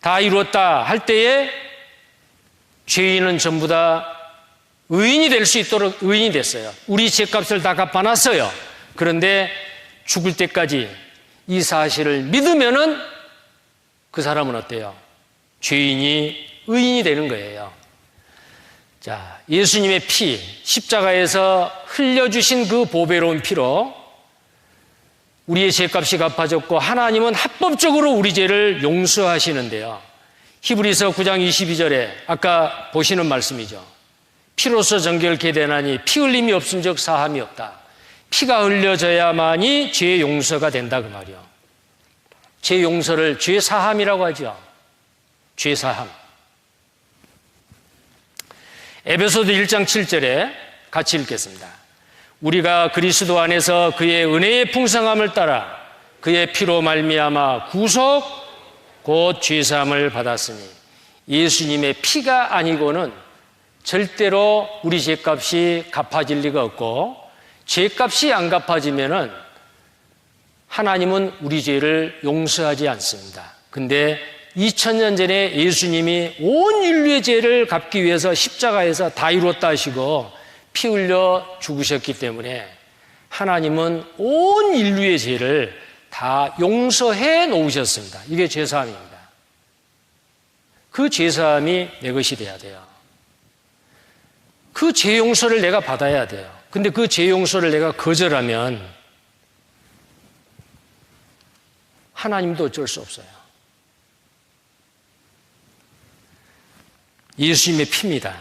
다 이뤘다 할 때에 죄인은 전부 다 의인이 될 수 있도록 의인이 됐어요. 우리 죄값을 다 갚아놨어요. 그런데 죽을 때까지 이 사실을 믿으면은 그 사람은 어때요? 죄인이 의인이 되는 거예요. 자, 예수님의 피, 십자가에서 흘려주신 그 보배로운 피로 우리의 죄값이 갚아졌고 하나님은 합법적으로 우리 죄를 용서하시는데요. 히브리서 9장 22절에 아까 보시는 말씀이죠. 피로서 정결케 되나니 피 흘림이 없은 적 사함이 없다. 피가 흘려져야만이 죄 용서가 된다 그 말이요. 죄 용서를 죄 사함이라고 하죠. 죄 사함. 에베소서 1장 7절에 같이 읽겠습니다. 우리가 그리스도 안에서 그의 은혜의 풍성함을 따라 그의 피로 말미암아 구속 곧 죄사함을 받았으니 예수님의 피가 아니고는 절대로 우리 죄값이 갚아질 리가 없고 죄값이 안 갚아지면은 하나님은 우리 죄를 용서하지 않습니다. 근데 2000년 전에 예수님이 온 인류의 죄를 갚기 위해서 십자가에서 다 이뤘다 하시고 피 흘려 죽으셨기 때문에 하나님은 온 인류의 죄를 다 용서해 놓으셨습니다. 이게 죄사함입니다. 그 죄사함이 내 것이 돼야 돼요. 그 죄 용서를 내가 받아야 돼요. 근데 그 죄 용서를 내가 거절하면 하나님도 어쩔 수 없어요. 예수님의 피입니다.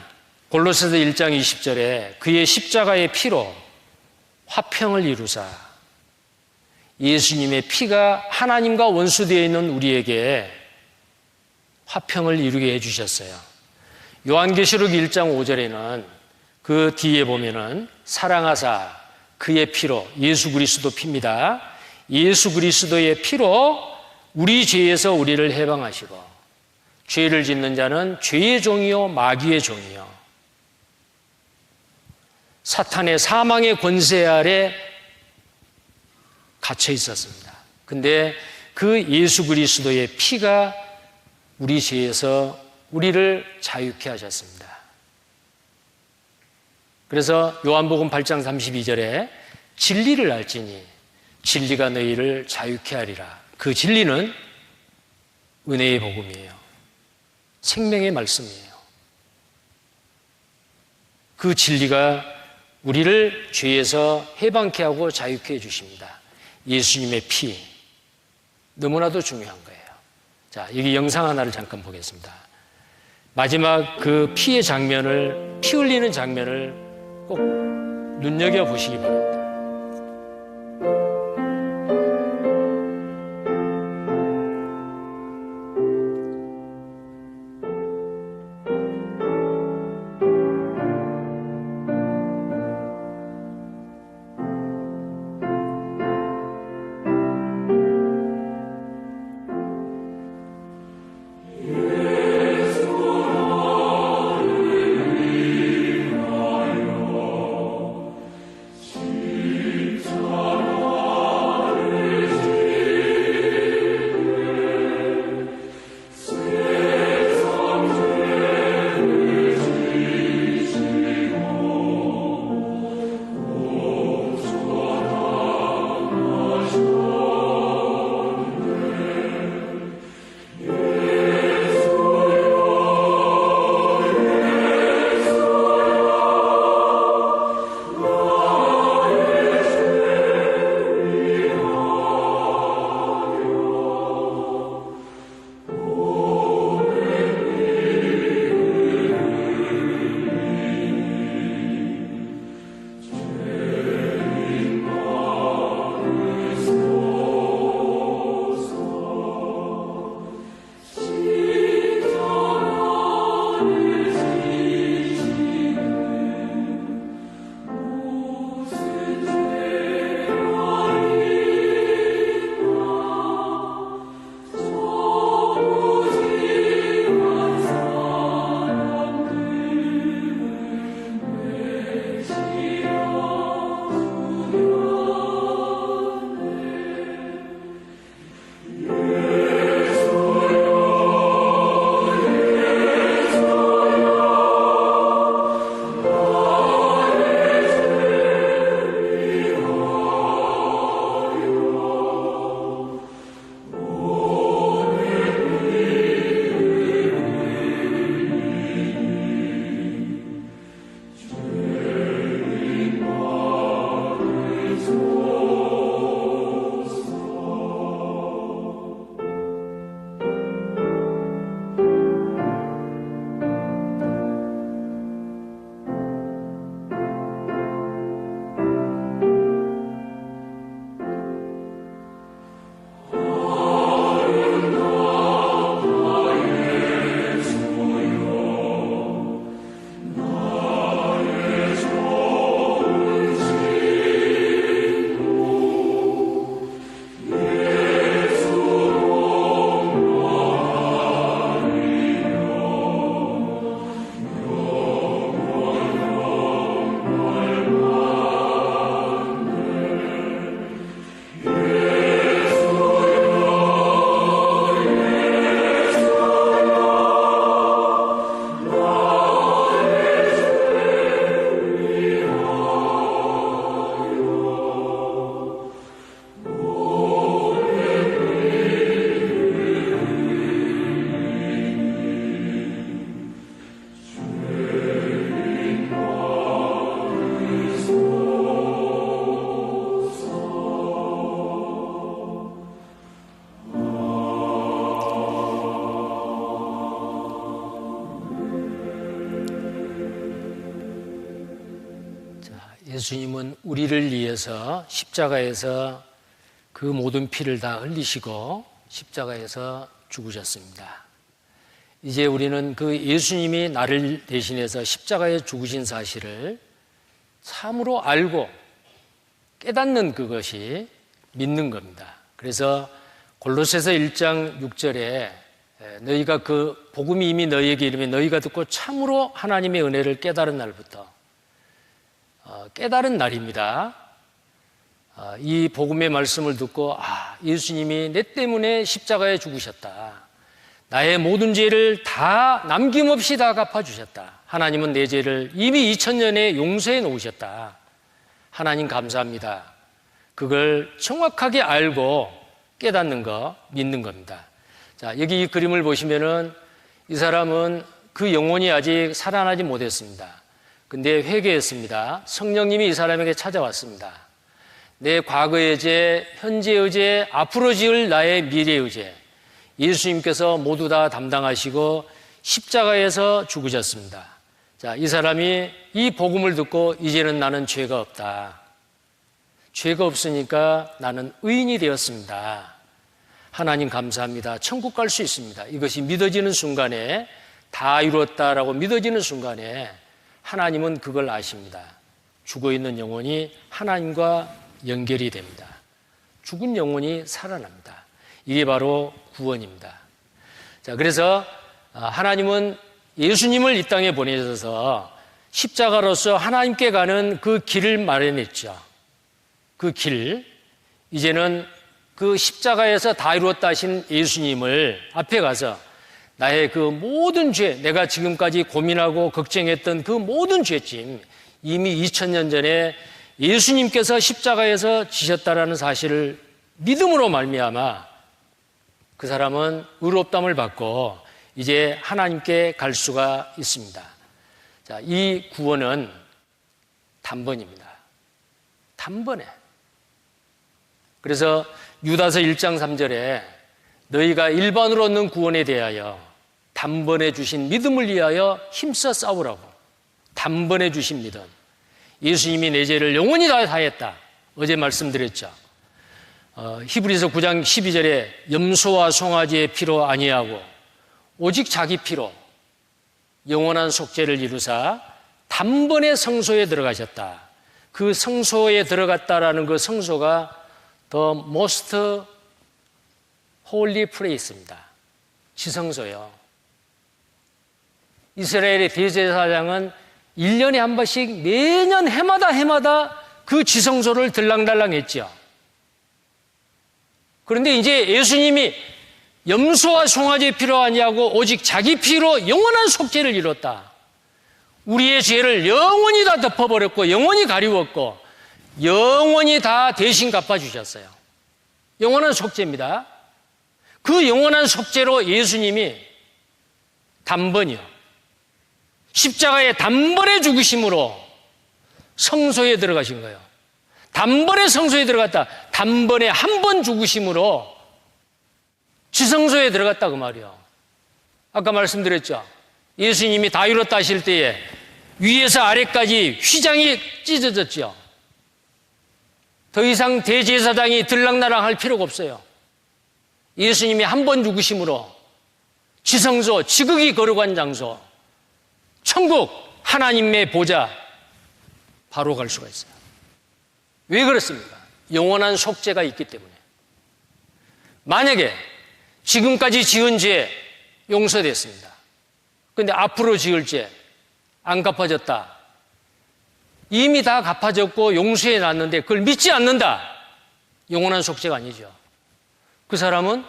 골로새서 1장 20절에 그의 십자가의 피로 화평을 이루사 예수님의 피가 하나님과 원수되어 있는 우리에게 화평을 이루게 해주셨어요. 요한계시록 1장 5절에는 그 뒤에 보면은 사랑하사 그의 피로 예수 그리스도 피입니다. 예수 그리스도의 피로 우리 죄에서 우리를 해방하시고 죄를 짓는 자는 죄의 종이요 마귀의 종이요 사탄의 사망의 권세 아래 갇혀 있었습니다. 근데 그 예수 그리스도의 피가 우리 죄에서 우리를 자유케 하셨습니다. 그래서 요한복음 8장 32절에 진리를 알지니 진리가 너희를 자유케 하리라. 그 진리는 은혜의 복음이에요. 생명의 말씀이에요. 그 진리가 우리를 죄에서 해방케 하고 자유케 해주십니다. 예수님의 피, 너무나도 중요한 거예요. 자, 여기 영상 하나를 잠깐 보겠습니다. 마지막 그 피의 장면을, 피 흘리는 장면을 꼭 눈여겨보시기 바랍니다. 예수님은 우리를 위해서 십자가에서 그 모든 피를 다 흘리시고 십자가에서 죽으셨습니다. 이제 우리는 그 예수님이 나를 대신해서 십자가에 죽으신 사실을 참으로 알고 깨닫는 그것이 믿는 겁니다. 그래서 골로새서 1장 6절에 너희가 그 복음이 이미 너희에게 이르면 너희가 듣고 참으로 하나님의 은혜를 깨달은 날부터 깨달은 날입니다. 이 복음의 말씀을 듣고 예수님이 내 때문에 십자가에 죽으셨다. 나의 모든 죄를 다 남김없이 다 갚아주셨다. 하나님은 내 죄를 이미 2000년에 용서해 놓으셨다. 하나님 감사합니다. 그걸 정확하게 알고 깨닫는 거, 믿는 겁니다. 자, 여기 이 그림을 보시면은 이 사람은 그 영혼이 아직 살아나지 못했습니다. 근데 회개했습니다. 성령님이 이 사람에게 찾아왔습니다. 내 과거의 죄, 현재의 죄, 앞으로 지을 나의 미래의 죄, 예수님께서 모두 다 담당하시고 십자가에서 죽으셨습니다. 자, 이 사람이 이 복음을 듣고 이제는 나는 죄가 없다. 죄가 없으니까 나는 의인이 되었습니다. 하나님 감사합니다. 천국 갈 수 있습니다. 이것이 믿어지는 순간에, 다 이루었다라고 믿어지는 순간에 하나님은 그걸 아십니다. 죽어있는 영혼이 하나님과 연결이 됩니다. 죽은 영혼이 살아납니다. 이게 바로 구원입니다. 자, 그래서 하나님은 예수님을 이 땅에 보내셔서 십자가로서 하나님께 가는 그 길을 마련했죠. 그 길, 이제는 그 십자가에서 다 이루었다 하신 예수님을 앞에 가서 나의 그 모든 죄, 내가 지금까지 고민하고 걱정했던 그 모든 죄짐, 이미 2000년 전에 예수님께서 십자가에서 지셨다라는 사실을 믿음으로 말미암아 그 사람은 의롭다함을 받고 이제 하나님께 갈 수가 있습니다. 자, 이 구원은 단번입니다. 단번에. 그래서 유다서 1장 3절에 너희가 일반으로 얻는 구원에 대하여 단번에 주신 믿음을 위하여 힘써 싸우라고. 단번에 주신 믿음. 예수님이 내 죄를 영원히 다 사했다. 어제 말씀드렸죠. 히브리서 9장 12절에 염소와 송아지의 피로 아니하고 오직 자기 피로 영원한 속죄를 이루사 단번에 성소에 들어가셨다. 그 성소에 들어갔다라는 그 성소가 The most holy place입니다. 지성소요. 이스라엘의 대제사장은 1년에 한 번씩 매년 해마다 그 지성소를 들랑달랑 했죠. 그런데 이제 예수님이 염소와 송아지의 피로 아니하고 오직 자기 피로 영원한 속죄를 이뤘다. 우리의 죄를 영원히 다 덮어버렸고 영원히 가리웠고 영원히 다 대신 갚아주셨어요. 영원한 속죄입니다. 그 영원한 속죄로 예수님이 단번이요. 십자가에 단번에 죽으심으로 성소에 들어가신 거예요. 단번에 성소에 들어갔다. 단번에 한 번 죽으심으로 지성소에 들어갔다 그 말이요. 아까 말씀드렸죠. 예수님이 다 이뤘다 하실 때에 위에서 아래까지 휘장이 찢어졌죠. 더 이상 대제사장이 들락날락 할 필요가 없어요. 예수님이 한 번 죽으심으로 지성소, 지극히 거룩한 장소, 천국, 하나님의 보좌 바로 갈 수가 있어요. 왜 그렇습니까? 영원한 속죄가 있기 때문에. 만약에 지금까지 지은 죄 용서됐습니다. 그런데 앞으로 지을 죄 안 갚아졌다. 이미 다 갚아졌고 용서해 놨는데 그걸 믿지 않는다. 영원한 속죄가 아니죠. 그 사람은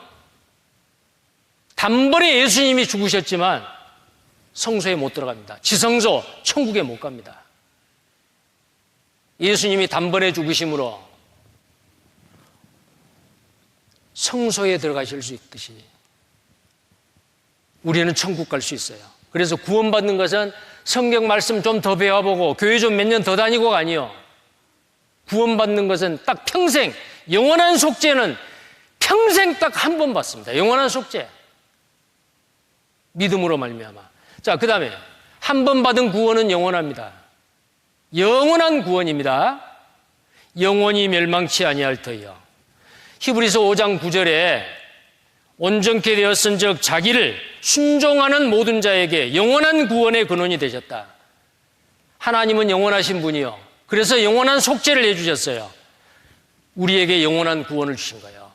단번에 예수님이 죽으셨지만 성소에 못 들어갑니다. 지성소, 천국에 못 갑니다. 예수님이 단번에 죽으심으로 성소에 들어가실 수 있듯이 우리는 천국 갈 수 있어요. 그래서 구원받는 것은 성경 말씀 좀 더 배워보고 교회 좀 몇 년 더 다니고가 아니요. 구원받는 것은 딱 평생, 영원한 속죄는 평생 딱 한 번 받습니다. 영원한 속죄. 믿음으로 말미암아. 자, 그 다음에 한 번 받은 구원은 영원합니다. 영원한 구원입니다. 영원히 멸망치 아니할 터이요. 히브리서 5장 9절에 온전케 되었은즉 자기를 순종하는 모든 자에게 영원한 구원의 근원이 되셨다. 하나님은 영원하신 분이요. 그래서 영원한 속죄를 해주셨어요. 우리에게 영원한 구원을 주신 거예요.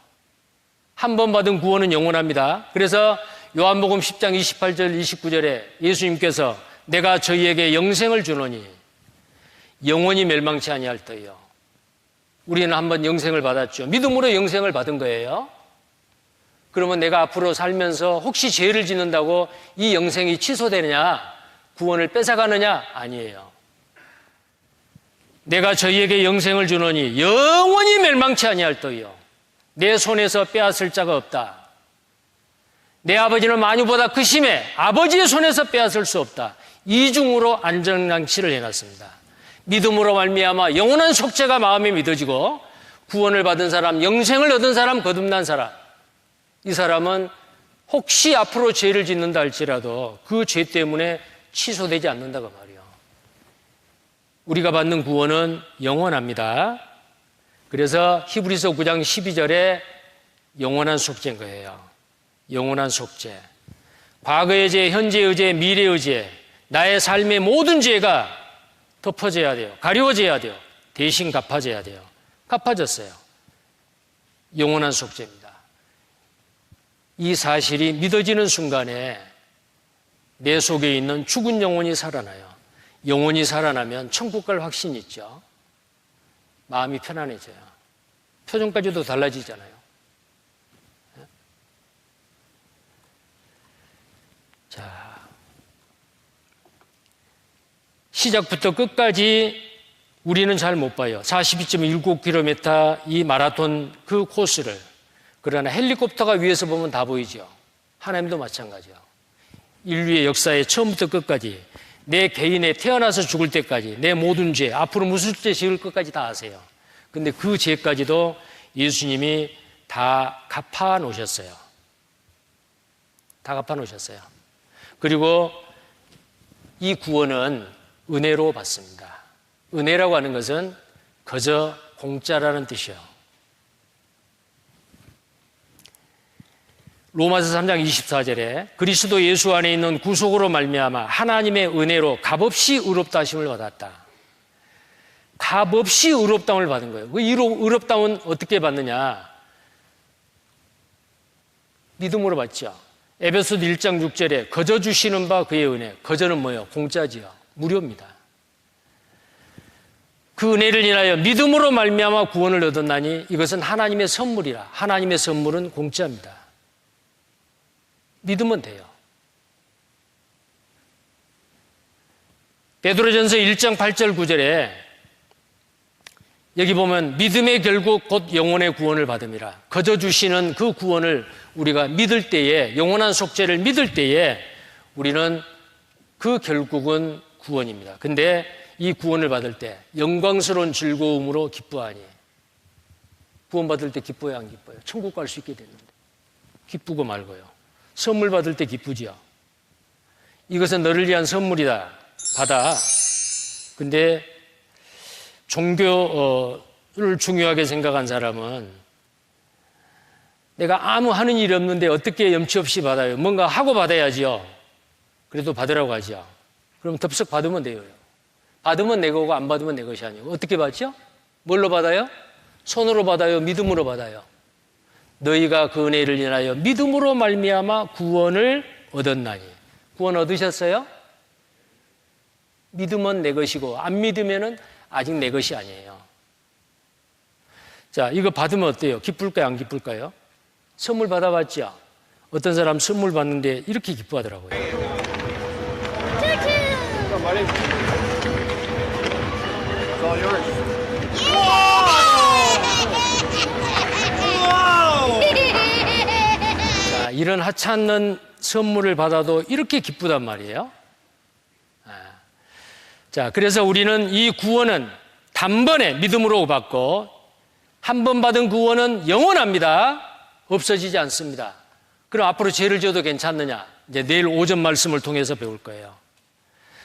한 번 받은 구원은 영원합니다. 그래서 요한복음 10장 28절 29절에 예수님께서 내가 저희에게 영생을 주노니 영원히 멸망치 아니할 터이요. 우리는 한번 영생을 받았죠. 믿음으로 영생을 받은 거예요. 그러면 내가 앞으로 살면서 혹시 죄를 짓는다고 이 영생이 취소되느냐, 구원을 뺏어가느냐? 아니에요. 내가 저희에게 영생을 주노니 영원히 멸망치 아니할 터이요. 내 손에서 빼앗을 자가 없다. 내 아버지는 만유보다 크심에 아버지의 손에서 빼앗을 수 없다. 이중으로 안전장치를 해놨습니다. 믿음으로 말미암아 영원한 속죄가 마음에 믿어지고 구원을 받은 사람, 영생을 얻은 사람, 거듭난 사람, 이 사람은 혹시 앞으로 죄를 짓는다 할지라도 그 죄 때문에 취소되지 않는다고 말이에요. 우리가 받는 구원은 영원합니다. 그래서 히브리서 9장 12절에 영원한 속죄인 거예요. 영원한 속죄. 과거의 죄, 현재의 죄, 미래의 죄, 나의 삶의 모든 죄가 덮어져야 돼요. 가려워져야 돼요. 대신 갚아져야 돼요. 갚아졌어요. 영원한 속죄입니다. 이 사실이 믿어지는 순간에 내 속에 있는 죽은 영혼이 살아나요. 영혼이 살아나면 천국 갈 확신이 있죠. 마음이 편안해져요. 표정까지도 달라지잖아요. 자, 시작부터 끝까지 우리는 잘 못 봐요. 42.19km 이 마라톤 그 코스를. 그러나 헬리콥터가 위에서 보면 다 보이죠. 하나님도 마찬가지요. 인류의 역사의 처음부터 끝까지 내 개인의 태어나서 죽을 때까지 내 모든 죄, 앞으로 무슨 죄 지을 것까지 다 아세요. 근데 그 죄까지도 예수님이 다 갚아 놓으셨어요. 다 갚아 놓으셨어요. 그리고 이 구원은 은혜로 받습니다. 은혜라고 하는 것은 그저 공짜라는 뜻이에요. 로마서 3장 24절에 그리스도 예수 안에 있는 구속으로 말미암아 하나님의 은혜로 값없이 의롭다 하심을 받았다. 값없이 의롭다함을 받은 거예요. 그 의롭다함은 어떻게 받느냐? 믿음으로 받죠. 에베소서 1장 6절에 거저 주시는 바 그의 은혜. 거저는 뭐예요? 공짜지요. 무료입니다. 그 은혜를 인하여 믿음으로 말미암아 구원을 얻었나니 이것은 하나님의 선물이라. 하나님의 선물은 공짜입니다. 믿으면 돼요. 베드로전서 1장 8절 9절에 여기 보면 믿음의 결국 곧 영혼의 구원을 받음이라. 거저 주시는 그 구원을 우리가 믿을 때에, 영원한 속죄를 믿을 때에 우리는 그 결국은 구원입니다. 근데 이 구원을 받을 때 영광스러운 즐거움으로 기뻐하니. 구원받을 때 기뻐요, 안 기뻐요? 천국 갈 수 있게 됐는데 기쁘고 말고요. 선물 받을 때 기쁘지요. 이것은 너를 위한 선물이다. 받아. 근데 종교를 중요하게 생각한 사람은 내가 아무 하는 일이 없는데 어떻게 염치 없이 받아요? 뭔가 하고 받아야지요. 그래도 받으라고 하죠. 그럼 덥석 받으면 돼요. 받으면 내 거고 안 받으면 내 것이 아니고. 어떻게 받죠? 뭘로 받아요? 손으로 받아요? 믿음으로 받아요? 너희가 그 은혜를 인하여 믿음으로 말미암아 구원을 얻었나니. 구원 얻으셨어요? 믿으면 내 것이고 안 믿으면은 아직 내 것이 아니에요. 자, 이거 받으면 어때요? 기쁠까요? 안 기쁠까요? 선물 받아봤죠? 어떤 사람 선물 받는데 이렇게 기뻐하더라고요. 자, 이런 하찮는 선물을 받아도 이렇게 기쁘단 말이에요. 자, 그래서 우리는 이 구원은 단번에 믿음으로 받고 한 번 받은 구원은 영원합니다. 없어지지 않습니다. 그럼 앞으로 죄를 지어도 괜찮느냐? 이제 내일 오전 말씀을 통해서 배울 거예요.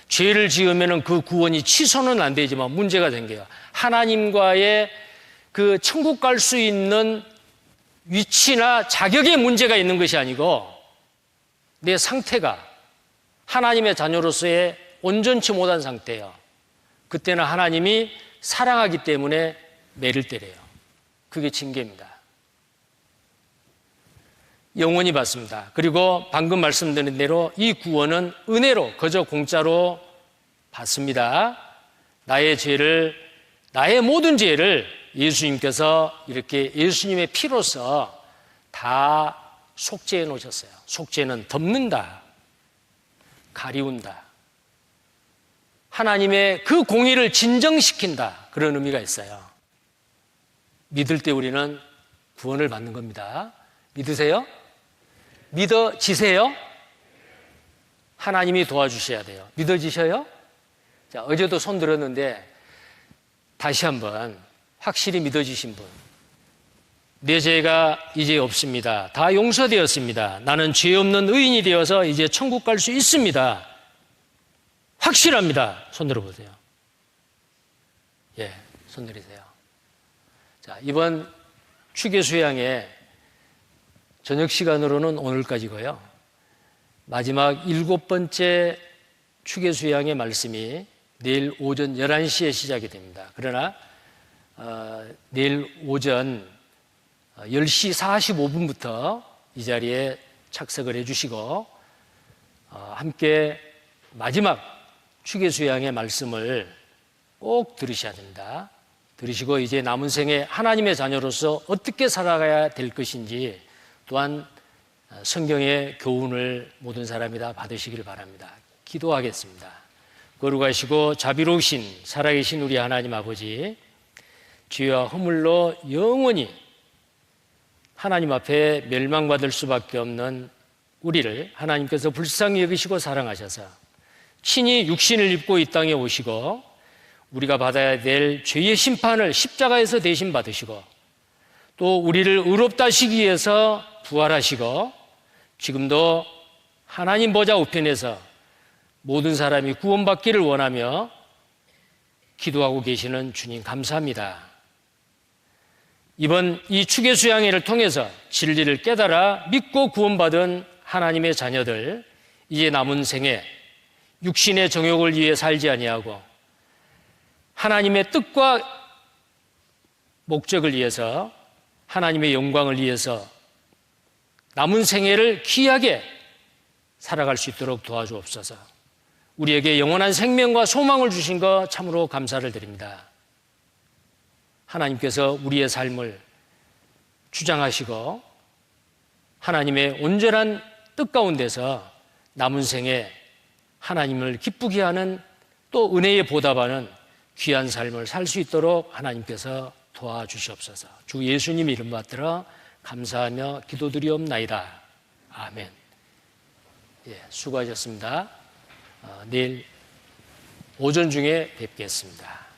죄를 지으면 그 구원이 취소는 안 되지만 문제가 생겨요. 하나님과의 그 천국 갈 수 있는 위치나 자격에 문제가 있는 것이 아니고 내 상태가 하나님의 자녀로서의 온전치 못한 상태예요. 그때는 하나님이 사랑하기 때문에 매를 때려요. 그게 징계입니다. 영원히 받습니다. 그리고 방금 말씀드린 대로 이 구원은 은혜로, 그저 공짜로 받습니다. 나의 죄를, 나의 모든 죄를 예수님께서 이렇게 예수님의 피로서 다 속죄해 놓으셨어요. 속죄는 덮는다, 가리운다. 하나님의 그 공의를 진정시킨다. 그런 의미가 있어요. 믿을 때 우리는 구원을 받는 겁니다. 믿으세요? 믿어지세요? 하나님이 도와주셔야 돼요. 믿어지셔요? 자, 어제도 손 들었는데 다시 한번 확실히 믿어지신 분. 내 죄가 이제 없습니다. 다 용서되었습니다. 나는 죄 없는 의인이 되어서 이제 천국 갈 수 있습니다. 확실합니다. 손 들어보세요. 예, 손 들이세요. 자, 이번 추계 수양의 저녁 시간으로는 오늘까지고요. 마지막 7번째 추계 수양의 말씀이 내일 오전 11시에 시작이 됩니다. 그러나 내일 오전 10시 45분부터 이 자리에 착석을 해주시고 함께 마지막 추계 수양의 말씀을 꼭 들으셔야 됩니다. 들으시고 이제 남은 생에 하나님의 자녀로서 어떻게 살아가야 될 것인지 또한 성경의 교훈을 모든 사람이 다 받으시길 바랍니다. 기도하겠습니다. 거룩하시고 자비로우신 살아계신 우리 하나님 아버지, 죄와 허물로 영원히 하나님 앞에 멸망받을 수밖에 없는 우리를 하나님께서 불쌍히 여기시고 사랑하셔서 친히 육신을 입고 이 땅에 오시고 우리가 받아야 될 죄의 심판을 십자가에서 대신 받으시고 또 우리를 의롭다 하시기 위해서 부활하시고 지금도 하나님 보좌 우편에서 모든 사람이 구원받기를 원하며 기도하고 계시는 주님 감사합니다. 이번 이 추계 수양회를 통해서 진리를 깨달아 믿고 구원받은 하나님의 자녀들, 이제 남은 생에 육신의 정욕을 위해 살지 아니하고 하나님의 뜻과 목적을 위해서 하나님의 영광을 위해서 남은 생애를 귀하게 살아갈 수 있도록 도와주옵소서. 우리에게 영원한 생명과 소망을 주신 것 참으로 감사를 드립니다. 하나님께서 우리의 삶을 주장하시고 하나님의 온전한 뜻 가운데서 남은 생에 하나님을 기쁘게 하는 또 은혜에 보답하는 귀한 삶을 살 수 있도록 하나님께서 도와주시옵소서. 주 예수님 이름 받들어 감사하며 기도드리옵나이다. 아멘. 예, 수고하셨습니다. 내일 오전 중에 뵙겠습니다.